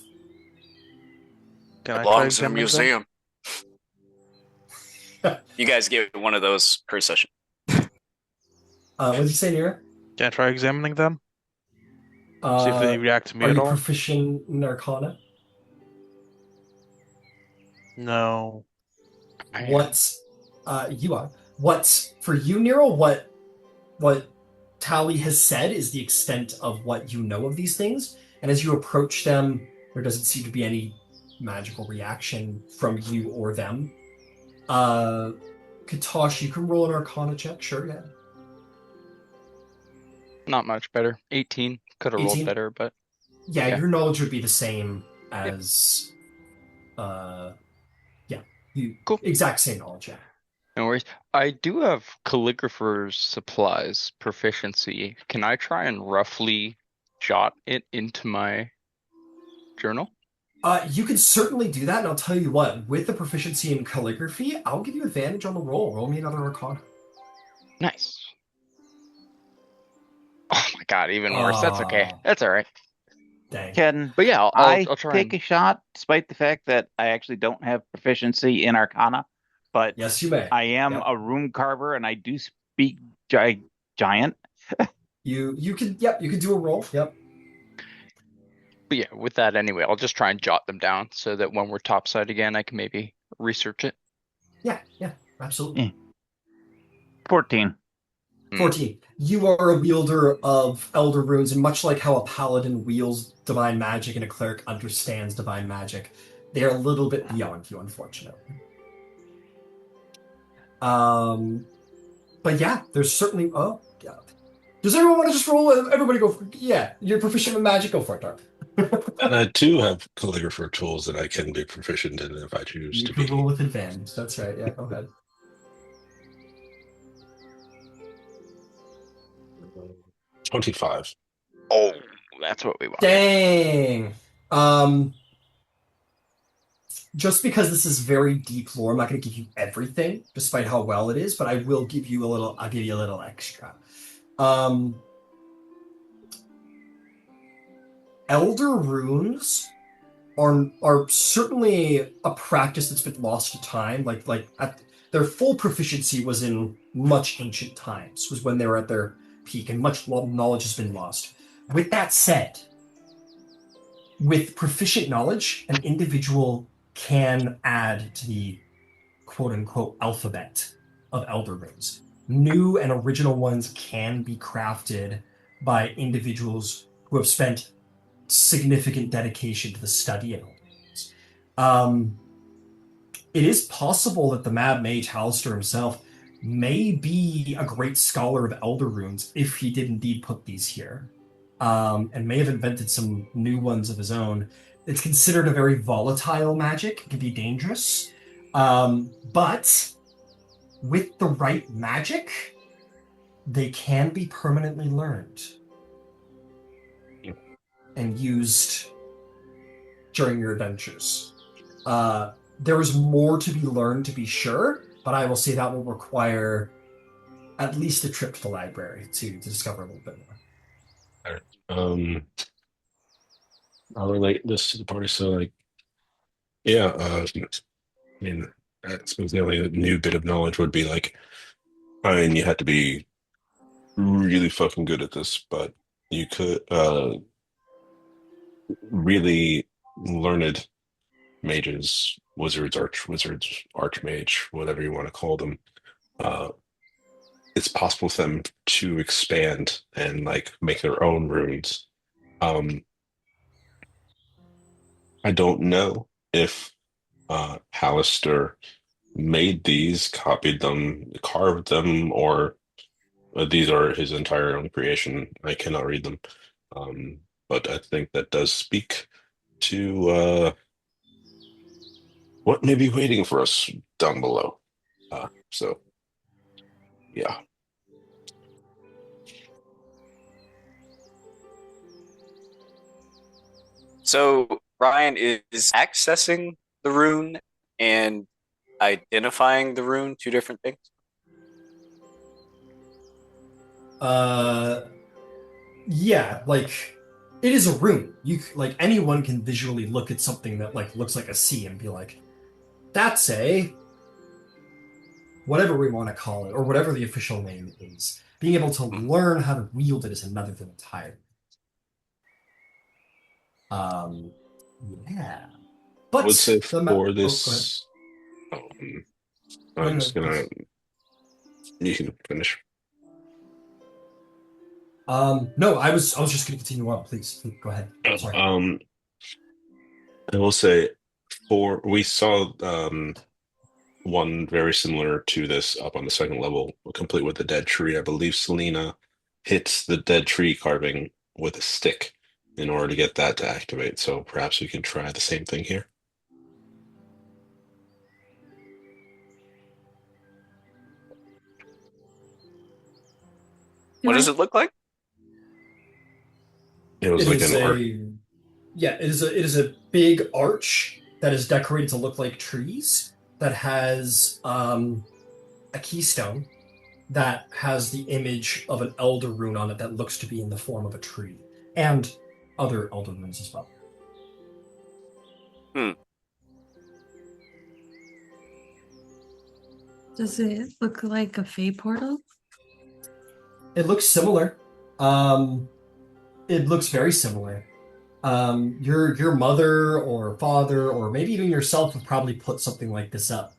Can it I try belongs in a examining them? museum. You guys get one of those per session. What did you say, Nira? Can I try examining them? See if Uh, they react to me are at you all? proficient in Arcana? No. I am. What you are. What for you, Nero, what Tally has said is the extent of what you know of these things. And as you approach them, there doesn't seem to be any magical reaction from you or them. Katosh, you can roll an Arcana check, sure, yeah. Not much better. 18. Could have rolled 18. better, but Yeah, yeah. your knowledge would be the same Yep. as yeah, you Cool. exact same knowledge, yeah. No worries. I do have calligrapher's supplies proficiency. Can I try and roughly jot it into my journal? You can certainly do that, and I'll tell you what, with the proficiency in calligraphy, I'll give you advantage on the roll. Roll me another Arcana. Nice. Oh my God, even worse. That's okay. Ah, That's all right. dang. Can But yeah, I I'll try take and a shot, despite the fact that I actually don't have proficiency in Arcana, but Yes, you may. I am Yep. a rune carver and I do speak giant. You can yep, you can do a roll. Yep. but yeah, with that anyway, I'll just try and jot them down so that when we're topside again, I can maybe research it. Yeah, absolutely. 14. 14. You are a wielder of Elder Runes, and much like how a paladin wields divine magic and a cleric understands divine magic, they are a little bit beyond you, unfortunately. But yeah, there's certainly. Oh, yeah. Does everyone want to just roll? Everybody go for yeah. You're proficient in magic. Go for it, Dark. And I do have calligrapher tools that I can be proficient in if I choose You to can roll be. with advantage. That's right. Yeah, go ahead. 25. Oh, that's what we wanted. Dang. Just because this is very deep lore, I'm not going to give you everything, despite how well it is, but I will give you a little. I'll give you a little extra. Um, Elder runes are certainly a practice that's been lost to time. Their full proficiency was in much ancient times, was when they were at their peak, and much knowledge has been lost. With that said, with proficient knowledge, an individual can add to the quote unquote alphabet of Elder Runes. New and original ones can be crafted by individuals who have spent significant dedication to the study of Elder Runes. It is possible that the Mad Mage Halister himself may be a great scholar of Elder Runes if he did indeed put these here, and may have invented some new ones of his own. It's considered a very volatile magic. It can be dangerous. But with the right magic, they can be permanently learned and used during your adventures. There is more to be learned, to be sure, but I will say that will require at least a trip to the library to discover a little bit more. All right. I'll relate this to the party. So, like, yeah, I mean, I suppose the only new bit of knowledge would be like, I mean, you had to be really fucking good at this, but you could, really learned mages, wizards, archwizards, archmage, whatever you want to call them. Uh, it's possible for them to expand and like make their own runes. Um, I don't know if Hallister made these, copied them, carved them, or these are his entire own creation. I cannot read them. But I think that does speak to what may be waiting for us down below. So, yeah. So Ryan is accessing the rune and identifying the rune two different things. Yeah, like it is a rune. Like anyone can visually look at something that like looks like a C and be like, that's a whatever we want to call it, or whatever the official name is. Being able to learn how to wield it is another thing entirely. Um, yeah. I would say But for oh, go ahead. this, um, No, I'm no, just gonna. please. You can finish. No, I was just gonna continue on. Please go ahead. Oh, Sorry. I will say we saw one very similar to this up on the second level, complete with the dead tree. I believe Selena hits the dead tree carving with a stick in order to get that to activate. So perhaps we can try the same thing here. What does it look like? It was It like is an art. a big arch that is decorated to look like trees that has a keystone that has the image of an elder rune on it that looks to be in the form of a tree and other elder runes as well. Does it look like a Fey portal? It looks similar. It looks very similar. Your mother or father or maybe even yourself would probably put something like this up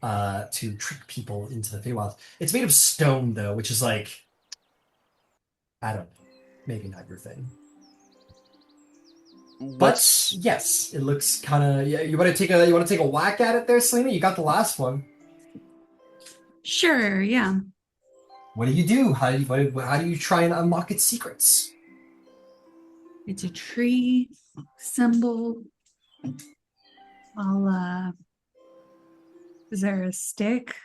to trick people into the Feywild. It's made of stone though, which is like I don't know, maybe not your thing. But yes, it looks kind of. Yeah, you want to take a whack at it there, Selena? You got the last one. Sure, yeah. What do you do? How do you try and unlock its secrets? It's a tree symbol. Is there a stick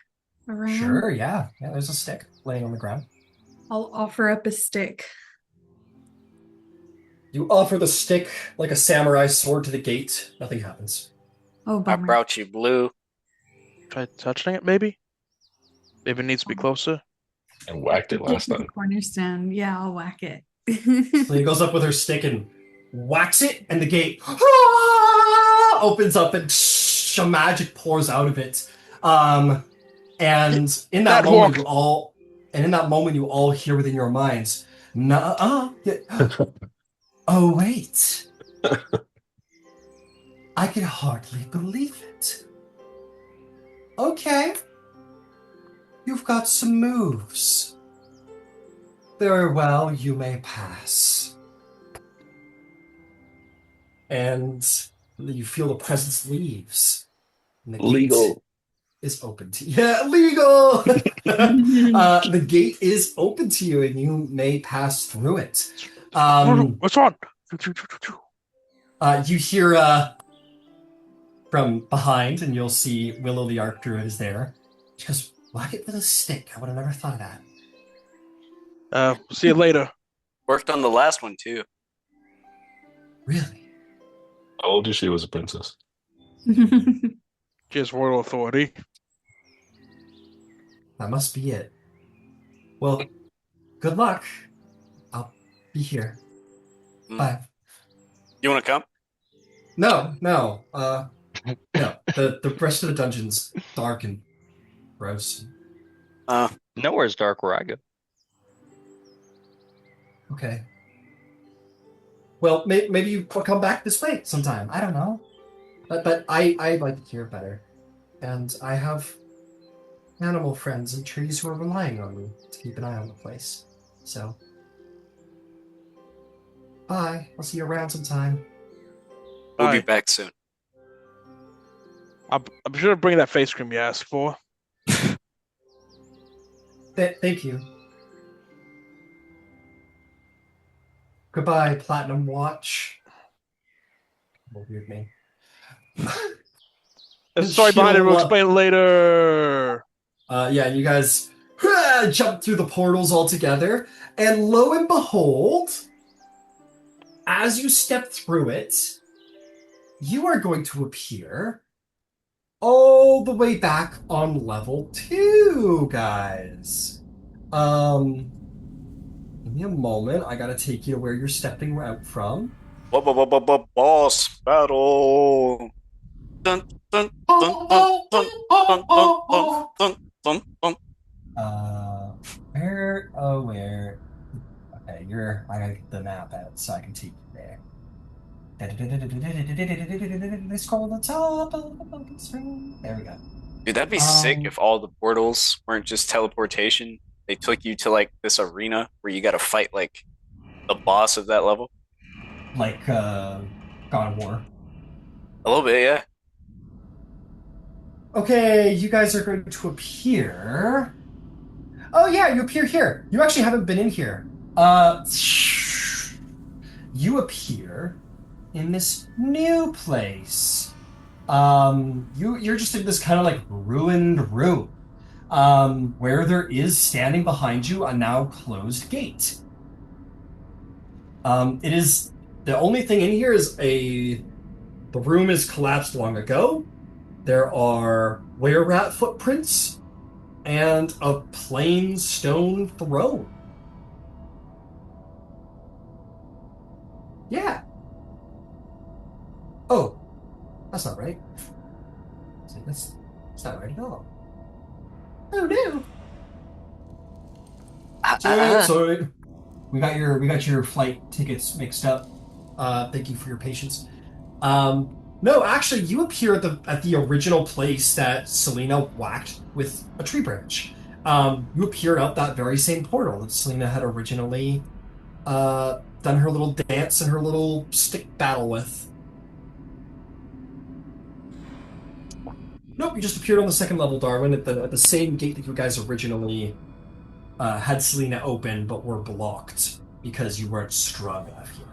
around? Sure, yeah. There's a stick laying on the ground. I'll offer up a stick. You offer the stick like a samurai sword to the gate. Nothing happens. Oh, I bummer. brought you blue. Try touching it, maybe? Maybe it needs to be closer. And whacked it last time. Cornerstone. Yeah, I'll whack it. Selena goes up with her stick and whacks it, and the gate opens up and magic pours out of it. And in that moment, you all hear within your minds, "Nuh-uh." Oh wait, I can hardly believe it. Okay, you've got some moves. Very well, you may pass. And you feel the presence leaves. And the Legal. gate is open to you. Yeah, legal! The gate is open to you, and you may pass through it. What's on? You hear from behind, and you'll see Willow the Arch Druid is there. She goes, whack it with a stick. I would have never thought of that. See you later. Worked on the last one too. Really? How old is she? Was a princess. Just royal authority. That must be it. Well, good luck. I'll be here. Bye. You want to come? No. No. The rest of the dungeon's dark and gross. Nowhere's dark where I go. Okay. Well, maybe you come back this way sometime. I don't know. But I like it here better. And I have animal friends and trees who are relying on me to keep an eye on the place. So, bye. I'll see you around sometime. We'll be Bye. back soon. I'm sure to bring that face cream you asked for. Thank you. Goodbye, Platinum Watch. What a weird name. There's a story behind it. We'll She'll, explain it later. yeah, you guys jump through the portals all together, and lo and behold, as you step through it, you are going to appear all the way back on level 2, guys. Give me a moment. I gotta take you to where you're stepping out from. Boss battle. Dun, dun, dun, dun, dun, dun, dun, dun, dun, dun, dun. Where? Oh, where? Okay, I gotta get the map out so I can take you there. Scroll to the top of the fucking screen. There we go. Dude, that'd be sick if all the portals weren't just teleportation. They took you to like this arena where you got to fight like the boss of that level. Like God of War. A little bit, yeah. Okay, you guys are going to appear. Oh yeah, you appear here. You actually haven't been in here. You appear in this new place. You're just in this kind of like ruined room, where there is standing behind you a now closed gate. It is the only thing in here is the room is collapsed long ago. There are were-rat footprints and a plain stone throne. Yeah. Oh, that's not right. See, that's not right at all. Oh no. Sorry. We got your flight tickets mixed up. Thank you for your patience. No, actually, you appear at the original place that Selena whacked with a tree branch. You appeared out that very same portal that Selena had originally done her little dance and her little stick battle with. Nope, you just appeared on the second level, Darwin, at the same gate that you guys originally had Selena open, but were blocked because you weren't strong enough yet.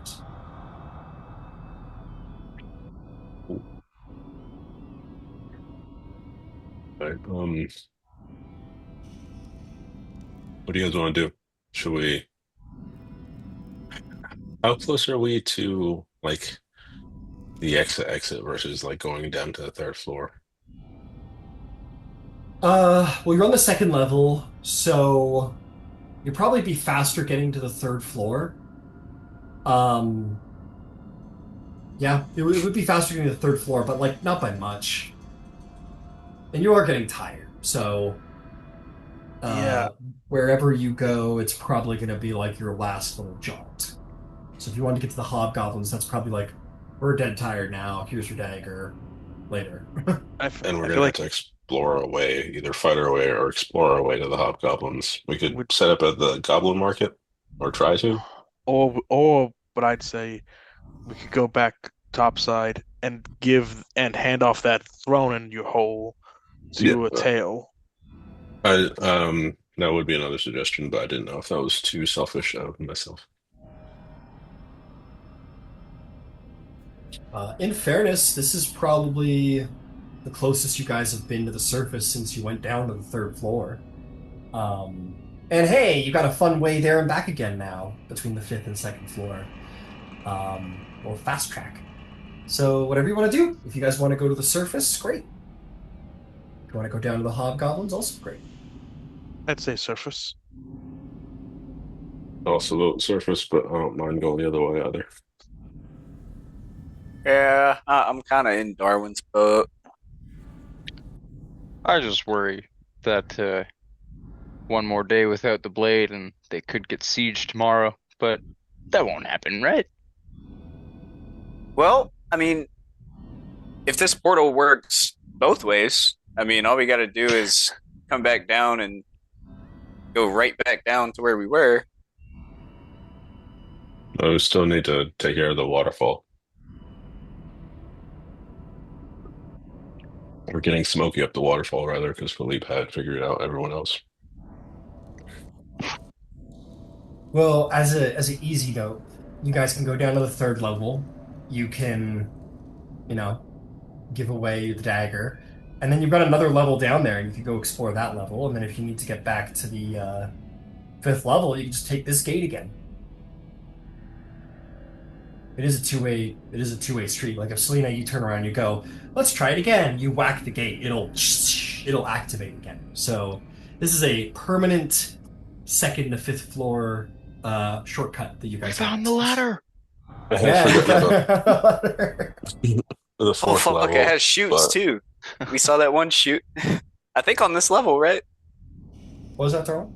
Right. What do you guys want to do? Should we? How close are we to like the exit versus like going down to the third floor? Well, you're on the second level, so you'd probably be faster getting to the third floor. Um, yeah, it would be faster getting to the third floor, but like not by much. And you are getting tired, so Yeah. wherever you go, it's probably going to be like your last little jaunt. So if you want to get to the hobgoblins, that's probably like, we're dead tired now. Here's your dagger. Later. And we're I gonna feel have like to explore our way, either fight our way or explore our way to the hobgoblins. We could Would- set up at the goblin market, or try to. or what I'd say, we could go back topside and hand off that throne in your hole Yeah, to a tail. that would be another suggestion, but I didn't know if that was too selfish of myself. In fairness, this is probably the closest you guys have been to the surface since you went down to the third floor. And hey, you got a fun way there and back again now between the fifth and second floor. Or fast track. So whatever you want to do. If you guys want to go to the surface, great. If you want to go down to the hobgoblins, also great. I'd say surface. Also vote surface, but I don't mind going the other way either. Yeah, I'm kind of in Darwin's boat. I just worry that one more day without the blade and they could get sieged tomorrow, but that won't happen, right? Well, I mean, if this portal works both ways, I mean, all we got to do is come back down and go right back down to where we were. We still need to take care of the waterfall. We're getting Smokey up the waterfall, rather, because Philippe had figured out everyone else. Well, as an easy note, you guys can go down to the third level. You can, give away the dagger, and then you've got another level down there, and you can go explore that level. And then if you need to get back to the 5th level, you can just take this gate again. It is a two-way. It is a two-way street. Like if Selena, you turn around, you go, let's try it again. You whack the gate, it'll activate again. So this is a permanent 2nd to 5th floor shortcut that you guys Found have the access. ladder. I had forgotten about Yeah. the Oh 4th fuck! level. It has chutes but- too. We saw that one chute. I think on this level, right? What was that, Darwin?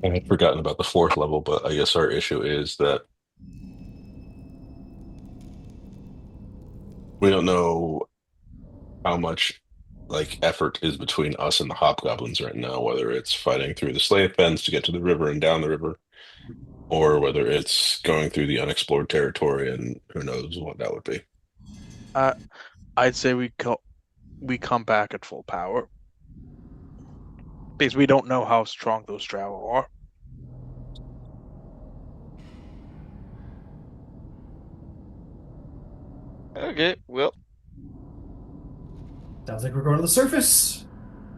I had forgotten about the 4th level, but I guess our issue is that we don't know how much like effort is between us and the hobgoblins right now, whether it's fighting through the slave pens to get to the river and down the river, or whether it's going through the unexplored territory, and who knows what that would be. I'd say we come back at full power because we don't know how strong those Drow are. Okay, well, Sounds like we're going to the surface.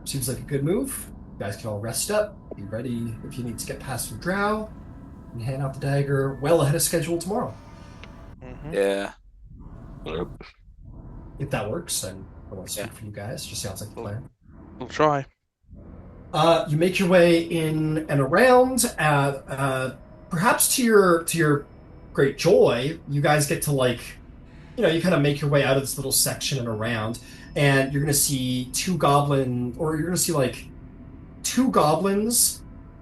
Seems like a good move. You guys can all rest up. Be ready if you need to get past some Drow. And hand out the dagger well ahead of schedule tomorrow. Yeah. Yep. If that works, then I want to speak Yeah. for you guys. Just sounds like the plan. We'll try. You make your way in and around. Perhaps to your great joy, you guys get to you kind of make your way out of this little section and around, and you're gonna see two goblins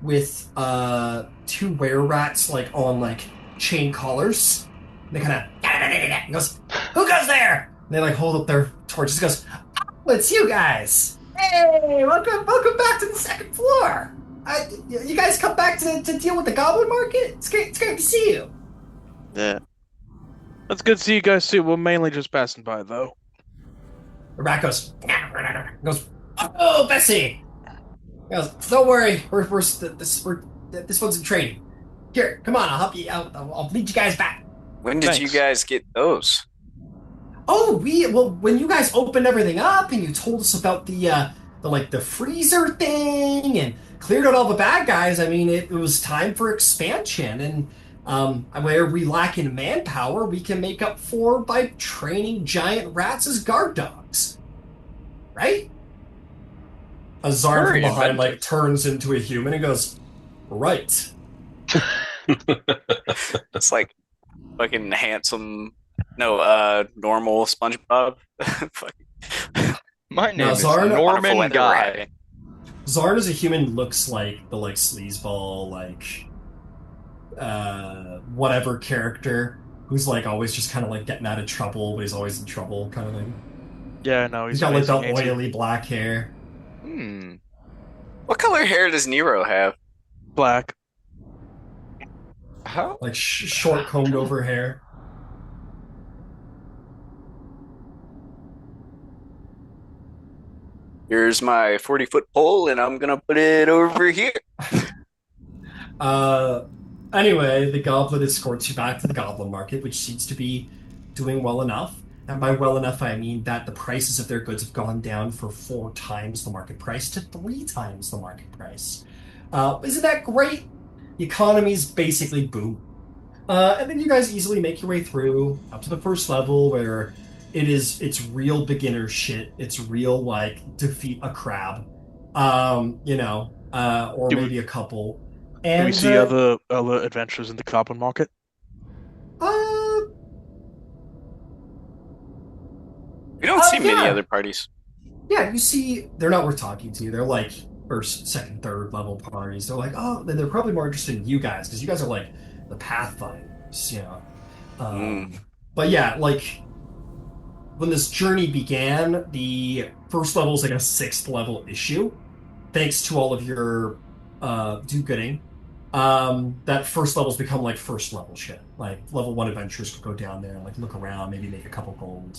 with two were-rats on chain collars. And they kind of goes, "Who goes there?" And they hold up their torches. Goes, "Oh, it's you guys! Hey, welcome back to the 2nd floor. You guys come back to deal with the goblin market? It's great to see you." Yeah. That's good to see you guys too. We're mainly just passing by though. The rat goes, "Oh, Bessie!" He goes, "Don't worry, this one's in training. Here, come on, I'll help you out. I'll lead you guys back." When did you Thanks. guys get those? Oh, when you guys opened everything up and you told us about the freezer thing and cleared out all the bad guys, I mean, it was time for expansion. And where we lack in manpower, we can make up for by training giant rats as guard dogs. Right? A Zarn from Very behind inventive. turns into a human and goes, "Right." It's like fucking normal SpongeBob. Fucking my name Now, is Zarn, wonderful Norman weather we're Guy. having. Zarn as a human looks like the sleazeball whatever character who's always just kind of getting out of trouble, but he's always in trouble kind of thing. Yeah, no, He's got the amazing, handsome. oily black hair. What color hair does Nero have? Black. How? Short combed over hair. Here's my 40-foot pole, and I'm gonna put it over here. Anyway, the goblin escorts you back to the goblin market, which seems to be doing well enough. And by well enough, I mean that the prices of their goods have gone down for 4 times the market price to 3 times the market price. Isn't that great? The economy's basically boom. And then you guys easily make your way through up to the 1st level where it's real beginner shit. It's real defeat a crab. Or Do maybe a couple. Do And we see other adventures in the goblin market? We don't see many yeah. other parties. Yeah, you see, they're not worth talking to. They're 1st, 2nd, 3rd level parties. They're they're probably more interested in you guys because you guys are the Pathfinders, But yeah, when this journey began, the 1st level is a 6th level issue, thanks to all of your do-gooding. That 1st level's become 1st level shit. Level 1 adventurers could go down there and look around, maybe make a couple gold.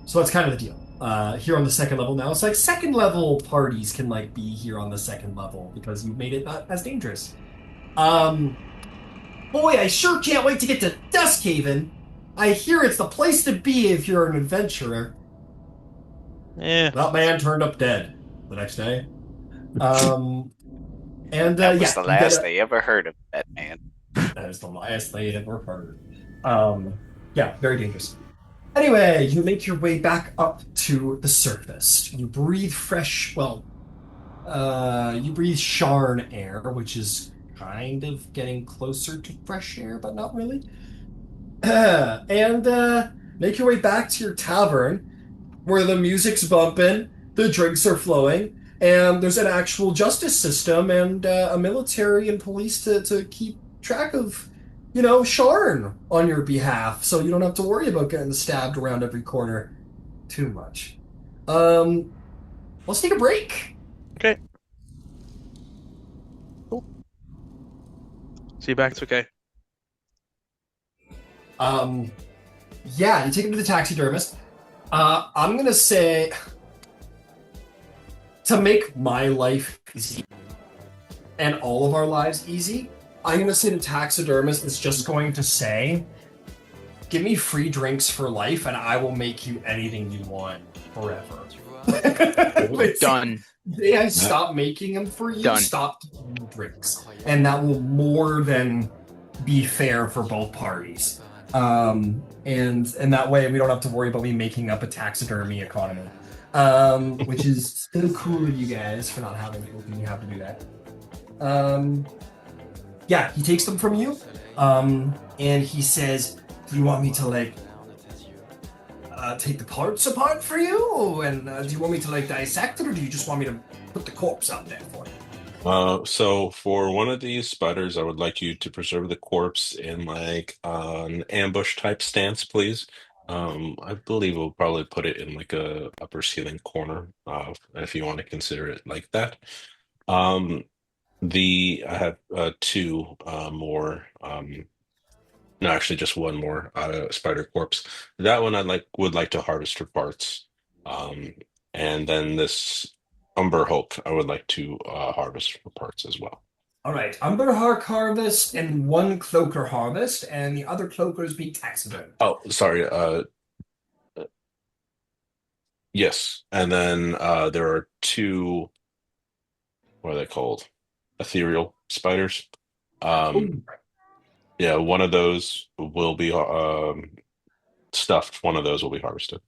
So that's kind of the deal. Here on the 2nd level now, it's 2nd level parties can be here on the 2nd level because you've made it not as dangerous. Boy, I sure can't wait to get to Duskhaven. I hear it's the place to be if you're an adventurer. Yeah. That man turned up dead the next day. Um, and That was yeah, the you get last a. they ever heard of that man. That is the last they ever heard. Yeah, very dangerous. Anyway, you make your way back up to the surface. You breathe fresh, well, you breathe Sharn air, which is kind of getting closer to fresh air, but not really. And make your way back to your tavern where the music's bumping, the drinks are flowing, and there's an actual justice system and a military and police to keep track of, Sharn on your behalf, so you don't have to worry about getting stabbed around every corner too much. Um, let's take a break. Okay. Cool. See you back. It's okay. Yeah, you take him to the taxidermist. I'm gonna say to make my life easy and all of our lives easy, I'm gonna say the taxidermist is just going to say, "Give me free drinks for life, and I will make you anything you want forever." Basically, Done. they have stopped making them for you. Done. Stop giving you drinks, and that will more than be fair for both parties. And that way we don't have to worry about me making up a taxidermy economy. Which is so cool of you guys for not having it when you have to do that. Yeah, he takes them from you, and he says, "Do you want me to take the parts apart for you, and do you want me to dissect it, or do you just want me to put the corpse out there for you?" So for one of these spiders, I would like you to preserve the corpse in an ambush type stance, please. I believe we'll probably put it in a upper ceiling corner, if you want to consider it like that. I have two more, no, actually just one more spider corpse. That one would like to harvest for parts. And then this Umber Hulk, I would like to harvest for parts as well. All right, Umber Hark harvest and one Cloaker harvest, and the other Cloakers be taxidermy. Oh, sorry. Yes, and then there are two. What are they called? Ethereal spiders. Ooh. Yeah, one of those will be stuffed. One of those will be harvested.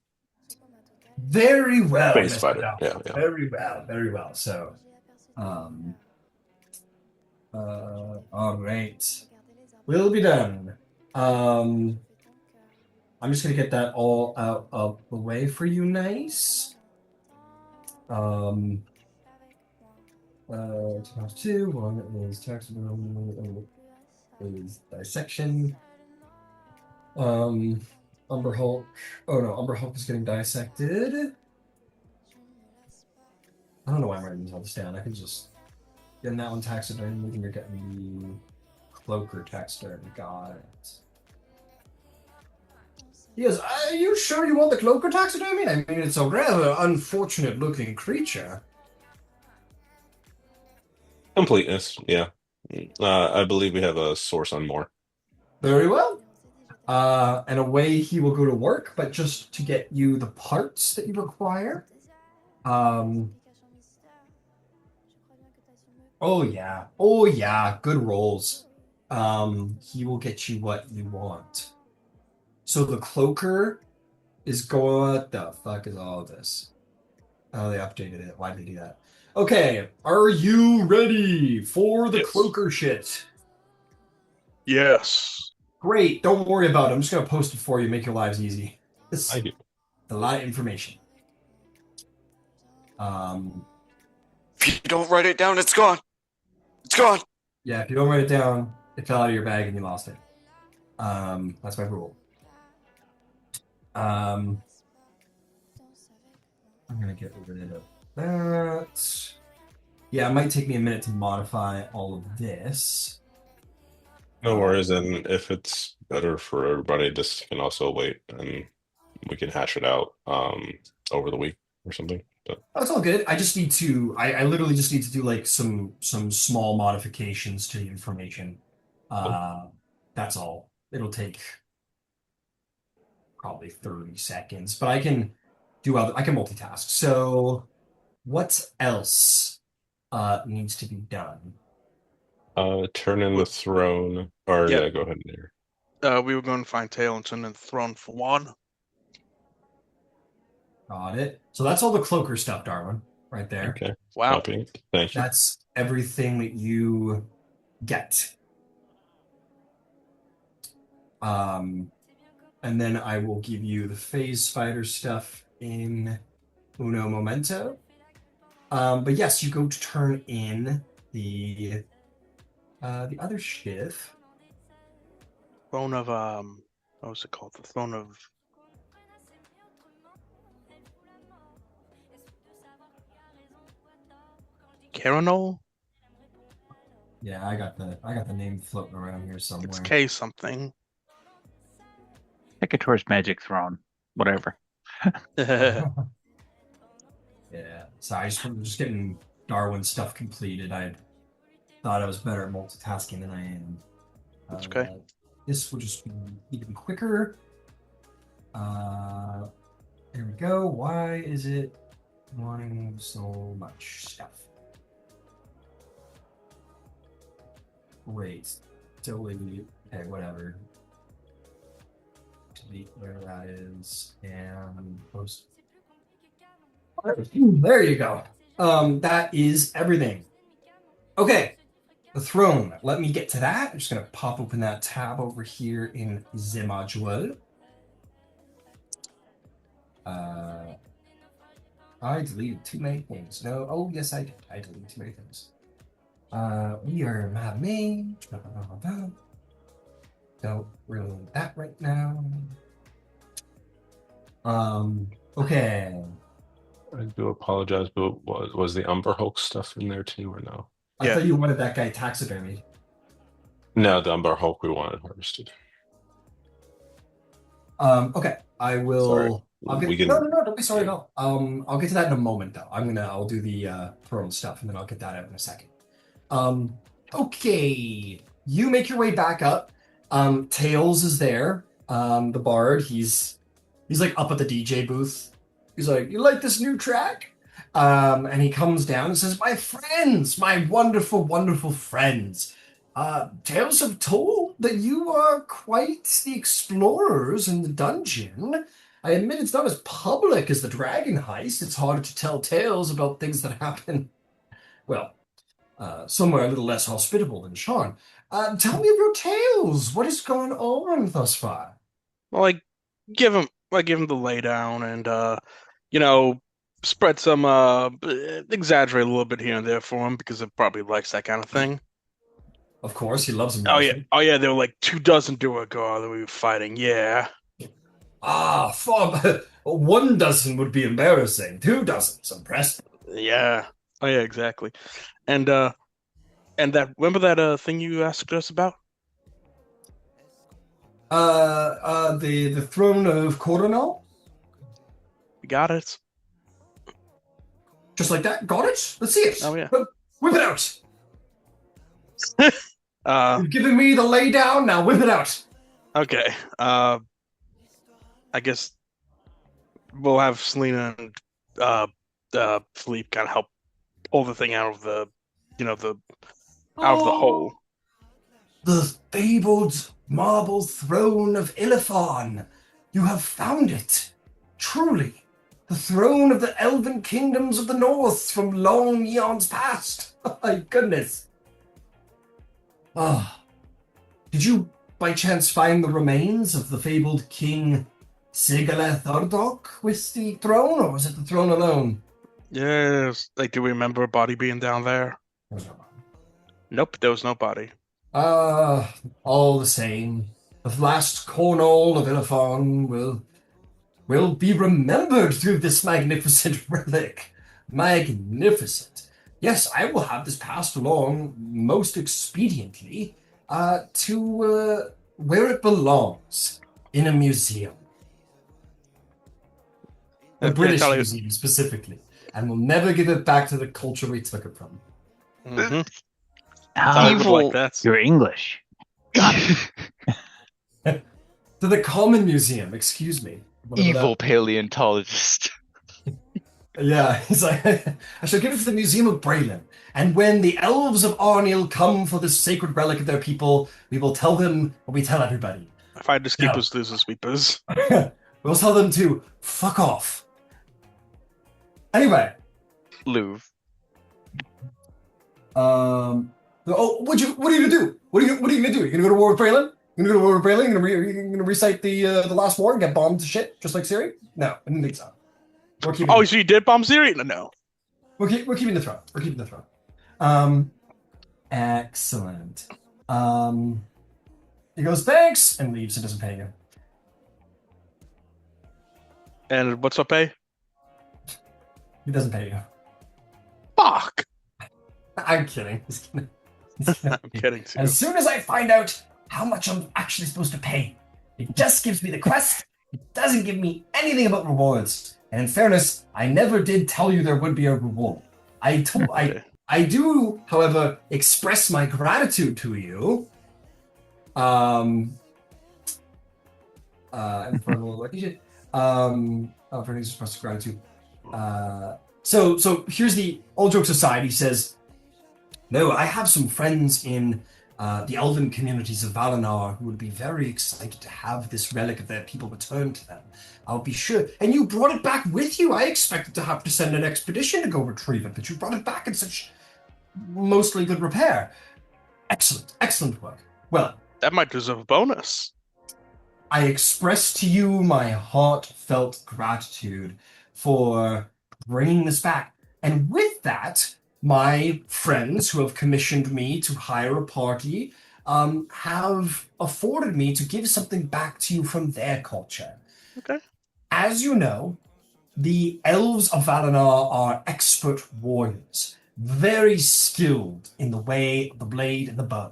Very well, Space Mr. spider. Dow. Yeah, yeah. Very well, very well. So, all right. Will be done. I'm just gonna get that all out of the way for you, nice. Two, one is taxidermy, is dissection. Umber Hulk. Oh no, Umber Hulk is getting dissected. I don't know why I'm writing all this down. I can just get that one taxidermy, and you're getting the Cloaker taxidermy. Got it. He goes, "Are you sure you want the Cloaker taxidermy? I mean, it's a rather unfortunate looking creature." Completeness. Yeah. I believe we have a source on more. Very well. And away he will go to work, but just to get you the parts that you require. Oh yeah, good rolls. He will get you what you want. So the Cloaker is going. What the fuck is all of this? Oh, they updated it. Why did they do that? Okay, are you ready for the Yes. Cloaker shit? Yes. Great. Don't worry about it. I'm just gonna post it for you, make your lives easy. This I do. a lot of information. If you don't write it down, it's gone. It's gone. Yeah, if you don't write it down, it fell out of your bag and you lost it. That's my rule. I'm gonna get rid of that. Yeah, it might take me a minute to modify all of this. No worries. And if it's better for everybody, this can also wait and we can hash it out over the week or something. But That's all good. I just need to. I literally just need to do some small modifications to the information. That's all. It'll take probably 30 seconds, but I can I can multitask. So what else needs to be done? Turn in the What- throne. Or Yeah. yeah, go ahead there. We were going to find Tail and turn in the throne for one. Got it. So that's all the cloaker stuff, Darwin, right there. Okay. Wow. Copy. Thank you. That's everything that you get. And then I will give you the phase spider stuff in uno momento. But yes, you go to turn in the other shift. Throne of what was it called? The throne of Caranol? Yeah, I got the name floating around here somewhere. It's K something. Hecator's magic throne. Whatever. Yeah. Sorry, I'm just getting Darwin stuff completed. I thought I was better at multitasking than I am. That's okay. This will just be even quicker. There we go. Why is it wanting so much stuff? Great. Delete. Okay, whatever. Delete where that is. And post. There you go. That is everything. Okay. The throne. Let me get to that. I'm just going to pop open that tab over here in the module. I deleted too many things. No. Oh, yes, I did. I deleted too many things. We are mad mage. Don't really need that right now. Okay. I do apologize, but was the Umber Hulk stuff in there too, or no? I thought you wanted that guy taxidermy. No, the Umber Hulk we wanted harvested. Okay. I will. Sorry. I'll get. We can- No, don't be sorry at all. I'll get to that in a moment, though. I'll do the throne stuff, and then I'll get that out in a second. Okay. You make your way back up. Tails is there. The bard. He's like up at the DJ booth. He's like, "You like this new track?" And he comes down and says, "My friends, my wonderful, wonderful friends. Tales have told that you are quite the explorers in the dungeon. I admit it's not as public as the dragon heist. It's harder to tell tales about things that happen, well, somewhere a little less hospitable than Sharn. Tell me of your tales. What has gone on thus far?" Well, give him the laydown and spread some exaggerate a little bit here and there for him because it probably likes that kind of thing. Of course, he loves him. Oh yeah, there were like 24 ago that we were fighting. Yeah. Fob. 12 would be embarrassing. 24's impressive. Yeah. Oh yeah, exactly. And that remember that thing you asked us about? The throne of cordial? We got it. Just like that? Got it? Let's see it. Oh yeah. Whip it out. You've given me the lay down, now whip it out. Okay. I guess we'll have Selena and Philippe kind of help pull the thing out of the hole. The fabled marble throne of Illiphon. You have found it. Truly. The throne of the elven kingdoms of the north from long eons past. My goodness. Did you by chance find the remains of the fabled King Sigaleth Urdok with the throne, or was it the throne alone? Yes. Do we remember a body being down there? Nope, there was no body. All the same. The last cornol of Illiphon will be remembered through this magnificent relic. Magnificent. Yes, I will have this passed along most expediently to where it belongs, in a museum. The British Museum, specifically. And we'll never give it back to the culture we took it from. Mm-hmm. How Evil. Like that. You're English. Got it. To the Common Museum, excuse me. Whatever Evil paleontologist. Yeah, he's like, I shall give it to the Museum of Braylon. And when the elves of Arnil come for this sacred relic of their people, we will tell them what we tell everybody. Find the No. skeepers, losers, sweepers. We'll tell them to fuck off. Anyway, Louvre. oh, what are you gonna do? What are you gonna do? You gonna go to war with Braylon? You gonna go to war with Braylon? You gonna recite the last war and get bombed to shit just like Siri? No, I didn't think so. We're keeping. Oh, so you did bomb Siri? No. We're keeping the throne. We're keeping the throne. Excellent. He goes, thanks, and leaves and doesn't pay you. And what's up, pay? He doesn't pay you. Fuck! I'm kidding. He's kidding. I'm kidding too. As soon as I find out how much I'm actually supposed to pay, it just gives me the quest. It doesn't give me anything about rewards. And in fairness, I never did tell you there would be a reward. I do, however, express my gratitude to you. For express gratitude. So here's the all jokes aside. He says, "No, I have some friends in the elven communities of Valanar who would be very excited to have this relic of their people returned to them. I'll be sure. And you brought it back with you. I expected to have to send an expedition to go retrieve it, but you brought it back in such mostly good repair. Excellent work. Well, that might deserve a bonus. I express to you my heartfelt gratitude for bringing this back. And with that, my friends who have commissioned me to hire a party have afforded me to give something back to you from their culture. Okay. As you know, the elves of Valanar are expert warriors, very skilled in the way of the blade and the bow.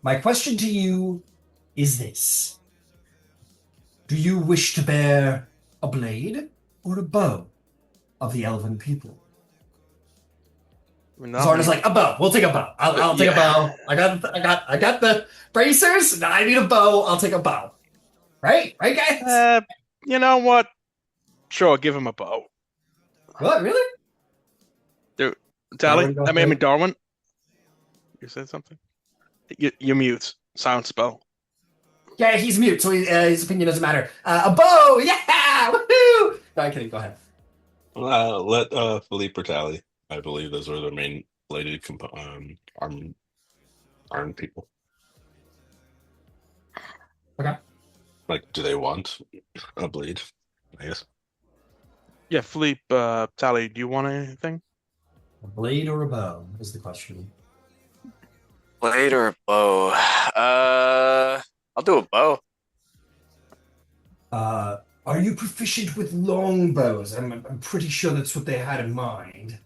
My question to you is this. Do you wish to bear a blade or a bow of the elven people? Zarn is like, a bow. We'll take a bow. I'll take a bow. I got the bracers. Now I need a bow. I'll take a bow. Right, guys. You know what? Sure, give him a bow. What? Really? Dude, Tally. I mean, Darwin. You said something. You mute. Silent spell. Yeah, he's mute, so his opinion doesn't matter. A bow. Yeah. Woohoo! No, I'm kidding. Go ahead. Let Philippe or Tally. I believe those are the main bladed armed people. Okay. Like, do they want a blade? I guess. Yeah, Philippe, Tally, do you want anything? A blade or a bow is the question. Blade or a bow? I'll do a bow. Are you proficient with long bows? I'm pretty sure that's what they had in mind.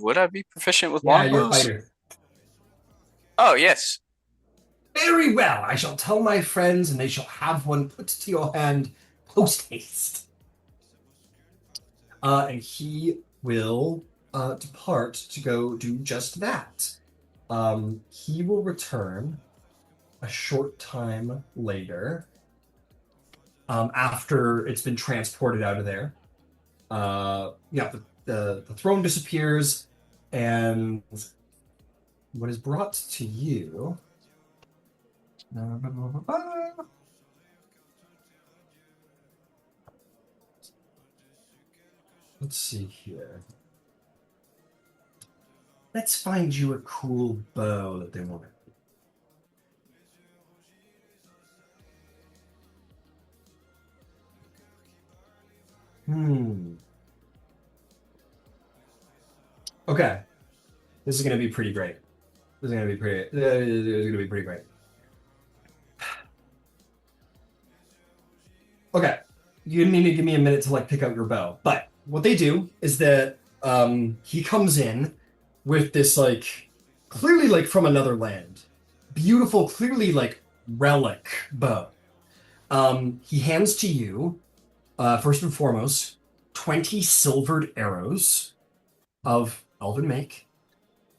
Would I be proficient with long you're a bows? fighter. Oh, yes. Very well. I shall tell my friends, and they shall have one put to your hand post haste. And he will depart to go do just that. He will return a short time later, after it's been transported out of there. The throne disappears, and what is brought to you. Let's see here. Let's find you a cool bow that they want. Okay. This is going to be pretty great. This is going to be pretty great. Okay. You need to give me a minute to pick out your bow. But what they do is that he comes in with this clearly from another land. Beautiful, clearly relic bow. He hands to you, first and foremost, 20 silvered arrows of elven make.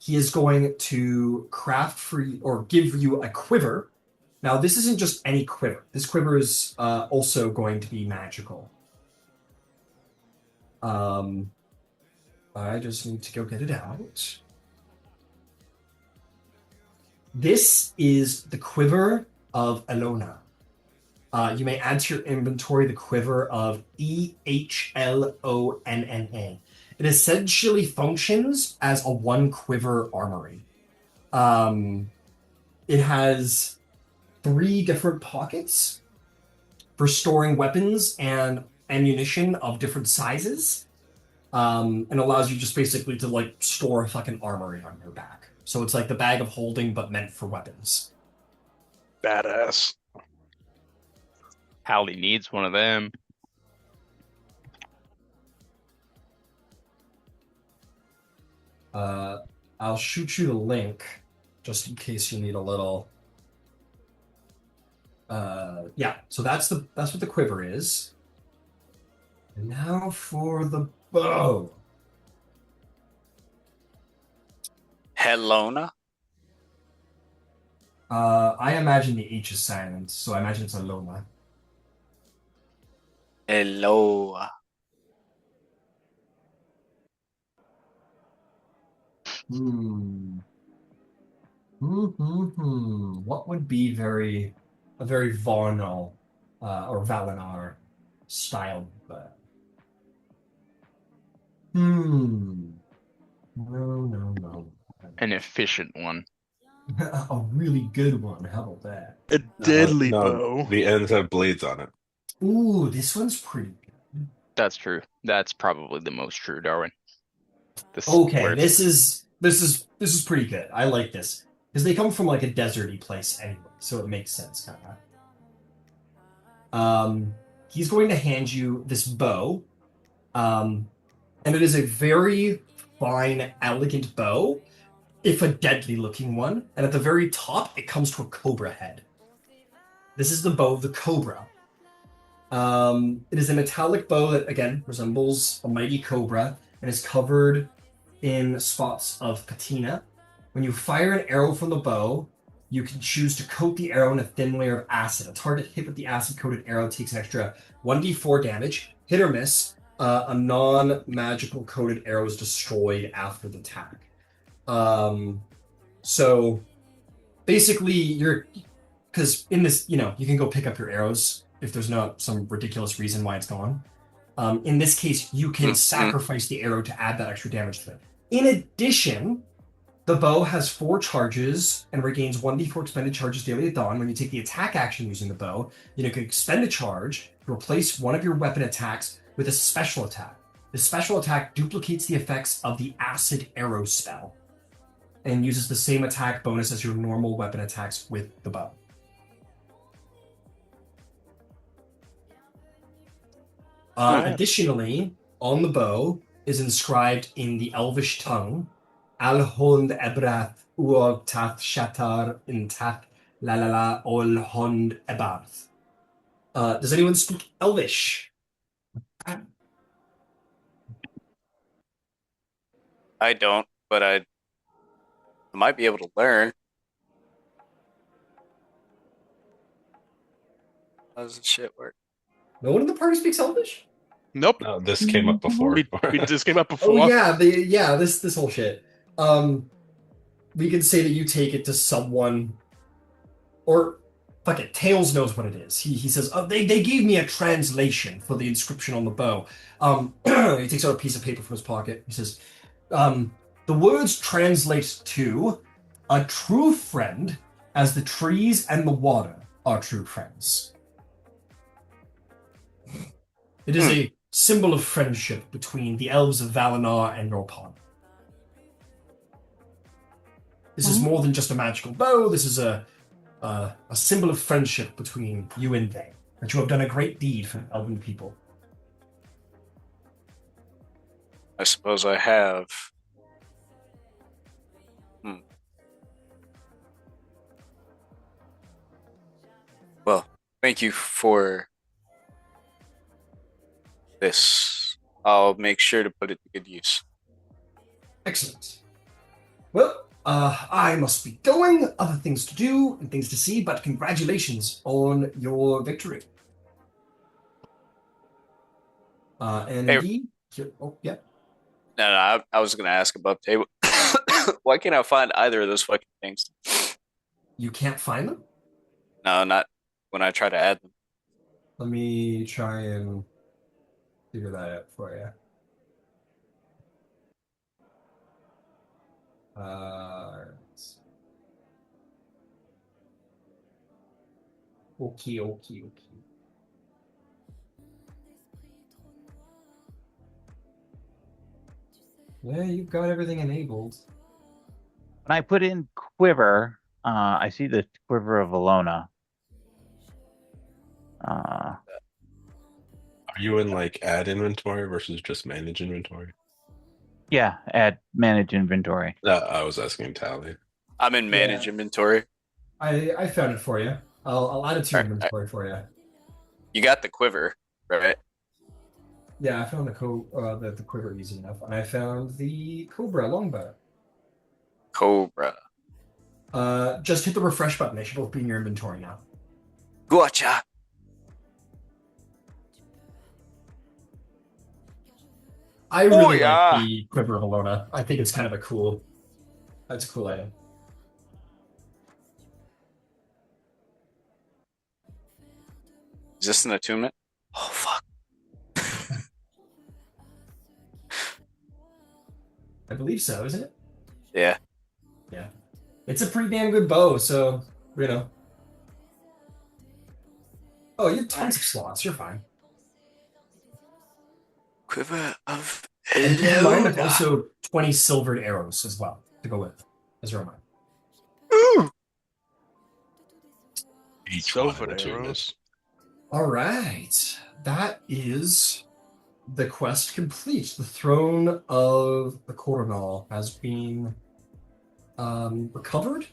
he is going to craft for you or give you a quiver. Now, this isn't just any quiver. This quiver is also going to be magical. I just need to go get it out. This is the quiver of Elona. You may add to your inventory the quiver of Ehlonna. It essentially functions as a one quiver armory. It has 3 different pockets for storing weapons and ammunition of different sizes, and allows you just basically to like store a fucking armory on your back. So it's like the bag of holding, but meant for weapons. Badass. Hallie needs one of them. I'll shoot you the link just in case you need a little. Yeah, so that's what the quiver is. And now for the bow. Helona? I imagine the H is silent, so I imagine it's a Loma. Hello. What would be a very Varnal or Valinar style? No. An efficient one. A really good one. How about that? A deadly No, bow. the ends have blades on it. Ooh, this one's pretty good. That's true. That's probably the most true, Darwin. Okay, this is pretty good. I like this because they come from like a deserty place anyway, so it makes sense kind of. He's going to hand you this bow, and it is a very fine, elegant bow, if a deadly-looking one. And at the very top, it comes to a cobra head. This is the bow of the cobra. It is a metallic bow that again resembles a mighty cobra and is covered in spots of patina. When you fire an arrow from the bow, you can choose to coat the arrow in a thin layer of acid. A target hit with the acid-coated arrow takes an extra 1d4 damage. Hit or miss, a non-magical coated arrow is destroyed after the attack. So basically, because in this, you can go pick up your arrows if there's not some ridiculous reason why it's gone. In this case, you can sacrifice the arrow to add that extra damage to it. In addition, the bow has 4 charges and regains 1d4 expended charges daily at dawn. When you take the attack action using the bow, you can expend a charge to replace one of your weapon attacks with a special attack. The special attack duplicates the effects of the acid arrow spell and uses the same attack bonus as your normal weapon attacks with the bow. Additionally, on the bow is inscribed in the Elvish tongue, Alhond Ebrath Uog Tath Shatar Intath Lalala Ol Hond Ebarth. Does anyone speak Elvish? I don't, but I might be able to learn. How does this shit work? No one in the party speaks Elvish? Nope. No, this came up before. We just came up before. Oh yeah, this whole shit. We can say that you take it to someone, or fuck it, Tails knows what it is. He says, oh, they gave me a translation for the inscription on the bow. He takes out a piece of paper from his pocket. He says, the words translate to a true friend as the trees and the water are true friends. It is a symbol of friendship between the elves of Valinor and Yorpon. This is more than just a magical bow. This is a symbol of friendship between you and they. That you have done a great deed for the elven people. I suppose I have. Well, thank you for this. I'll make sure to put it to good use. Excellent. Well, I must be going. Other things to do and things to see, but congratulations on your victory. And Hey, indeed, oh yeah, no, I was gonna ask about table. Why can't I find either of those fucking things? you can't find them. No, not when I try to add them. Let me try and figure that out for you. Okay, okay, okay. Yeah, you've got everything enabled. When I put in quiver, I see the quiver of Alona. Are you in like add inventory versus just manage inventory? Yeah, add manage inventory. I was asking Tally. I'm in manage Yeah. inventory. I found it for you. I'll add it to All your right, inventory for you. you got the quiver, right? Yeah, I found the quiver easy enough, and I found the cobra longbow. Cobra. Just hit the refresh button. They should both be in your inventory now. Gotcha. I really like yeah. the quiver of Alona. I think it's kind of a cool. That's a cool item. Is this an attunement? Oh fuck. I believe so, isn't it? Yeah. Yeah. It's a pretty damn good bow, so you know. Oh, you have tons of slots. You're fine. Quiver of And keep in mind, there's Elona. also 20 silvered arrows as well to go with, as a reminder. Ooh. Each Silver one of the arrows. All right. That is the quest complete. The throne of the Coronal has been recovered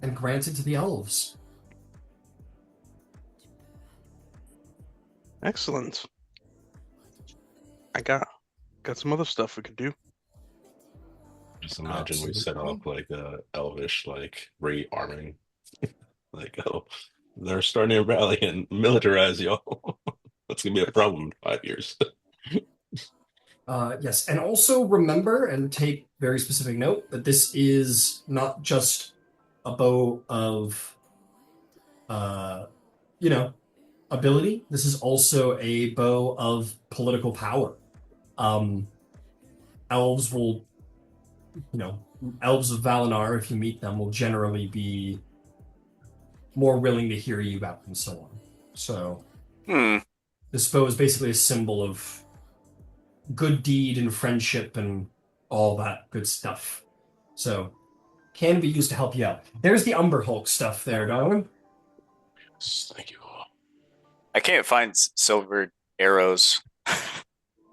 and granted to the elves. Excellent. I got some other stuff we could do. Just imagine we set Absolutely. up like a elvish like rearming. Like, oh, they're starting to rally and militarize y'all. That's gonna be a problem in 5 years. Yes, and also remember and take very specific note that this is not just a bow of, uh, you know, ability. This is also a bow of political power. Um, elves will, elves of Valinar, if you meet them, will generally be more willing to hear you out and so on. So, this bow is basically a symbol of good deed and friendship and all that good stuff. So, can be used to help you out. There's the Umber Hulk stuff there, darling. Thank you. I can't find silver arrows.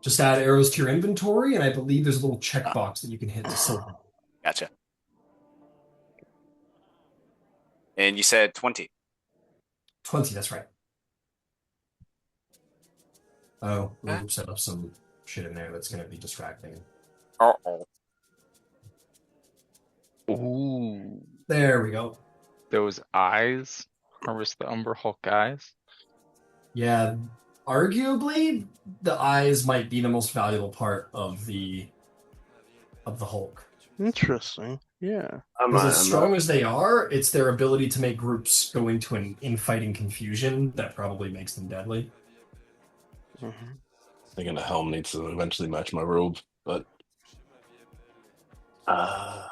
Just add arrows to your inventory, and I believe there's a little checkbox that you can hit to silver. Gotcha. And you said 20. 20, that's right. Oh, we'll set up some shit in there that's going to be distracting. Uh-oh. Ooh, There we go. those eyes. Harvest the Umber Hulk eyes. Yeah, arguably, the eyes might be the most valuable part of the Hulk. Interesting. Yeah. Because as strong as they are, it's their ability to make groups go into an infighting confusion that probably makes them deadly. Mm-hmm. Thinking the helm needs to eventually match my robe, but I'm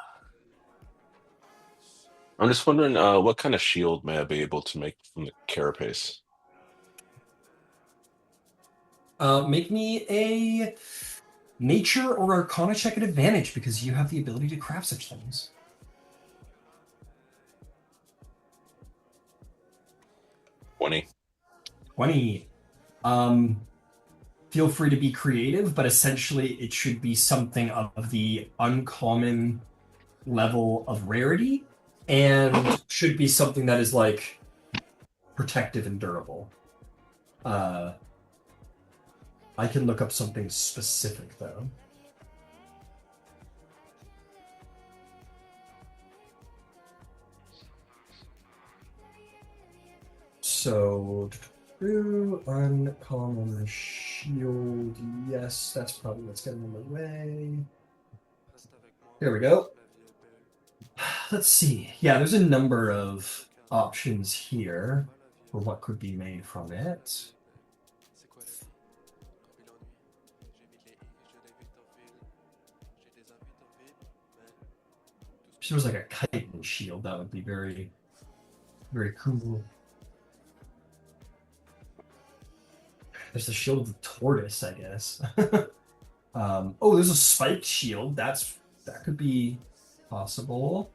just wondering what kind of shield may I be able to make from the carapace? Make me a nature or arcana check at advantage because you have the ability to craft such things. 20. 20. Feel free to be creative, but essentially it should be something of the uncommon level of rarity and should be something that is like protective and durable. I can look up something specific though. So, uncommon shield. Yes, that's probably what's getting in the way. There we go. Let's see. Yeah, there's a number of options here for what could be made from it. If there was like a kite and shield, that would be very, very cool. There's the shield of the tortoise, I guess. Oh, there's a spiked shield. That could be possible.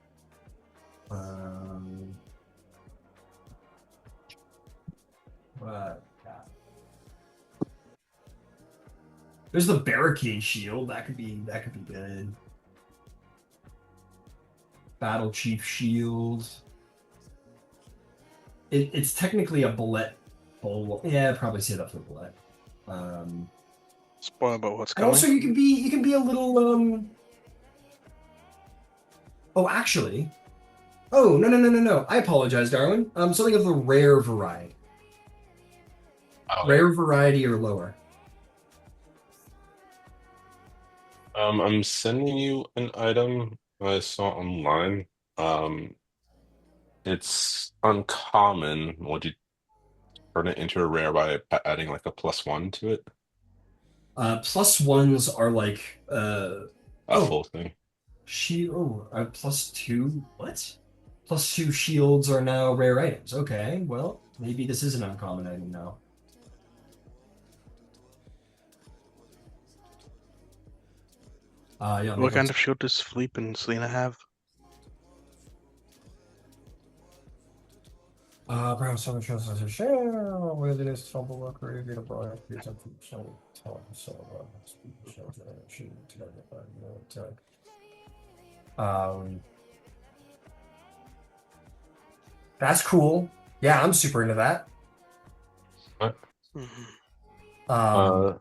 But yeah. There's the barricade shield. That could be good. Battle chief shield. It's technically a bullet. Yeah, I'd probably say that for bullet. Spoil about what's And coming. also, you can be a little. Oh, actually. Oh, no. I apologize, Darwin. Something of the rare variety. Oh, Rare variety or lower. I'm sending you an item I saw online. It's uncommon. Would you turn it into a rare by adding like a +1 to it? +1s are like A oh full thing. +2. What? +2 shields are now rare items. Okay, well maybe this is an uncommon item now. Yeah. What kind of shield does Philippe and Selena have? Brown Summer shows us a share with it is trouble work or get a broad creates up from so that's cool. Yeah, I'm super into that. What? Um,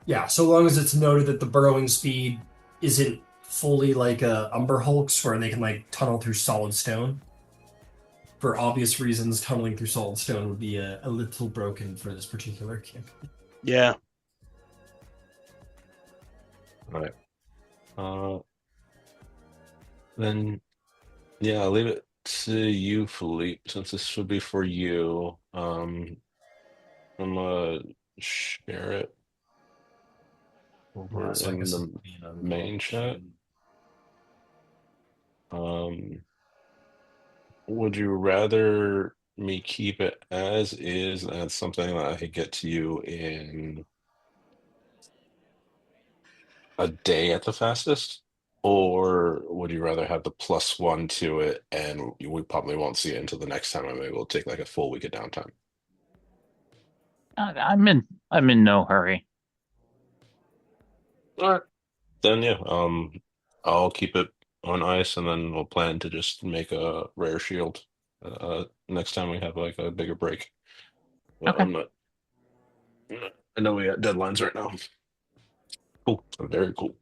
yeah, so long as it's noted that the burrowing speed isn't fully like Umber Hulks where they can like tunnel through solid stone. For obvious reasons, tunneling through solid stone would be a little broken for this particular camp. Yeah. Right. Then yeah, I'll leave it to you, Philippe, since this would be for you. I'm gonna share it over So I in guess the it'd be an main chat. Would you rather me keep it as is, and it's something that I could get to you in a day at the fastest? Or would you rather have the +1 to it, and we probably won't see it until the next time I'm able to take like a full week of downtime? I'm in no hurry. All right. Then yeah, I'll keep it on ice, and then we'll plan to just make a rare shield next time we have like a bigger break. Well, Okay. I'm not. I know we got deadlines right now. Cool. Very cool.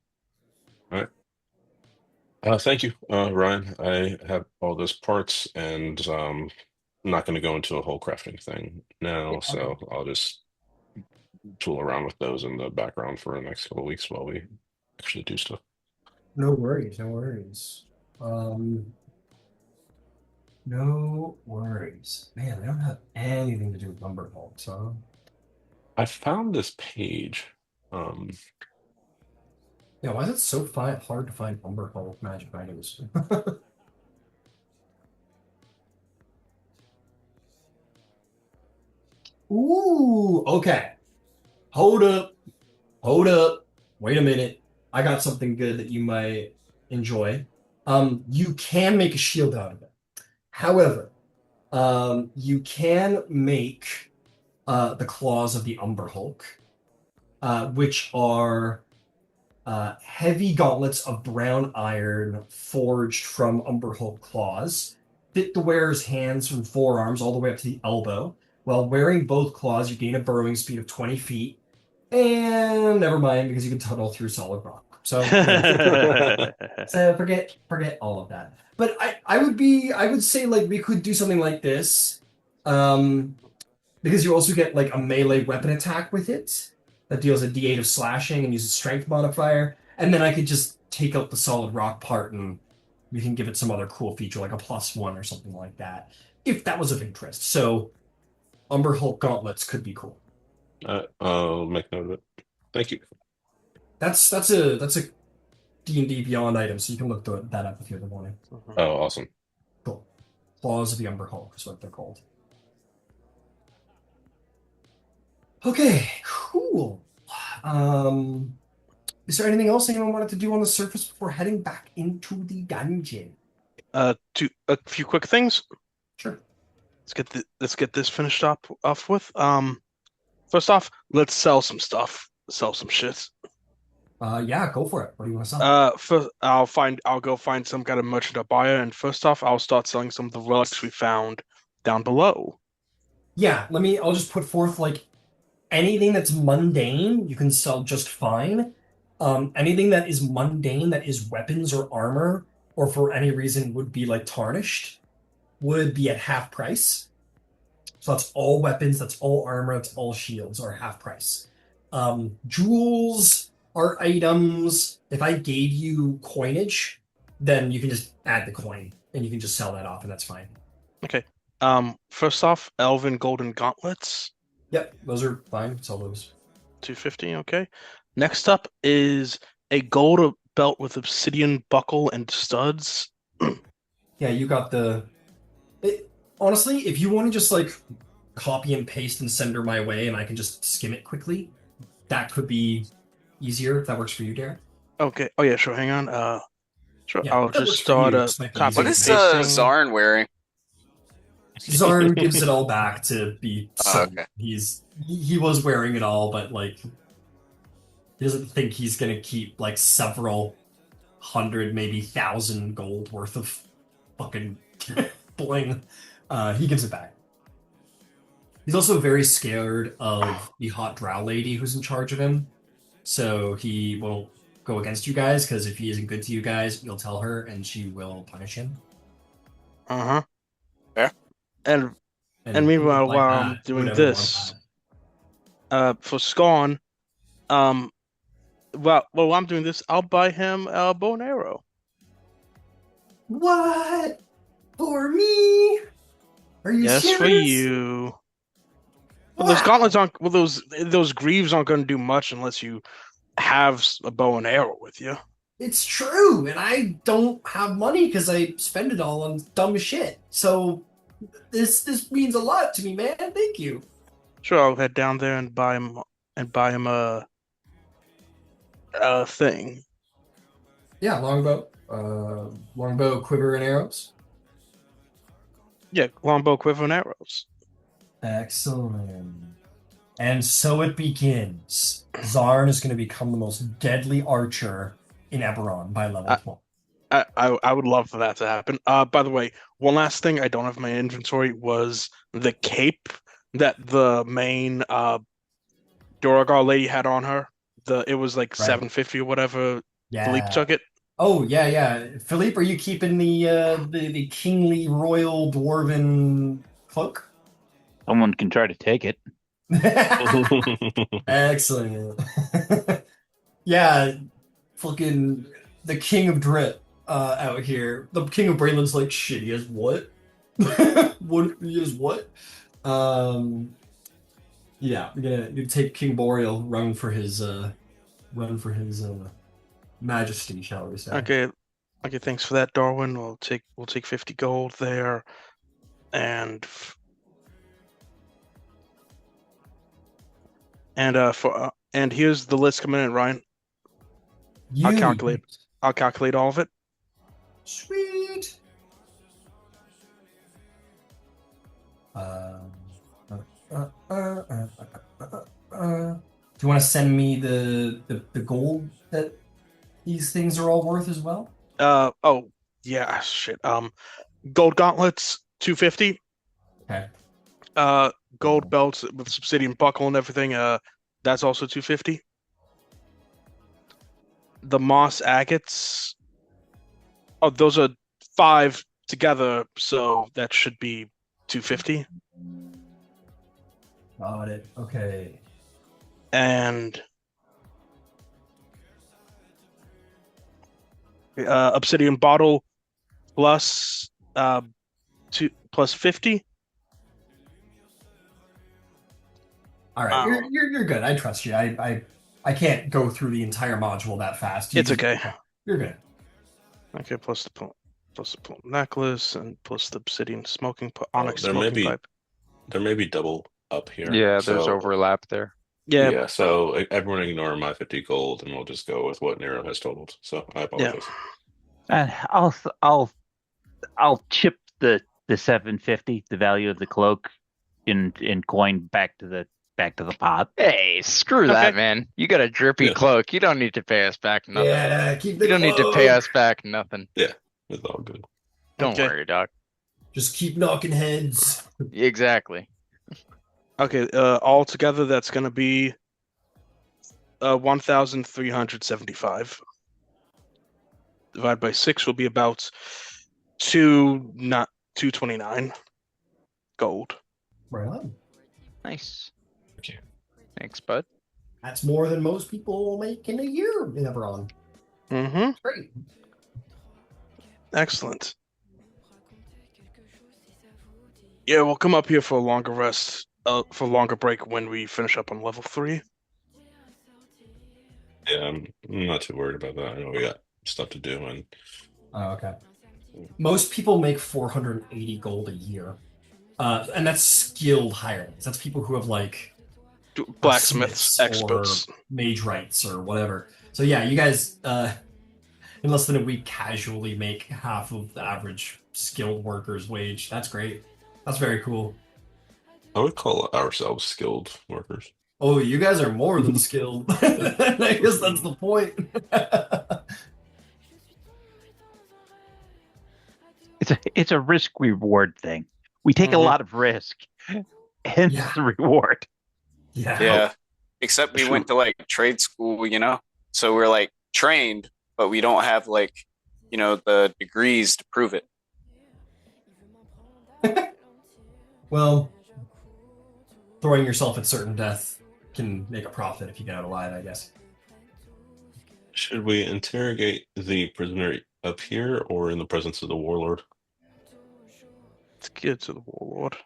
All right. Thank you, Ryan. I have all those parts, and I'm not going to go into a whole crafting thing now, so I'll just tool around with those in the background for the next couple of weeks while we actually do stuff. No worries. No worries. Man, they don't have anything to do with Lumber Hulk, so I found this page. yeah, why is it so hard to find Lumber Hulk magic items? Ooh, okay. Hold up. Wait a minute. I got something good that you might enjoy. You can make a shield out of it. However, you can make the claws of the Umber Hulk, which are heavy gauntlets of brown iron forged from Umber Hulk claws. Fit the wearer's hands from forearms all the way up to the elbow. While wearing both claws, you gain a burrowing speed of 20 feet. And never mind, because you can tunnel through solid rock. So, so forget all of that. But I would say like we could do something like this. Because you also get like a melee weapon attack with it that deals a D8 of slashing and uses strength modifier. And then I could just take out the solid rock part and we can give it some other cool feature like a +1 or something like that, if that was of interest. So Umber Hulk gauntlets could be cool. I'll make note of it. Thank you. That's a D&D Beyond item, so you can look that up if you ever want to. Oh, awesome. Cool. Claws of the Umber Hulk is what they're called. Okay, cool. Is there anything else anyone wanted to do on the surface before heading back into the dungeon? A few quick things. Sure. Let's get this finished off with. First off, let's sell some stuff. Sell some shit. Yeah, go for it. What do you want to sell? First, I'll go find some kind of merchant buyer, and first off, I'll start selling some of the relics we found down below. Yeah, I'll just put forth like anything that's mundane, you can sell just fine. Anything that is mundane, that is weapons or armor, or for any reason would be like tarnished, would be at half price. So that's all weapons, that's all armor, that's all shields are half price. Jewels, art items, if I gave you coinage, then you can just add the coin and you can just sell that off and that's fine. Okay. First off, elven golden gauntlets. Yep, those are fine. Sell those. 250, okay. Next up is a gold belt with obsidian buckle and studs. Yeah, you got honestly, if you want to just like copy and paste and send her my way and I can just skim it quickly, that could be easier if that works for you, Derek. Okay. Oh yeah, sure. Hang on. Sure. Yeah, I'll that just works for start you. a This might be copy What and is pasting. Zarn wearing? Zarn gives it all back to be sold. Okay. He was wearing it all, but like he doesn't think he's gonna keep like several hundred, maybe 1,000 gold worth of fucking bling. He gives it back. He's also very scared of the hot drow lady who's in charge of him. So he won't go against you guys, because if he isn't good to you guys, you'll tell her and she will punish him. Uh-huh. Yeah. And And meanwhile, like while that I'm doing would ever want this, that. for Scorn, while I'm doing this, I'll buy him a bow and arrow. What? For me? Are you Yes, serious? for you. Well, those Wow. gauntlets aren't. Well, those greaves aren't going to do much unless you have a bow and arrow with you. It's true, and I don't have money because I spend it all on dumb shit. So this means a lot to me, man. Thank you. Sure, I'll head down there and buy him a thing. Yeah, longbow, quiver, and arrows. Yeah, longbow, quiver, and arrows. Excellent. And so it begins. Zarn is going to become the most deadly archer in Eberron by level 12. I would love for that to happen. By the way, one last thing I don't have in my inventory was the cape that the main Duragar lady had on her. It was like Right. 750 or whatever. Yeah. Philippe took it. Oh yeah. Philippe, are you keeping the kingly royal dwarven cloak? Someone can try to take it. Excellent. Yeah, fucking the king of Drit out here. The king of Brainland's like, shit, he has what? He has what? Yeah, we're gonna take King Boreal, run for his majesty, shall we say. Okay, thanks for that, Darwin. We'll take 50 gold there, and here's the list coming in, Ryan. I'll calculate all of it. Sweet. Do you want to send me the gold that these things are all worth as well? Oh yeah, shit. Gold gauntlets 250. Okay. Gold belts with obsidian buckle and everything. That's also 250. The moss agates. Oh, those are 5 together, so that should be 250. Got it. Okay. And obsidian bottle plus 50. All right, you're good. I trust you. I can't go through the entire module that fast. It's okay. You're good. Okay, plus the plum necklace and plus the obsidian onyx there may smoking be pipe. there may be double up here. Yeah, there's So, overlap there. Yeah. So everyone ignore my 50 gold, and we'll just go with what Nero has totaled. So I apologize. And I'll chip the 750, the value of the cloak, in coin back to the pot. Hey, screw that, man. You got a drippy cloak. You don't need to pay us back nothing. Yeah, keep the You don't need to pay us back nothing. Yeah, it's all good. Don't worry, Doc. Just keep knocking heads. Exactly. Okay, all together that's going to be 1,375. Divided by 6 will be about 229 gold. Right on. Nice. Okay. Thanks, bud. That's more than most people make in a year in Everon. Mm-hmm. Great. Excellent. Yeah, we'll come up here for a longer rest, for a longer break when we finish up on level 3. Yeah, I'm not too worried about that. I know we got stuff to do, and Okay. Most people make 480 gold a year. And that's skilled hirelings. That's people who have like Blacksmiths, smiths experts, or mage rights or whatever. So yeah, you guys in less than a week casually make half of the average skilled worker's wage. That's great. That's very cool. I would call ourselves skilled workers. Oh, you guys are more than skilled. I guess that's the point. It's a risk reward thing. We take a lot of risk, hence the reward. Yeah. Except we went to like trade school, so we're like trained, but we don't have like, the degrees to prove it. Well, throwing yourself at certain death can make a profit if you get out alive, I guess. Should we interrogate the prisoner up here or in the presence of the warlord? Let's get to the warlord.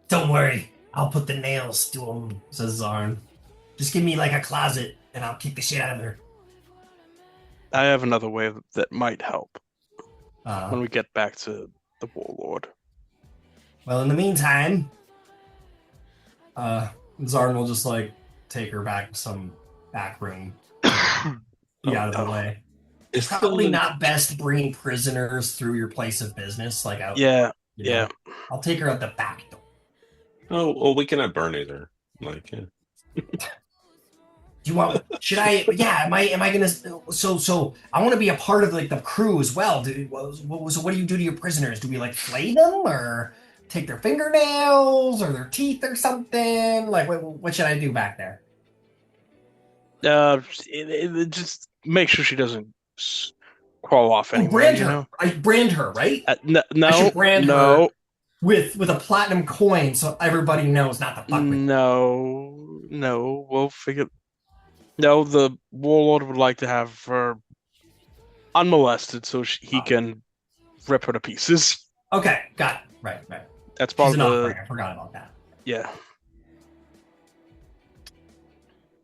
Don't worry, I'll put the nails to him, says Sharn. Just give me like a closet and I'll kick the shit out of her. I have another way that might help when we get back to the warlord. Well, in the meantime, Sharn will just like take her back to some back room. Be out of the way. It's probably not best bringing prisoners through your place of business, like out. Yeah. I'll take her out the back door. Oh, well, we cannot burn either. Like, yeah. Do you want? Should I? Yeah. Am I gonna? So I want to be a part of like the crew as well. What do you do to your prisoners? Do we like flay them or take their fingernails or their teeth or something? Like, what should I do back there? Just make sure she doesn't crawl off anywhere. Brand her. I brand her, right? No. I should brand her with a platinum coin so everybody knows not to fuck with. No. We'll figure. No, the warlord would like to have her unmolested so he can rip her to pieces. Okay, got it. Right. That's part of the. I forgot about that. Yeah.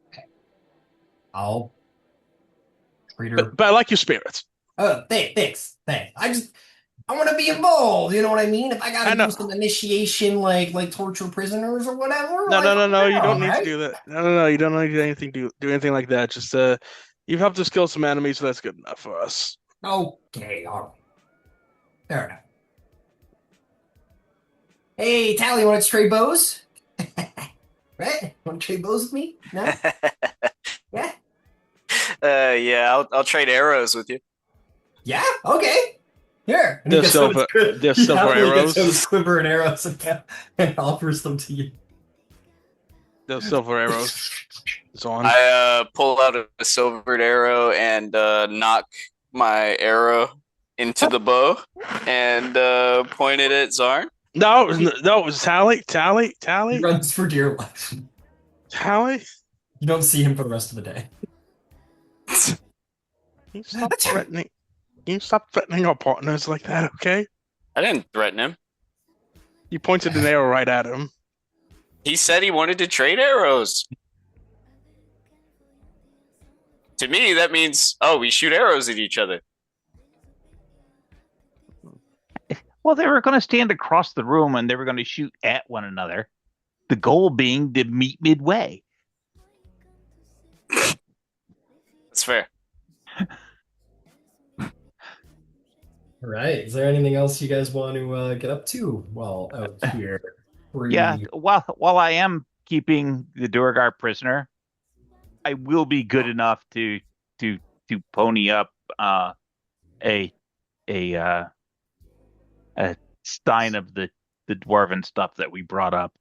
Okay. I'll treat her. But I like your spirit. Thanks. I want to be involved. You know what I mean? If I gotta do some initiation, like torture prisoners or whatever. No. You don't need to do that. No. You don't need to do anything like that. Just you've helped us kill some enemies, so that's good enough for us. Okay, all right. Fair enough. Hey, Tally, you want to trade bows? Right? Want to trade bows with me? No? Yeah? Yeah, I'll trade arrows with you. Yeah? Okay. Here. They're silver arrows. Gets quiver and arrows and offers them to you. Those silver arrows. It's on. I pull out a silvered arrow and knock my arrow into the bow and pointed at Zarn. No, it was Tally. He runs for dear life. Tally. You don't see him for the rest of the day. Can you stop threatening? Can you stop threatening our partners like that, okay? I didn't threaten him. You pointed an arrow right at him. He said he wanted to trade arrows. To me, that means, oh, we shoot arrows at each other. Well, they were going to stand across the room and they were going to shoot at one another. The goal being to meet midway. That's fair. All right. Is there anything else you guys want to get up to while out here? Yeah. While I am keeping the Duergar prisoner, I will be good enough to pony up a stein of the dwarven stuff that we brought up.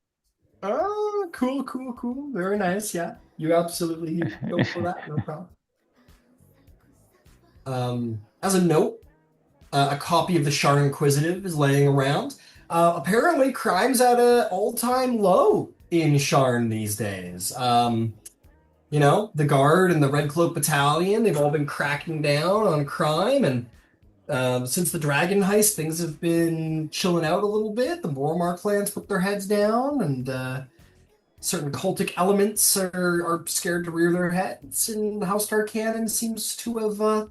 Oh, cool. Very nice. Yeah, you absolutely go for that. No problem. As a note, a copy of the Sharn Inquisitive is laying around. Apparently, crime's at an all-time low in Sharn these days. You know, the Guard and the Red Cloak Battalion, they've all been cracking down on crime, and since the Dragon Heist, things have been chilling out a little bit. The Boromar clans put their heads down, and certain cultic elements are scared to rear their heads, and House Darkanon seems to have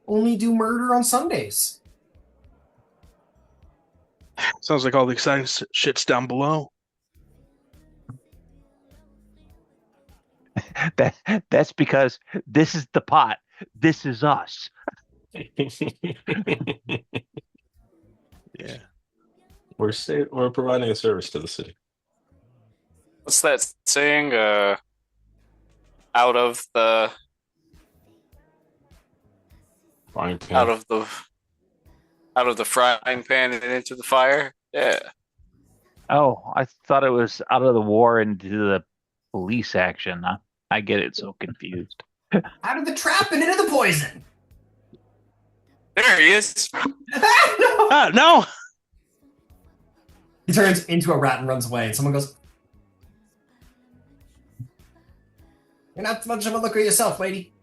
only do murder on Sundays. Sounds like all the exciting shit's down below. That's because this is the pot. This is us. Yeah. We're providing a service to the city. What's that saying? Out of the Frying pan. out of the frying pan and into the fire. Yeah. Oh, I thought it was out of the war into the police action. I get it so confused. Out of the trap and into the poison. There he is. No! No! He turns into a rat and runs away, and someone goes, "You're not much of a looker yourself, lady."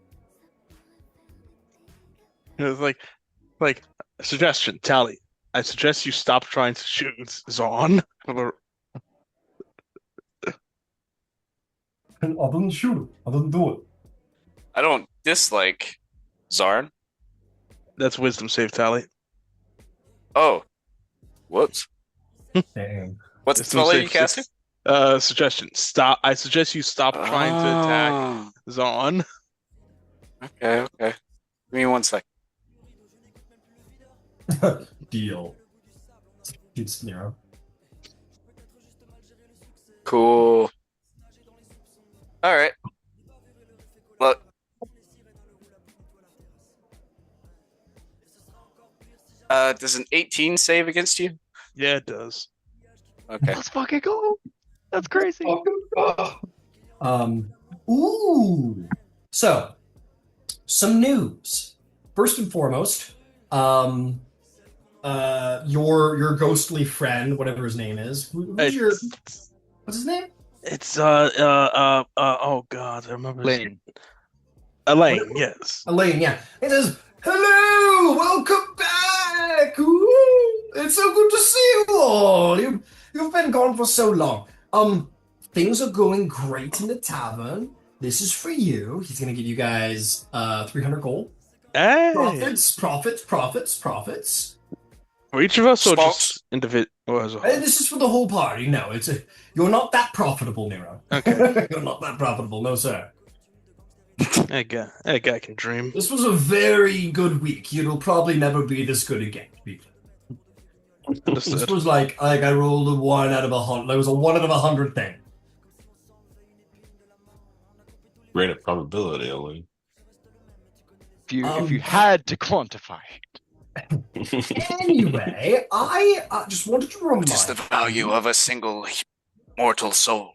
It was like a suggestion, Tally. I suggest you stop trying to shoot Zon. I didn't shoot him. I didn't do it. I don't dislike Zarn. That's wisdom save, Tally. Oh. Whoops. Damn. What's the Wisdom spell you save casting? Suggestion. Stop. I suggest you stop trying to attack Zon. Okay. Give me 1 sec. Deal. Shoots Nero. Cool. All right. Look. Does an 18 save against you? Yeah, it does. Okay. Let's fucking go. That's crazy. Ooh. So, some news. First and foremost, your ghostly friend, whatever his name is. What's his name? It's oh god, I remember Lane. Elaine, yes. Elaine, yeah. It says, "Hello, welcome back. Ooh, it's so good to see you all. You've been gone for so long. Things are going great in the tavern. This is for you." He's gonna give you guys 300 gold. Hey. Profits. For each of us or Small- just individual as a whole? This is for the whole party. No, you're not that profitable, Nero. Okay. You're not that profitable, no sir. That guy can dream. This was a very good week. It'll probably never be this good again. This Understood. was like I rolled a 1 out of 100. It was a 1 out of 100 thing. Great at probability, Elaine. If you had to quantify it. Anyway, I just wanted to remind What is the value of a single mortal soul?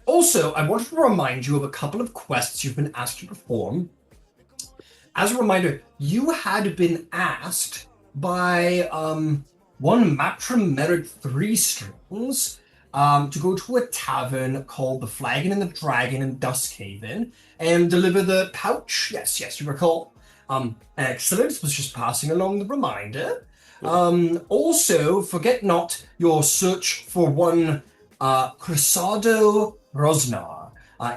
Also, I wanted to remind you of a couple of quests you've been asked to perform. As a reminder, you had been asked by one Matrimeric 3 Strings to go to a tavern called the Flagon and the Dragon in Duskhaven and deliver the pouch. Yes, you recall. Excellent. Was just passing along the reminder. Also, forget not your search for one Crusado Rosnar.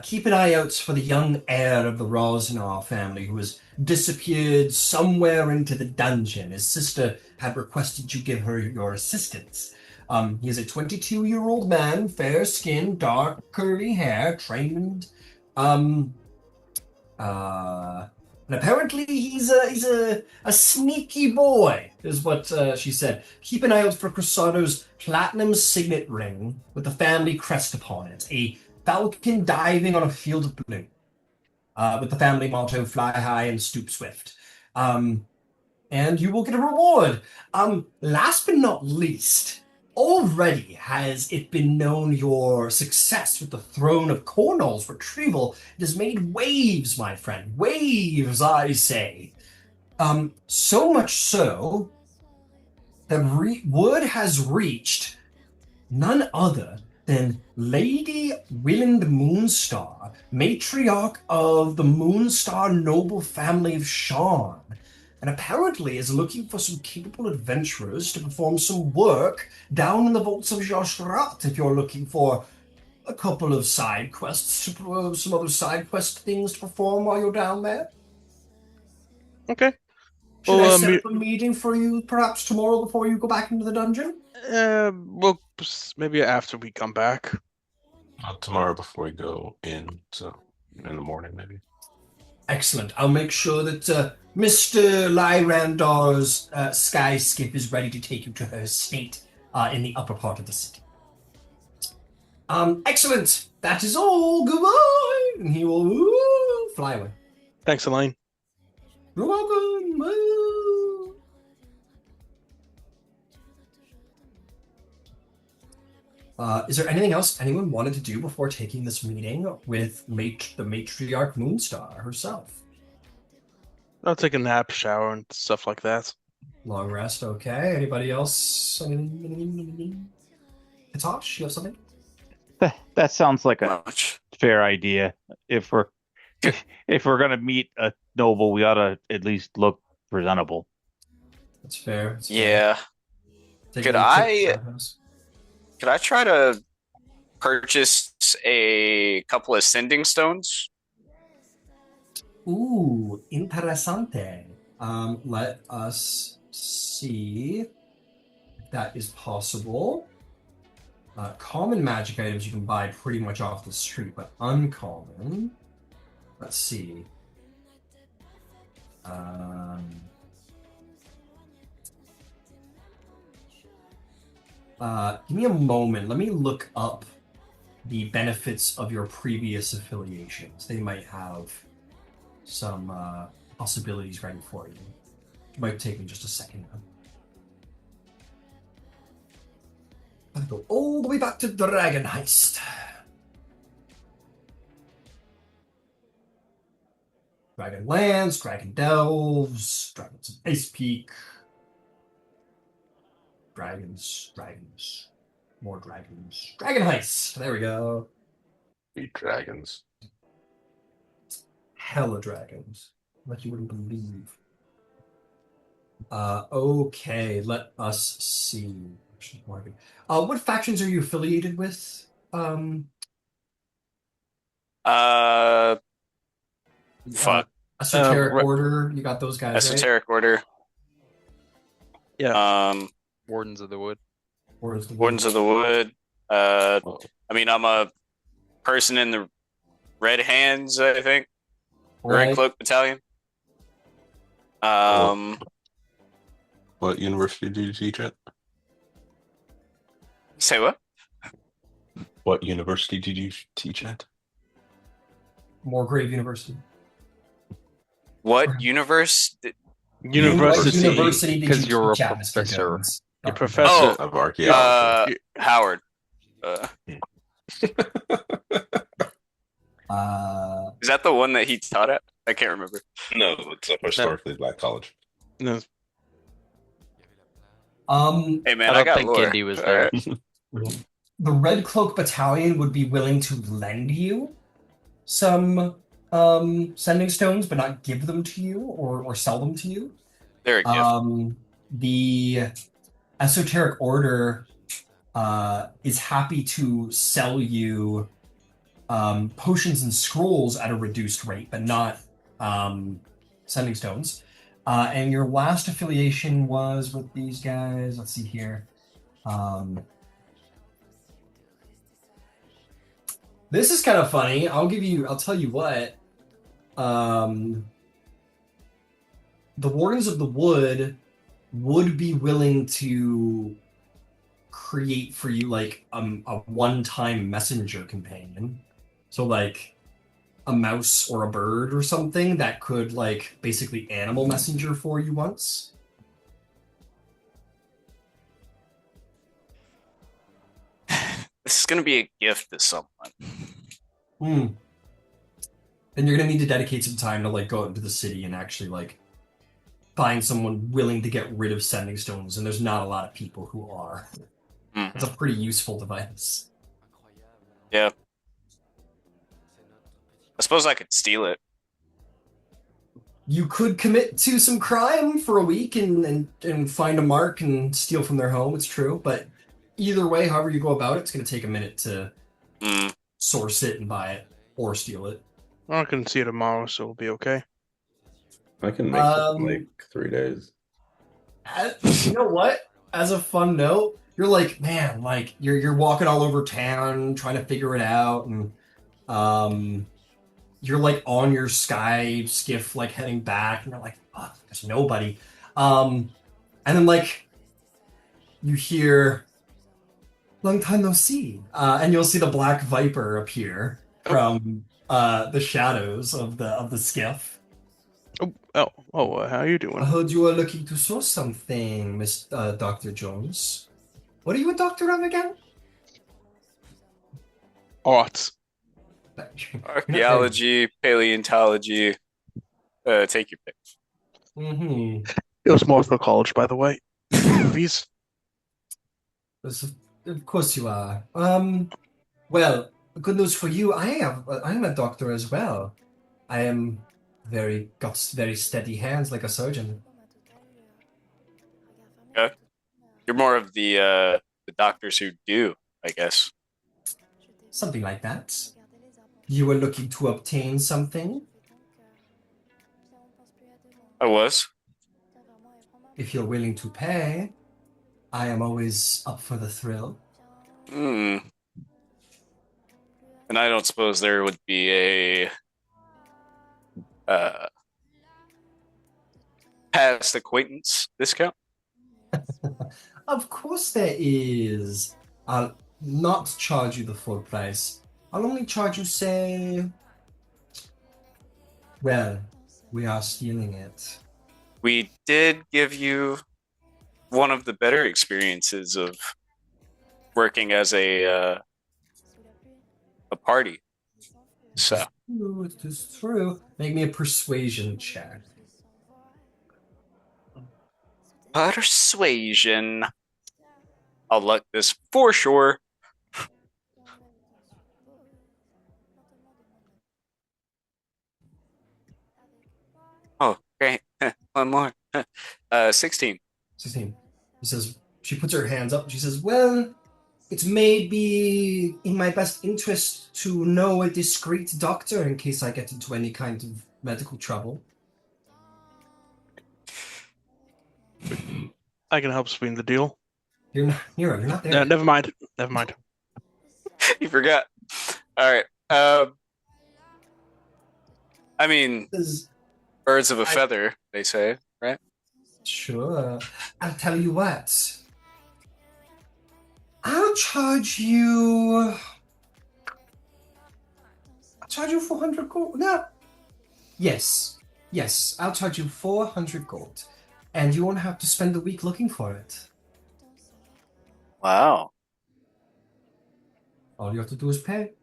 Keep an eye out for the young heir of the Rosnar family who has disappeared somewhere into the dungeon. His sister had requested you give her your assistance. He is a 22-year-old man, fair skin, dark curly hair, trained. And apparently he's a sneaky boy, is what she said. Keep an eye out for Crusado's platinum signet ring with the family crest upon it. A falcon diving on a field of blue. With the family motto, fly high and stoop swift. And you will get a reward. Last but not least, already has it been known your success with the Throne of Cornwall's retrieval. It has made waves, my friend. Waves, I say. So much so that word has reached none other than Lady Willand Moonstar, matriarch of the Moonstar noble family of Sharn, and apparently is looking for some capable adventurers to perform some work down in the vaults of Joshrat if you're looking for a couple of side quests, some other side quest things to perform while you're down there. Okay. Should I set up a meeting for you perhaps tomorrow before you go back into the dungeon? Well, maybe after we come back. Tomorrow before we go in, so in the morning maybe. Excellent. I'll make sure that Mr. Lyrandar's sky skip is ready to take you to her estate in the upper part of the city. Excellent. That is all. Goodbye. And he will fly away. Thanks, Elaine. You're welcome. Is there anything else anyone wanted to do before taking this meeting with the matriarch Moonstar herself? I'll take a nap, shower, and stuff like that. Long rest, okay. Anybody else? Katosh, you have something? That sounds like a Much. fair idea. If we're gonna meet a noble, we ought to at least look presentable. That's fair. That's fair. Yeah. Take Could a I- tip, House. Could I try to purchase a couple of sending stones? Ooh, interessante. Let us see if that is possible. Common magic items you can buy pretty much off the street, but uncommon. Let's see. Give me a moment. Let me look up the benefits of your previous affiliations. They might have some possibilities ready for you. It might take me just a second. I'll go all the way back to Dragon Heist. Dragon Lands, Dragon Delves, Dragons of Ice Peak. Dragons, more dragons. Dragon Heist! There we go. Be dragons. Hella dragons. Like you wouldn't believe. Okay, let us see. What factions are you affiliated with? Fuck. Esoteric right. Order. You got those guys, Esoteric Order. Yeah. Wardens of the Wood. right? Wardens of the Wood. I mean, I'm a person in the Red Hands, I think. Red Cloak Battalion. What university did you teach at? Say what? What university did you teach at? Moorgrave University. What universe? University. What university did Because you you're a teach at, Mr. professor. Jones? Your professor. Oh, Of archaeology. Howard. Is that the one that he taught at? I can't remember. No, it's a historically black college. No, Hey man, I I don't got think lore. Indy was All there. right. The Red Cloak Battalion would be willing to lend you some sending stones, but not give them to you or sell them to you. They're a gift. The Esoteric Order is happy to sell you potions and scrolls at a reduced rate, but not sending stones. And your last affiliation was with these guys. Let's see here. This is kind of funny. I'll tell you what. The Wardens of the Wood would be willing to create for you like a one-time messenger companion. So like a mouse or a bird or something that could like basically animal messenger for you once. This is gonna be a gift to someone. Then you're gonna need to dedicate some time to like go out into the city and actually like find someone willing to get rid of sending stones, and there's not a lot of people who are. Mhm. It's a pretty useful device. Yeah. I suppose I could steal it. You could commit to some crime for a week and find a mark and steal from their home, it's true, but either way, however you go about it, it's going to take a minute to source it and buy it or steal it. I can see it tomorrow, so it'll be okay. I can make it in like 3 days. You know what? As a fun note, you're like, man, like you're walking all over town trying to figure it out, and you're like on your sky skiff, like heading back, and you're like, fuck, there's nobody. And then like you hear, long time no see, and you'll see the Black Viper appear from the shadows of the skiff. How you doing? I heard you were looking to source something, Miss Dr. Jones. What are you a doctor of again? Arts. Archaeology, paleontology. Take your pick. Mm-hmm. It was more for college, by the way. Movies. Of course you are. Well, good news for you. I'm a doctor as well. I am got very steady hands like a surgeon. Okay. You're more of the doctors who do, I guess. Something like that. You were looking to obtain something? I was. If you're willing to pay, I am always up for the thrill. And I don't suppose there would be a past acquaintance discount? Of course there is. I'll not charge you the full price. I'll only charge you, say... Well, we are stealing it. We did give you one of the better experiences of working as a party. So It is true. Make me a persuasion check. persuasion. I'll luck this for sure. Oh, great. One more. 16. 16. He says, she puts her hands up and she says, well, it may be in my best interest to know a discreet doctor in case I get into any kind of medical trouble. I can help swing the deal. You're not, Nero, you're not there. No, never mind. Never mind. You forgot. All right. I mean, birds of a feather, they say, right? Sure. I'll tell you what. I'll charge you 400 gold. No. Yes. Yes, I'll charge you 400 gold. And you won't have to spend a week looking for it. Wow. All you have to do is pay.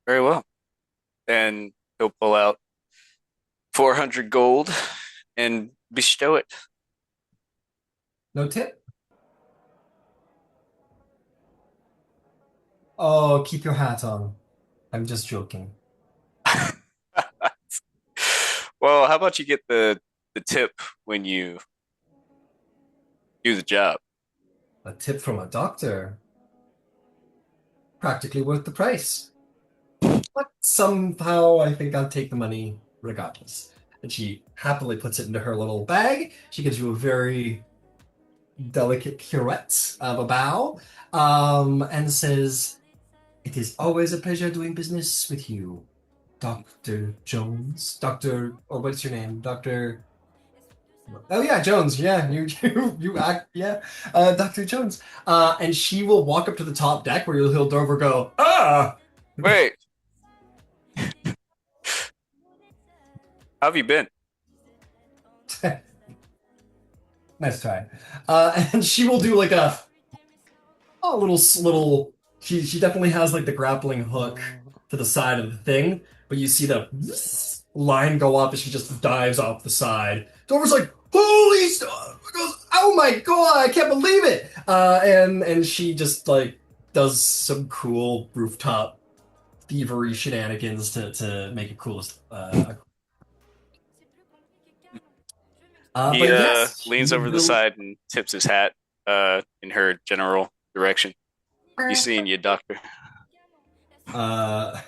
Very well. And he'll pull out 400 gold and bestow it. No tip? Oh, keep your hat on. I'm just joking. Well, how about you get the tip when you do the job? A tip from a doctor. Practically worth the price. But somehow I think I'll take the money regardless. And she happily puts it into her little bag. She gives you a very delicate pirouette of a bow, and says, "It is always a pleasure doing business with you, Dr. Jones. Or what's your name? Dr. Oh yeah, Jones. Yeah, you act. Yeah, Dr. Jones. And she will walk up to the top deck where he'll Dover go. Ah, Wait, how have you been? nice try. And she will do like a little. She definitely has like the grappling hook to the side of the thing, but you see the line go up, and she just dives off the side. Dover's like, "Holy stuff!" Goes, "Oh my god, I can't believe it!" And she just like does some cool rooftop thievery shenanigans to make it coolest. He But yes, leans over the side and tips his hat in her general direction. You seeing you, doctor? Uh,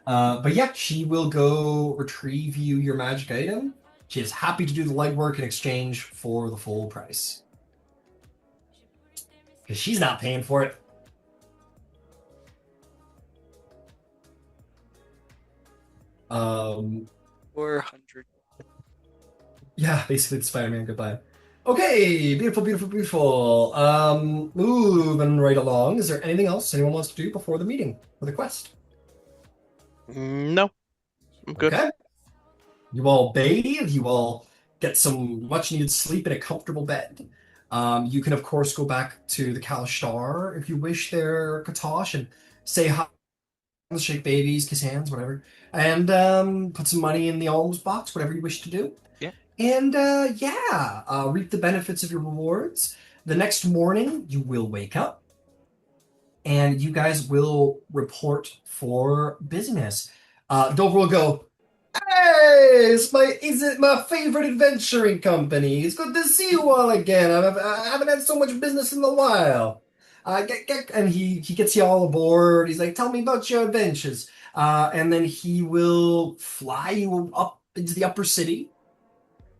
but yeah, she will go retrieve you your magic item. She is happy to do the legwork in exchange for the full price. Because she's not paying for it. 400. Yeah, basically the Spider-Man goodbye. Okay, beautiful, beautiful, beautiful. Moving right along. Is there anything else anyone wants to do before the meeting or the quest? No, I'm good. Okay. You all bathe, you all get some much needed sleep in a comfortable bed. You can, of course, go back to the Kalashtar if you wish there, Katosh, and say hi, shake babies, kiss hands, whatever, and put some money in the alms box, whatever you wish to do. Yeah. And reap the benefits of your rewards. The next morning, you will wake up, and you guys will report for business. Dover will go, "Hey, is it my favorite adventuring company? It's good to see you all again. I haven't had so much business in a while." And he gets you all aboard. He's like, "Tell me about your adventures." And then he will fly you up into the upper city,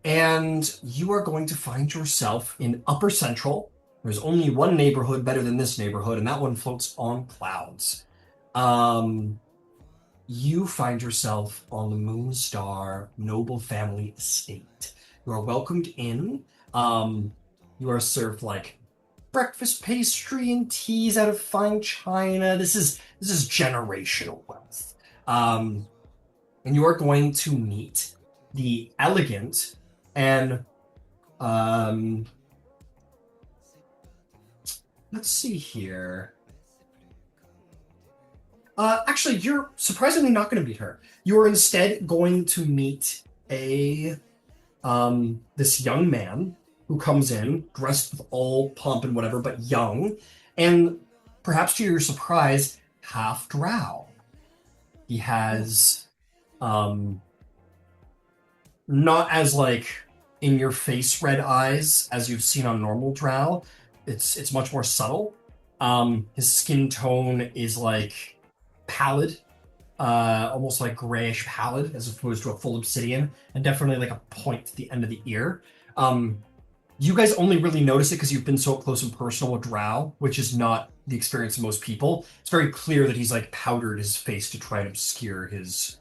and you are going to find yourself in Upper Central. There's only one neighborhood better than this neighborhood, and that one floats on clouds. You find yourself on the Moonstar Noble Family Estate. You are welcomed in. You are served like breakfast pastry and teas out of fine china. This is generational wealth. And you are going to meet the elegant and let's see here. Actually, you're surprisingly not going to meet her. You are instead going to meet this young man who comes in dressed with all pomp and whatever, but young, and perhaps to your surprise, half Drow. He has not as like in your face red eyes as you've seen on normal Drow. It's much more subtle. His skin tone is like pallid, almost like grayish pallid, as opposed to a full obsidian, and definitely like a point to the end of the ear. You guys only really notice it because you've been so close and personal with Drow, which is not the experience of most people. It's very clear that he's like powdered his face to try and obscure his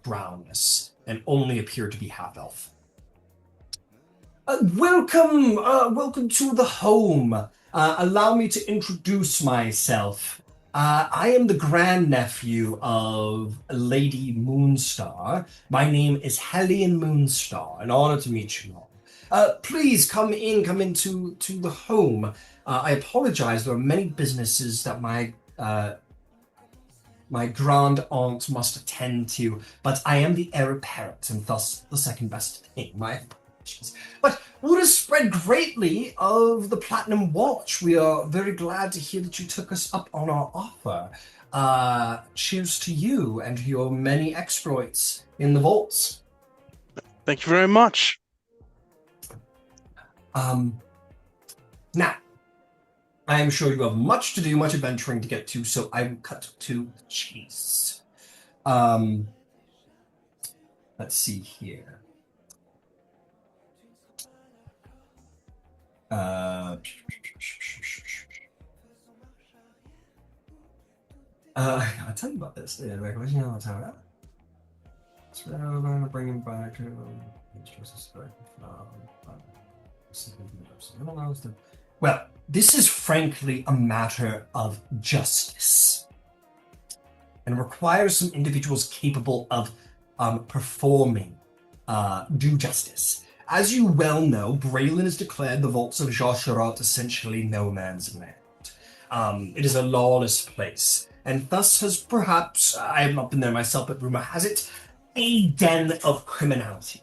brownness, and only appear to be half-elf. Welcome to the home. Allow me to introduce myself. I am the grandnephew of Lady Moonstar. My name is Hellion Moonstar. An honor to meet you all. Please come into the home. I apologize. There are many businesses that my grand aunt must attend to, but I am the heir apparent and thus the second best thing. My apologies. But word has spread greatly of the Platinum Watch. We are very glad to hear that you took us up on our offer. Cheers to you and your many exploits in the vaults. Thank you very much. Now, I am sure you have much to do, much adventuring to get to, so I will cut to the chase. Let's see here. I'll tell you about this. So we're going to bring him back. Well, this is frankly a matter of justice and requires some individuals capable of performing due justice. As you well know, Braylon has declared the vaults of Josharat essentially no man's land. It is a lawless place, and thus has perhaps, I have not been there myself, but rumor has it, a den of criminality.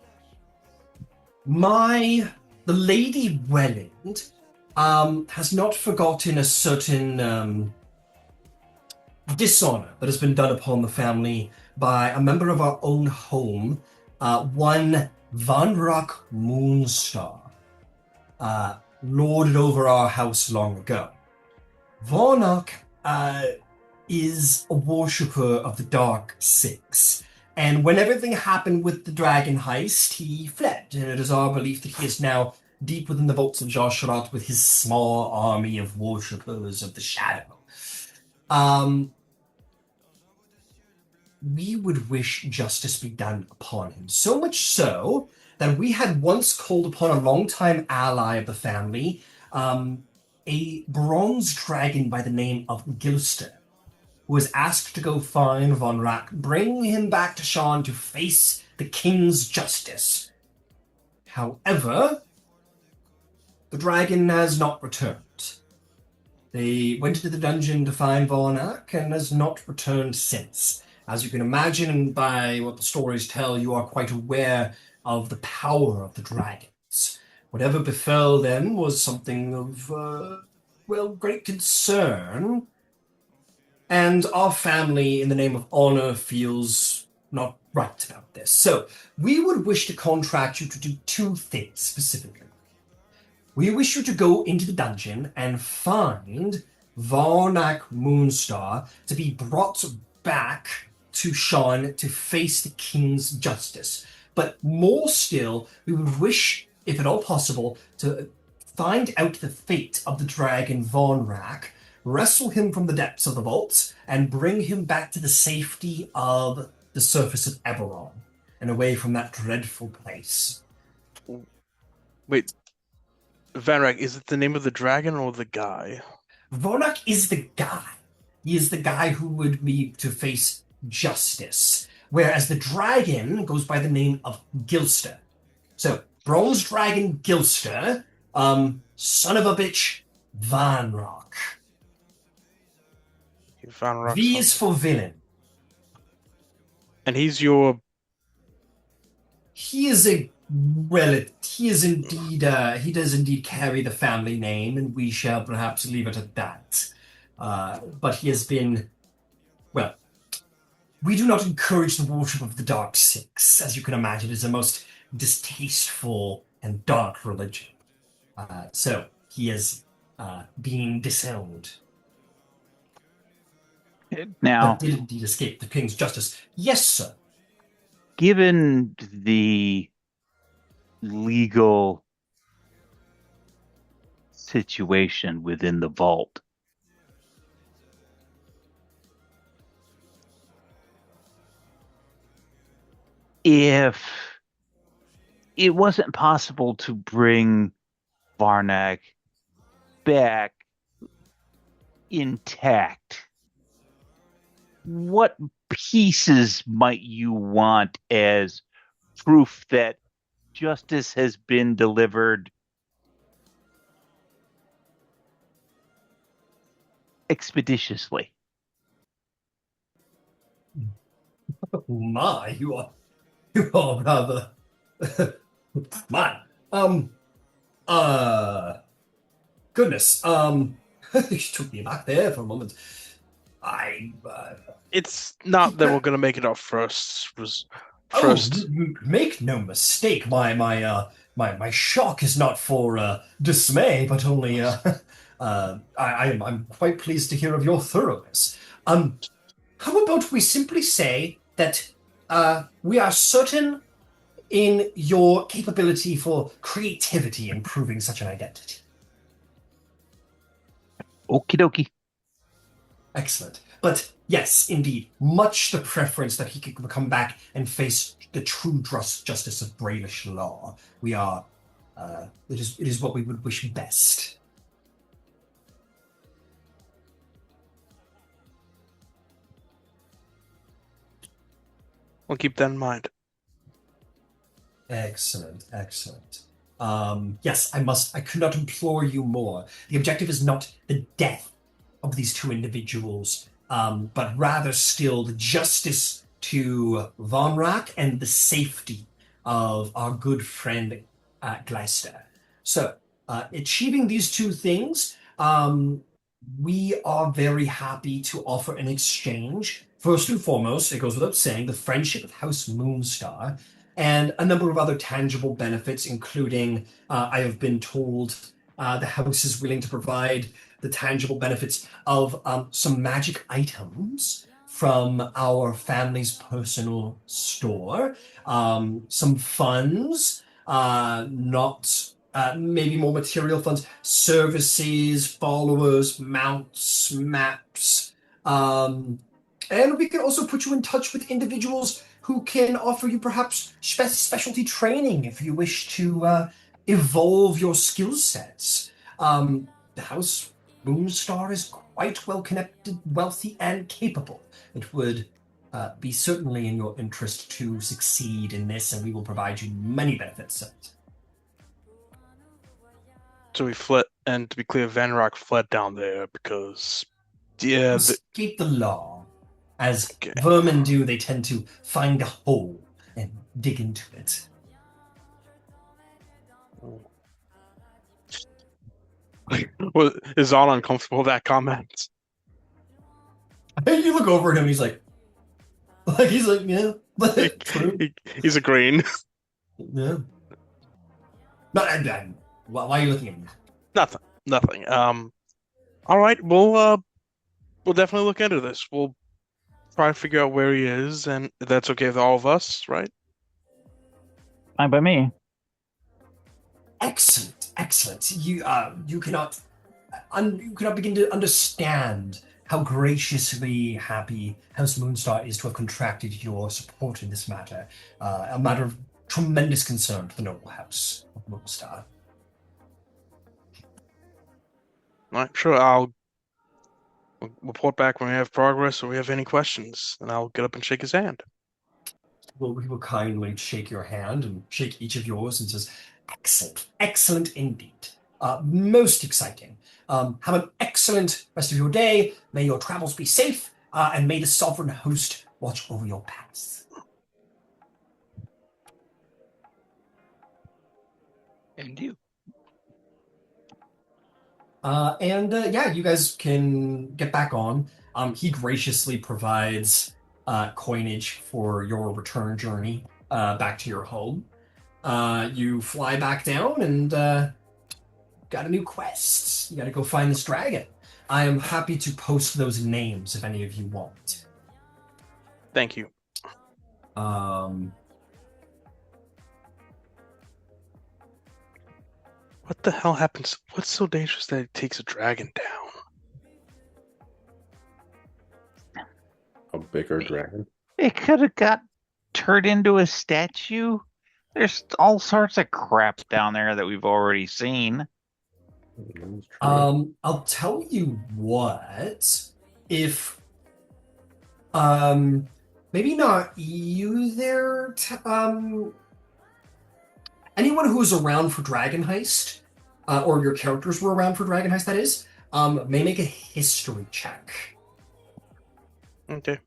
The Lady Welland has not forgotten a certain dishonor that has been done upon the family by a member of our own home, one Vanrak Moonstar, lorded over our house long ago. Varnak is a worshipper of the Dark Six, and when everything happened with the dragon heist, he fled, and it is our belief that he is now deep within the vaults of Josharat with his small army of worshippers of the Shadow. We would wish justice be done upon him, so much so that we had once called upon a longtime ally of the family, a bronze dragon by the name of Gilster, who was asked to go find Von Rack, bring him back to Sharn to face the king's justice. However, the dragon has not returned. They went into the dungeon to find Varnak and has not returned since. As you can imagine by what the stories tell, you are quite aware of the power of the dragons. Whatever befell them was something of, great concern. And our family, in the name of honor, feels not right about this. So we would wish to contract you to do two things specifically. We wish you to go into the dungeon and find Varnak Moonstar to be brought back to Sharn to face the king's justice. But more still, we would wish, if at all possible, to find out the fate of the dragon Vonrak, wrestle him from the depths of the vaults, and bring him back to the safety of the surface of Eberron, and away from that dreadful place. Wait, Vanrak, is it the name of the dragon or the guy? Vonrak is the guy. He is the guy who would be to face justice, whereas the dragon goes by the name of Gilster. So, bronze dragon Gilster, son of a bitch, Vanrock. Vanrak. V is for villain. And he's your... He is a relative. He is indeed, he does indeed carry the family name, and we shall perhaps leave it at that. But he has been, well, we do not encourage the worship of the Dark Six. As you can imagine, it is a most distasteful and dark religion. So he is being disowned. Now, but did indeed escape the king's justice. Yes, sir. Given the legal situation within the vault, if it wasn't possible to bring Varnak back intact, what pieces might you want as proof that justice has been delivered expeditiously. My, you are rather my uh goodness. You took me back there for a moment. I It's not that we're gonna make it our first Oh, first. make no mistake. My shock is not for dismay, but only I'm quite pleased to hear of your thoroughness. How about we simply say that we are certain in your capability for creativity in proving such an identity. Okie dokie. Excellent. But yes, indeed, much the preference that he could come back and face the true justice of Brailish law. We are, it is what we would wish best. We'll keep that in mind. Excellent, excellent. Yes, I could not implore you more. The objective is not the death of these two individuals, but rather still the justice to Von Rack and the safety of our good friend Gleister. So, achieving these two things, we are very happy to offer an exchange. First and foremost, it goes without saying, the friendship of House Moonstar, and a number of other tangible benefits, including, I have been told, the house is willing to provide the tangible benefits of some magic items from our family's personal store, some funds, not maybe more material funds, services, followers, mounts, maps, and we can also put you in touch with individuals who can offer you perhaps specialty training if you wish to evolve your skill sets. The House Moonstar is quite well connected, wealthy, and capable. It would be certainly in your interest to succeed in this, and we will provide you many benefits. So we fled, and to be clear, Van Rock fled down there because, yeah, Escape the law. As okay. vermin do, they tend to find a hole and dig into it. Well, is Zon uncomfortable with that comment? You look over at him, he's like, yeah, true. He's agreeing. Yeah. No, why are you looking at me? Nothing. All right, we'll definitely look into this. We'll try to figure out where he is, and if that's okay with all of us, right? Fine by me. Excellent. You cannot begin to understand how graciously happy House Moonstar is to have contracted your support in this matter. A matter of tremendous concern to the noble house of Moonstar. All right, sure. I'll report back when we have progress or we have any questions, and I'll get up and shake his hand. Well, we will kindly shake your hand and shake each of yours and says, excellent indeed. Most exciting. Have an excellent rest of your day. May your travels be safe, and may the sovereign host watch over your paths. And you. Yeah, you guys can get back on. He graciously provides coinage for your return journey back to your home. You fly back down and got a new quest. You got to go find this dragon. I am happy to post those names if any of you want. Thank you. What the hell happens? What's so dangerous that it takes a dragon down? A bigger dragon. It could have got turned into a statue. There's all sorts of crap down there that we've already seen. I'll tell you what. If maybe not you there, anyone who was around for Dragon Heist, or your characters were around for Dragon Heist, that is, May make a history check. Okay.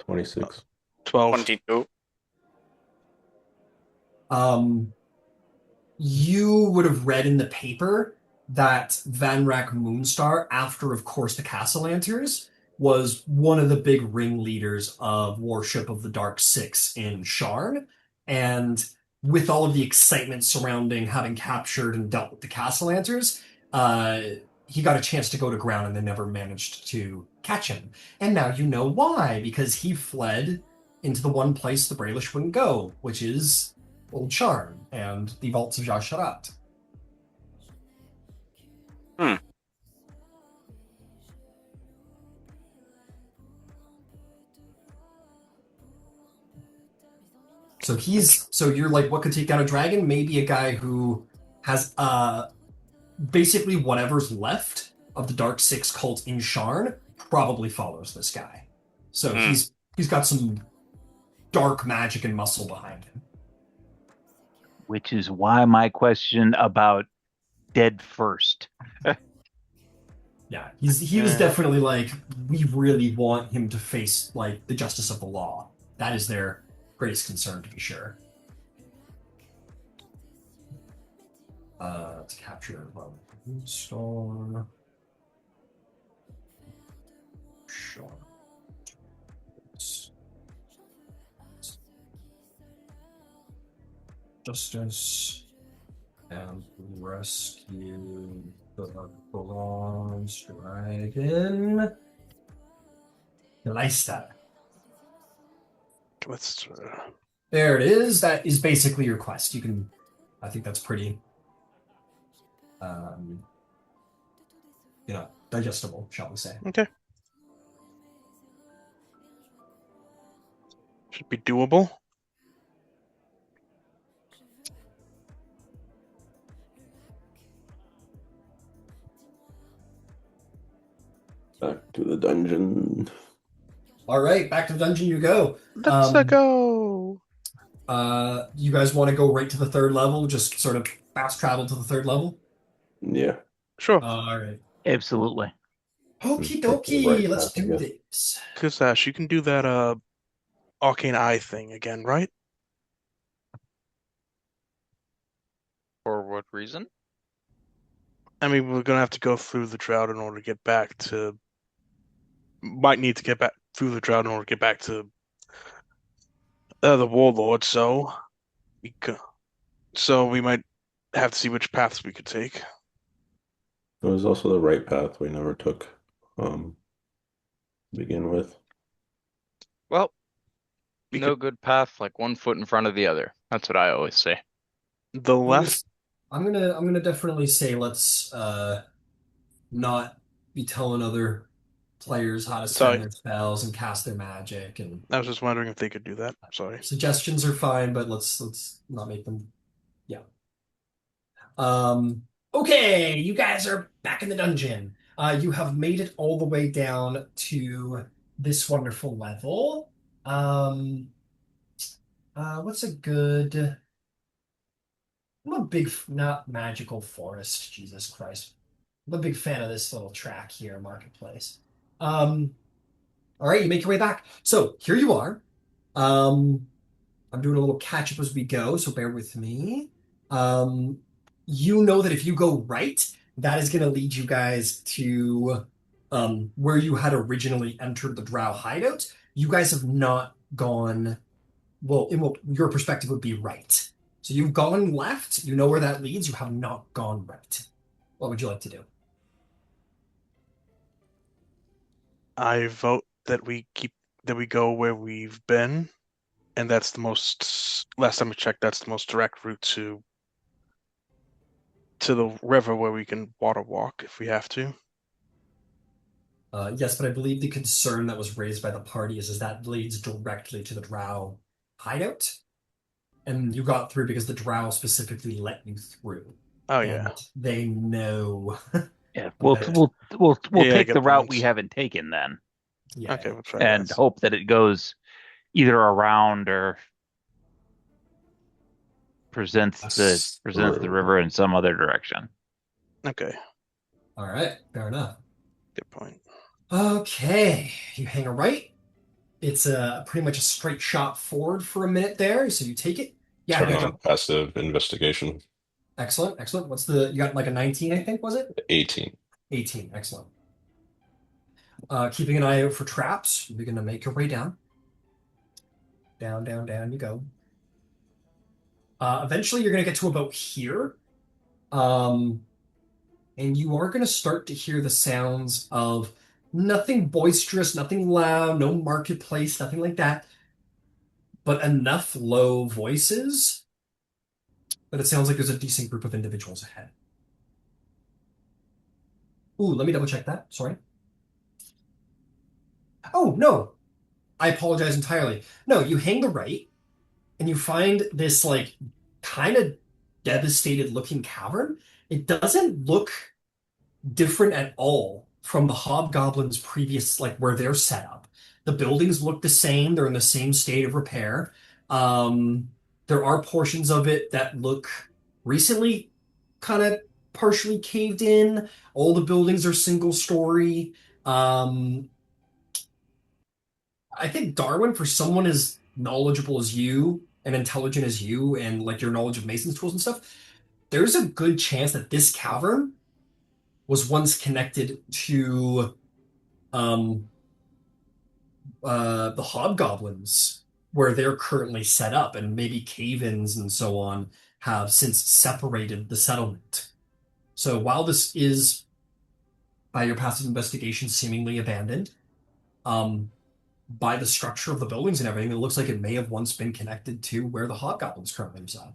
$26. 12. 22. You would have read in the paper that Van Rack Moonstar, after, of course, the Castellanters, was one of the big ringleaders of worship of the Dark Six in Sharn. And with all of the excitement surrounding having captured and dealt with the Castellanters, he got a chance to go to ground and they never managed to catch him. And now you know why, because he fled into the one place the Braelish wouldn't go, which is Old Sharn and the vaults of Jasharat. So you're like, what could take down a dragon? Maybe a guy who has basically whatever's left of the Dark Six cult in Sharn probably follows this guy. So he's got some dark magic and muscle behind him. Which is why my question about dead first. Yeah, he was definitely like, we really want him to face like the justice of the law. That is their greatest concern, to be sure. To capture Moonstar. Sure. Justice and rescue the bronze dragon. Leicester. Let's. There it is. That is basically your quest. You can. I think that's pretty. Digestible, shall we say? Okay. Should be doable. Back to the dungeon. All right, back to the dungeon you go. Let's go. You guys want to go right to the third level? Just sort of fast travel to the third level? Yeah. Sure. All right. Absolutely. Okie Take the dokie, right let's path, I do guess. this. Kusash, you can do that arcane eye thing again, right? For what reason? I mean, we're gonna have to go through the drought in order to get back to. Might need to get back through the drought in order to get back to the warlord. So we might have to see which paths we could take. It was also the right path we never took to begin with. Well, We no could- good path like one foot in front of the other. That's what I always say. The left. I'm gonna definitely say let's not be telling other players how to Sorry. spend their spells and cast their magic, and I was just wondering if they could do that. Sorry. suggestions are fine, but let's not make them. Yeah. Okay, you guys are back in the dungeon. You have made it all the way down to this wonderful level. What's a good? I'm a big, not magical forest. Jesus Christ. I'm a big fan of this little track here, Marketplace. All right, you make your way back. So here you are. I'm doing a little catch up as we go, so bear with me. You know that if you go right, that is going to lead you guys to where you had originally entered the Drow hideout. You guys have not gone. Well, your perspective would be right. So you've gone left. You know where that leads. You have not gone right. What would you like to do? I vote that we go where we've been, and that's the most. Last time I checked, that's the most direct route to the river where we can water walk if we have to. Yes, but I believe the concern that was raised by the party is that leads directly to the Drow hideout, and you got through because the Drow specifically let you through. Oh And yeah. they know. Yeah, Okay. we'll Yeah, take good the route point. we haven't taken then, Yeah. Okay, we'll try and that. hope that it goes either around or presents That's the river in some other direction. Okay, All right, fair enough. good point. Okay, you hang a right. It's pretty much a straight shot forward for a minute there, so you take it. Yeah, turn you got on passive investigation. excellent, excellent. You got like a 19, I think, was it? 18. 18, excellent. Keeping an eye out for traps, you're gonna make your way down. Down, down, down you go. Eventually you're gonna get to about here. Um, and you are gonna start to hear the sounds of nothing boisterous, nothing loud, no marketplace, nothing like that, but enough low voices that it sounds like there's a decent group of individuals ahead. Ooh, let me double check that. Sorry. Oh, no. I apologize entirely. No, you hang the right and you find this like kind of devastated looking cavern. It doesn't look different at all from the hobgoblins previous, like where they're set up. The buildings look the same, they're in the same state of repair. Um, there are portions of it that look recently kind of partially caved in. All the buildings are single story. Um, I think Darwin, for someone as knowledgeable as you and intelligent as you, and like your knowledge of Mason's tools and stuff, there's a good chance that this cavern was once connected to um, the hobgoblins where they're currently set up, and maybe cave-ins and so on have since separated the settlement. So while this is, by your passive investigation, seemingly abandoned, um, by the structure of the buildings and everything, it looks like it may have once been connected to where the hobgoblins currently reside.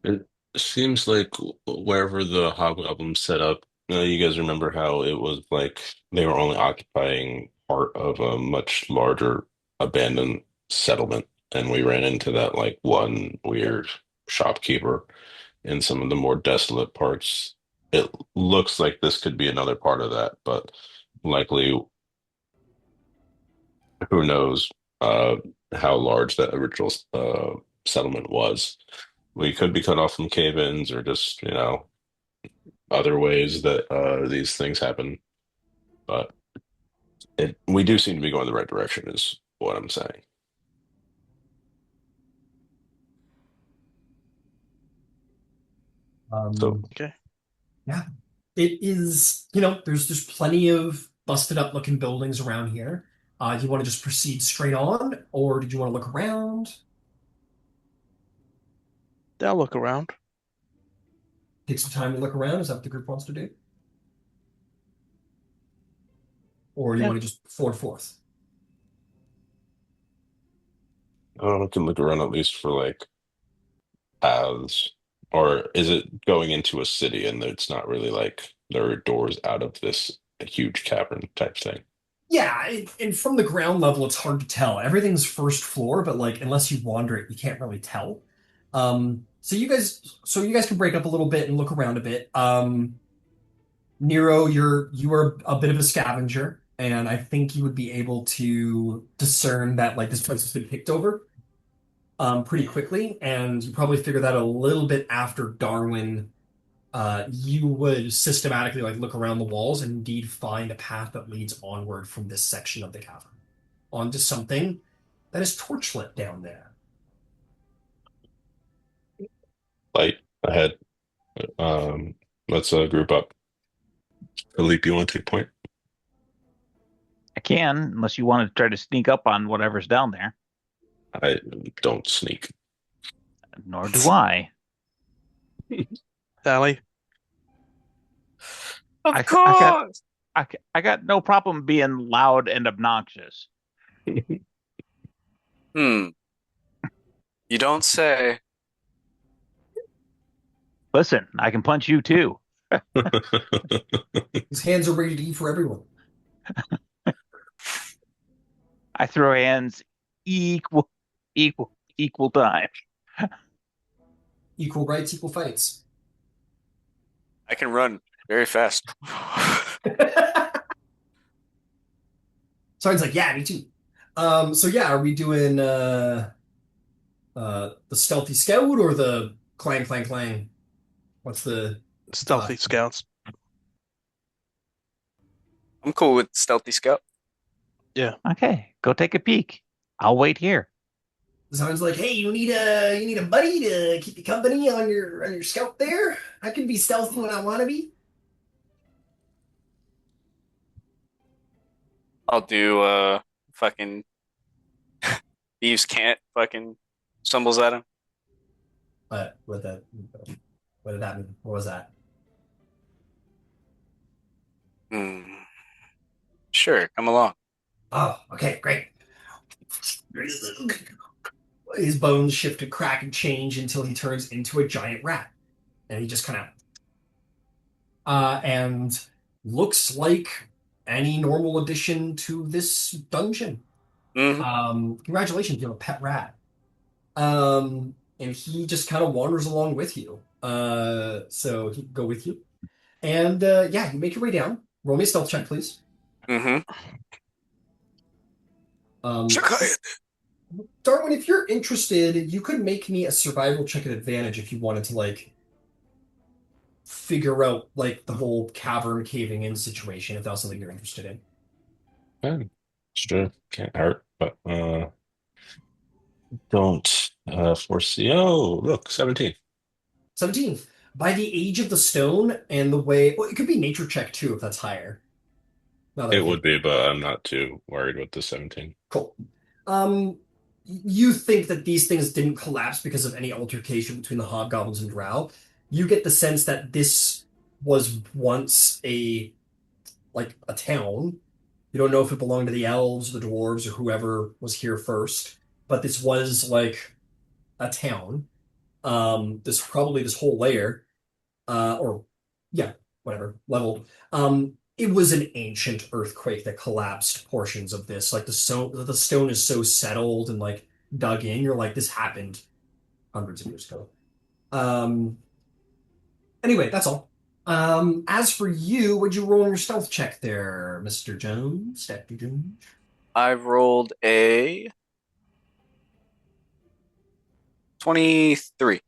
It seems like wherever the hobgoblins set up, you guys remember how it was like they were only occupying part of a much larger abandoned settlement, and we ran into that like one weird shopkeeper in some of the more desolate parts. It looks like this could be another part of that, but likely who knows uh, how large that original settlement was. We could be cut off from cave-ins or just, other ways that these things happen. But we do seem to be going the right direction, is what I'm saying. So, Okay. Yeah, it is, there's plenty of busted up looking buildings around here. Do you want to just proceed straight on, or did you want to look around? I'll look around. Take some time to look around. Is that what the group wants to do? Or do you Yeah. want to just forth? I can look around at least for like paths. Or is it going into a city and it's not really like there are doors out of this huge cavern type thing? Yeah, and from the ground level, it's hard to tell. Everything's first floor, but like unless you wander it, you can't really tell. So you guys can break up a little bit and look around a bit. Nero, you are a bit of a scavenger, and I think you would be able to discern that like this place has been picked over pretty quickly, and you probably figure that a little bit after Darwin. You would systematically like look around the walls and indeed find a path that leads onward from this section of the cavern onto something that is torchlit down there. Light ahead. Um, let's group up. Philippe, you want to take point? I can, unless you want to try to sneak up on whatever's down there. I don't sneak. Nor do I. Sally. I got no problem being loud and obnoxious. Hmm. You don't say. Listen, I can punch you too. His hands are ready to eat for everyone. I throw hands equal time. Equal rights, equal fights. I can run very fast. Someone's like, yeah, me too. So yeah, are we doing The stealthy scout or the clang clang clang? What's the Stealthy scouts. I'm cool with stealthy scout. Okay, go take a peek. I'll wait here. Someone's like, "Hey, you need a buddy to keep you company on your scout there? I can be stealthy when I want to be." I'll do fucking thieves can't fucking stumbles at him. But what did that mean? What was that? Hmm. Sure, come along. Oh, okay, great. His bones shift to crack and change until he turns into a giant rat, and he just kind of and looks like any normal addition to this dungeon. Hmm. Congratulations, you have a pet rat. And he just kind of wanders along with you. So he can go with you. And yeah, you make your way down. Roll me a stealth check, please. Hmm. Um, Darwin, if you're interested, you could make me a survival check at advantage if you wanted to like figure out like the whole cavern caving in situation, if that was something you're interested in. Yeah, sure, can't hurt, but don't foresee. Oh, look, 17. 17. By the age of the stone and the way, well, it could be nature check too if that's higher. Now that I It think, would be, but I'm not too worried with the 17. cool. You think that these things didn't collapse because of any altercation between the hobgoblins and Drow. You get the sense that this was once a town. You don't know if it belonged to the elves, the dwarves, or whoever was here first, but this was like a town. This whole layer, or yeah, whatever level. It was an ancient earthquake that collapsed portions of this. Like the stone is so settled and like dug in. You're like, this happened hundreds of years ago. Um, anyway, that's all. As for you, would you roll on your stealth check there, Mr. Jones? Dr. Jones? I rolled a 23.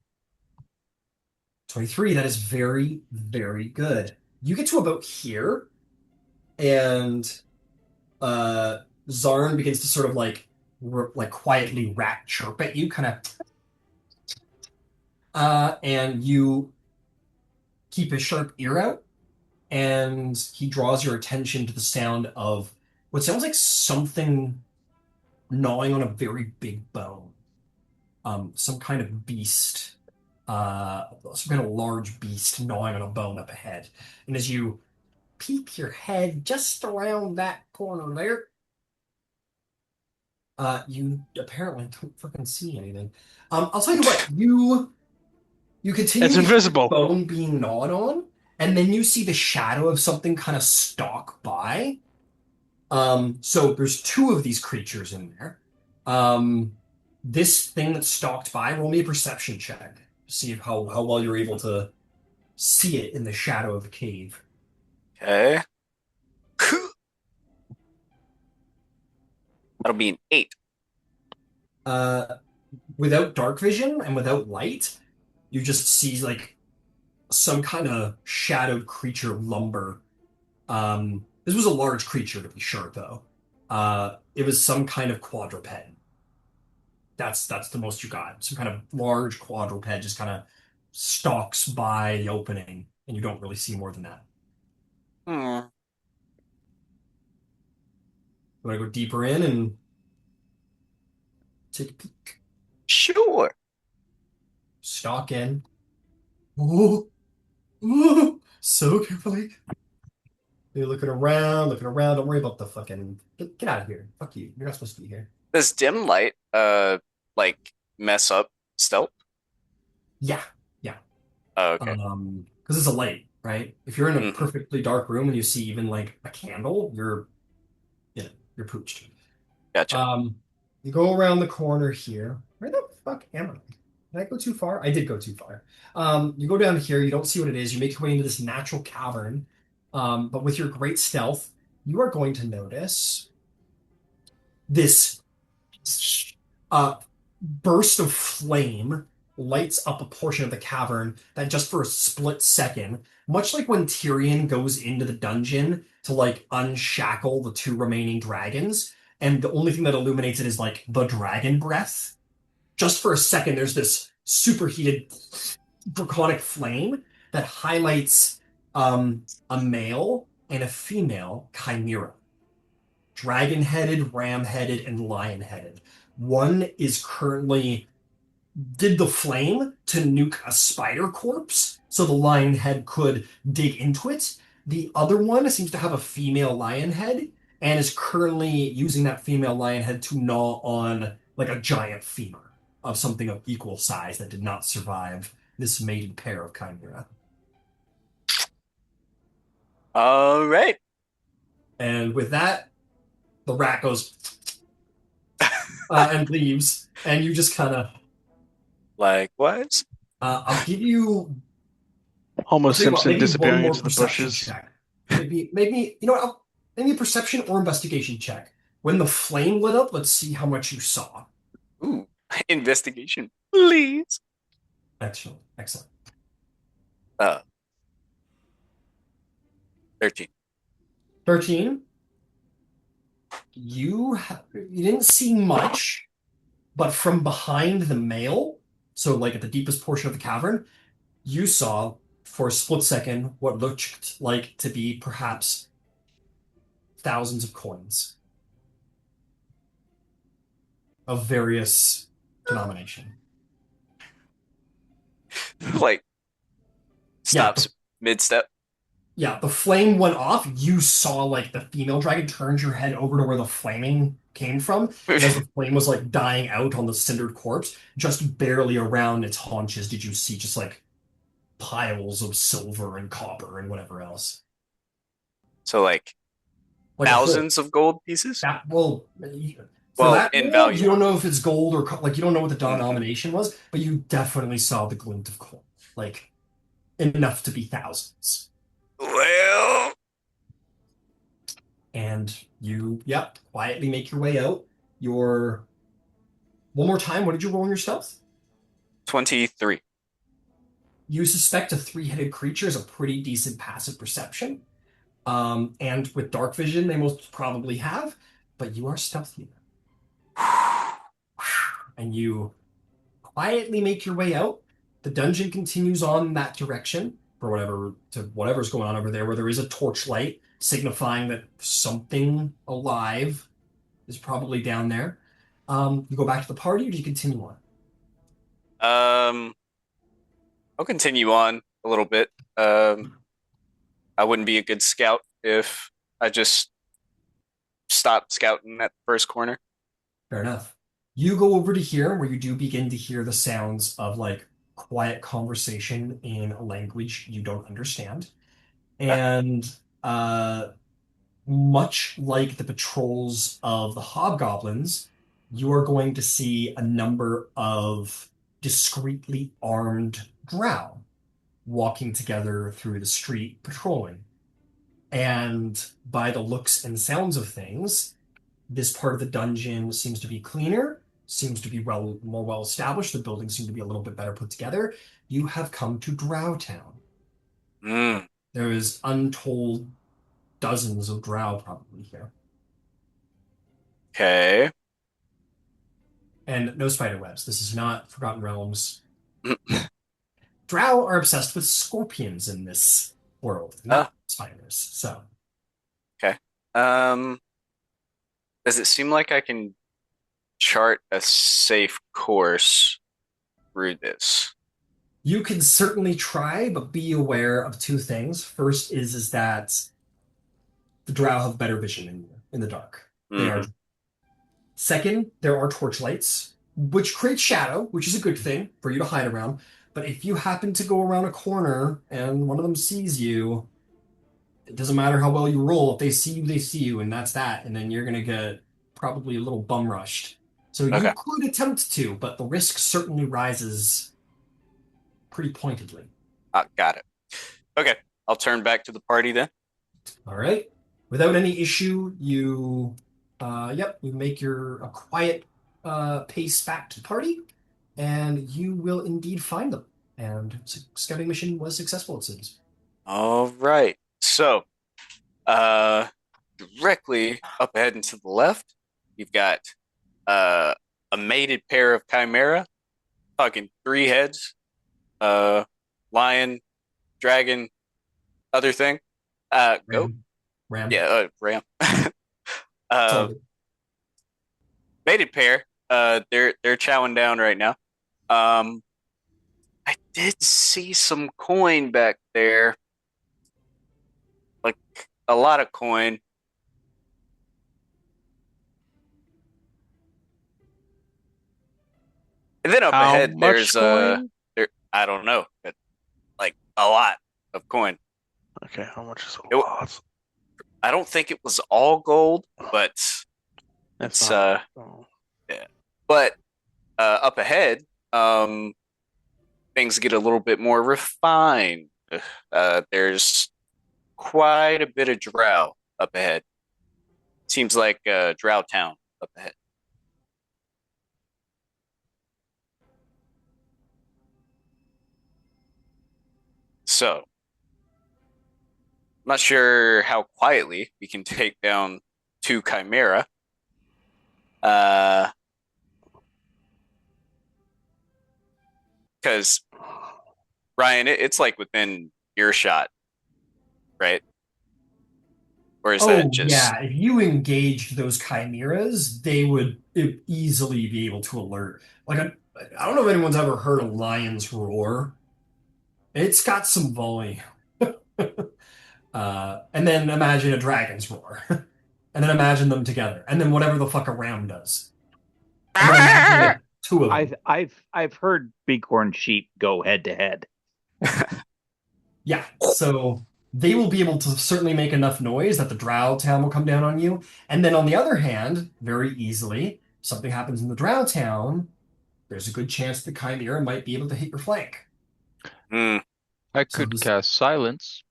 23. That is very, very good. You get to about here, and Zarn begins to sort of like quietly rat chirp at you, kind of, and you keep a sharp ear out, and he draws your attention to the sound of what sounds like something gnawing on a very big bone. Some kind of beast, some kind of large beast gnawing on a bone up ahead. And as you peek your head just around that corner there, you apparently don't fucking see anything. I'll tell you what, you continue It's to hear the invisible. bone being gnawed on, and then you see the shadow of something kind of stalk by. So there's two of these creatures in there. This thing that stalked by, roll me a perception check to see how well you're able to see it in the shadow of the cave. Okay. That'll be an 8. Uh, Without dark vision and without light, you just see like some kind of shadowed creature lumber. This was a large creature to be sure, though. It was some kind of quadruped. That's the most you got. Some kind of large quadruped just kind of stalks by the opening, and you don't really see more than that. Hmm. You want to go deeper in and take a peek? Sure. Stalk in. Ooh, ooh, so carefully. You're looking around, looking around. Don't worry about the fucking. Get out of here. Fuck you. You're not supposed to be here. Does dim light like mess up stealth? Yeah, yeah. Oh, okay. Because it's a light, right? If you're in a Hmm. perfectly dark room and you see even like a candle, you're pooched. Gotcha. You go around the corner here. Where the fuck am I? Did I go too far? I did go too far. You go down here, you don't see what it is, you make your way into this natural cavern. But with your great stealth, you are going to notice this uh burst of flame lights up a portion of the cavern that just for a split second, much like when Tyrion goes into the dungeon to like unshackle the two remaining dragons, and the only thing that illuminates it is like the dragon breath. Just for a second, there's this superheated draconic flame that highlights a male and a female chimera, dragon-headed, ram-headed, and lion-headed. One is currently did the flame to nuke a spider corpse so the lion head could dig into it. The other one seems to have a female lion head and is currently using that female lion head to gnaw on like a giant femur of something of equal size that did not survive this mated pair of chimera. All right. And with that, the rat goes and leaves, and you just kind of. Likewise. I'll give you. Homer I'll tell you what, Simpson maybe one disappearing more into the perception bushes. check. Maybe you know what? Maybe a perception or investigation check. When the flame lit up, let's see how much you saw. Ooh, investigation, please. Excellent, excellent. 13. 13. You didn't see much, but from behind the male, so like at the deepest portion of the cavern, you saw for a split second what looked like to be perhaps thousands of coins of various denomination. Like, Yeah, stops mid-step. Yeah, the flame went off. You saw like the female dragon turned your head over to where the flaming came from. And as the flame was like dying out on the cindered corpse, just barely around its haunches did you see just like piles of silver and copper and whatever else. So, like, Like a whole. thousands of gold pieces? For Well, that in world, you value. don't know if it's gold or like you don't know what the Mhm. denomination was, but you definitely saw the glint of coin, like enough to be thousands. Well, And you, yep, quietly make your way out. Your One more time, what did you roll in your stealth? 23. You suspect a three-headed creature is a pretty decent passive perception. And with dark vision, they most probably have, but you are stealthy. And you quietly make your way out. The dungeon continues on in that direction for whatever's going on over there, where there is a torchlight signifying that something alive is probably down there. You go back to the party, or do you continue on? I'll continue on a little bit. I wouldn't be a good scout if I just stopped scouting at the first corner. Fair enough. You go over to here where you do begin to hear the sounds of like quiet conversation in a language you don't understand. Okay. And much like the patrols of the hobgoblins, you are going to see a number of discreetly armed drow walking together through the street patrolling. And by the looks and sounds of things, this part of the dungeon seems to be cleaner, seems to be more well established. The buildings seem to be a little bit better put together. You have come to Drow Town. Mm, There is untold dozens of Drow probably here, okay. and no spider webs. This is not Forgotten Realms. Drow are obsessed with scorpions in this world, Oh, not spiders. So okay. Um, does it seem like I can chart a safe course through this? you can certainly try, but be aware of two things. First is that the Drow have better vision in the dark. They are. Hmm. Second, there are torchlights, which create shadow, which is a good thing for you to hide around. But if you happen to go around a corner and one of them sees you, it doesn't matter how well you roll. If they see you, they see you, and that's that. And then you're gonna get probably a little bum rushed. So you Okay. could attempt to, but the risk certainly rises pretty pointedly. Got it. Okay. I'll turn back to the party then. All right. Without any issue, you make a quiet pace back to the party, and you will indeed find them. And scouting mission was successful, it seems. All right. So, uh, directly up ahead and to the left, you've got uh, a mated pair of Chimera, talking 3 heads, uh, lion, dragon, other thing, goat. Ram. Yeah, ram. uh, So, mated pair. They're chowing down right now. Um, I did see some coin back there, like a lot of coin. And then up How ahead, much coin? there I don't know, but like a lot of coin. Okay, how much is a It, lot? I don't think it was all gold, but That's it's not. Oh. yeah. But up ahead, things get a little bit more refined. There's quite a bit of drow up ahead. Seems like Drow Town up ahead. So, I'm not sure how quietly we can take down 2 Chimera. Uh, because Ryan, it's like within earshot, right? Or is that oh just yeah, if you engaged those chimeras, they would easily be able to alert. Like I don't know if anyone's ever heard a lion's roar. It's got some volume. And then imagine a dragon's roar. And then imagine them together. And then whatever the fuck a ram does. And then imagine like two of them. I've heard bighorn sheep go head to head. Yeah. So they will be able to certainly make enough noise that the drow town will come down on you. And then on the other hand, very easily, something happens in the drow town, there's a good chance the chimera might be able to hit your flank. Hmm, I So could this, cast silence.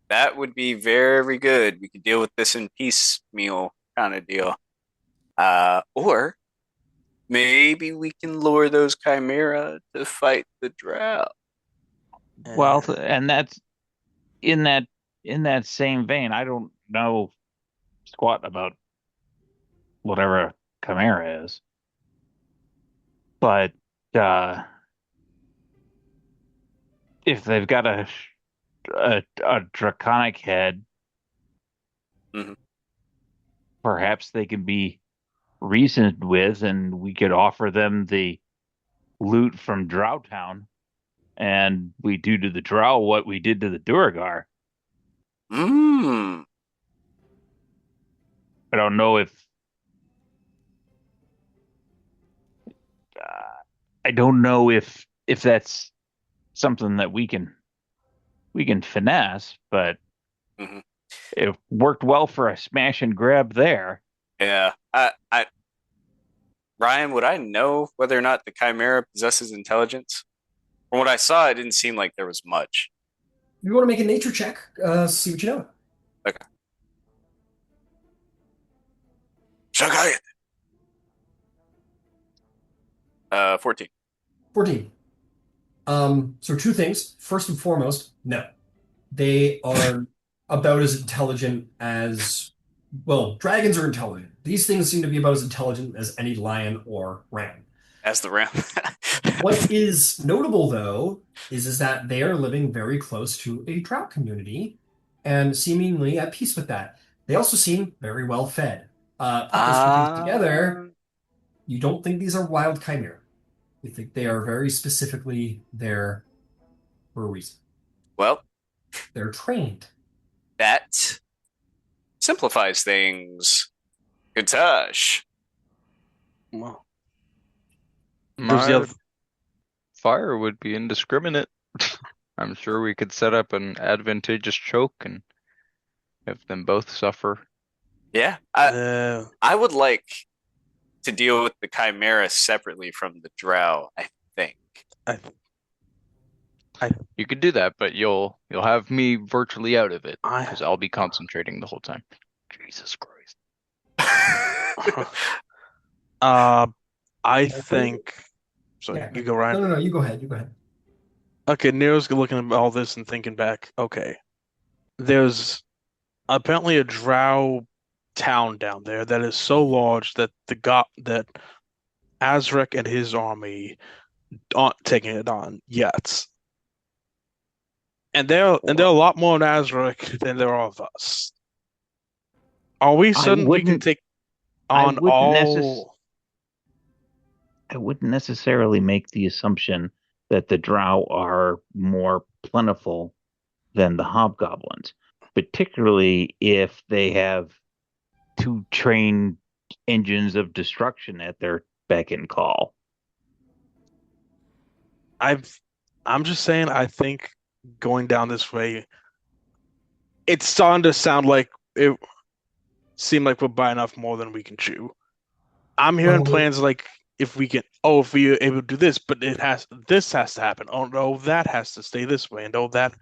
that would be very good. We could deal with this in piecemeal kind of deal. Or maybe we can lure those Chimera to fight the Drow. Well, and that's in that in that same vein. I don't know squat about whatever a Chimera is, but uh, if they've got a draconic head, Mhm. perhaps they can be reasoned with, and we could offer them the loot from Drowtown, and we do to the Drow what we did to the Duergar. Mm. I don't know if uh, I don't know if that's something that we can finesse, but Mhm. it worked well for a smash and grab there. Yeah. Ryan, would I know whether or not the Chimera possesses intelligence? From what I saw, it didn't seem like there was much. if you want to make a nature check, see what you know. Okay. Shagai. 14. 14. So two things. First and foremost, no. They are about as intelligent as, well, dragons are intelligent. These things seem to be about as intelligent as any lion or ram. As the ram. What is notable, though, is that they are living very close to a drought community and seemingly at peace with that. They also seem very well fed. Put those two things together, Um, you don't think these are wild chimera. You think they are very specifically there for a reason. well, They're trained. that simplifies things. Good touch. Well, there's the My other. fire would be indiscriminate. I'm sure we could set up an advantageous choke and have them both suffer. Yeah. Uh, I would like to deal with the Chimera separately from the Drow, I think. I, You could do that, but you'll have me virtually out of it I, because I'll be concentrating the whole time. Jesus Christ. I think. So Yeah. you go, Ryan. No. You go ahead. You go ahead. Okay, Nero's looking at all this and thinking back. Okay, there's apparently a Drow town down there that is so large that that Azrek and his army aren't taking it on yet. And there are a lot more in Azrek than there are of us. Are we I certain we can wouldn't take I on wouldn't necess all? I wouldn't necessarily make the assumption that the Drow are more plentiful than the hobgoblins, particularly if they have two trained engines of destruction at their beck and call. I've I'm just saying I think going down this way, it's starting to sound like it seemed like we're buying off more than we can chew. I'm hearing Well, plans like if we are able to do this, but this has to happen. Oh no, that has to stay this way, and oh that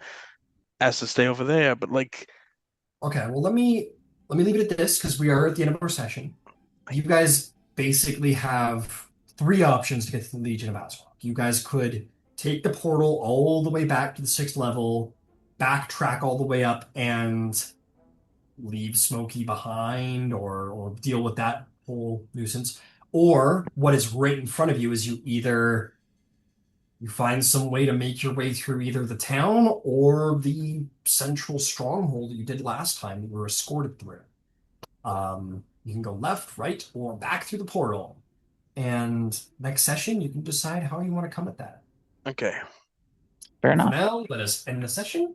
has to stay over there. But like, okay. Well, let me leave it at this because we are at the end of our session. You guys basically have three options to get to the Legion of Azrock. You guys could take the portal all the way back to the sixth level, backtrack all the way up, and leave Smokey behind, or deal with that whole nuisance. Or what is right in front of you is you find some way to make your way through either the town or the central stronghold that you did last time that you were escorted through. You can go left, right, or back through the portal. And next session, you can decide how you want to come at that. okay. Fair For enough. now, let us end the session.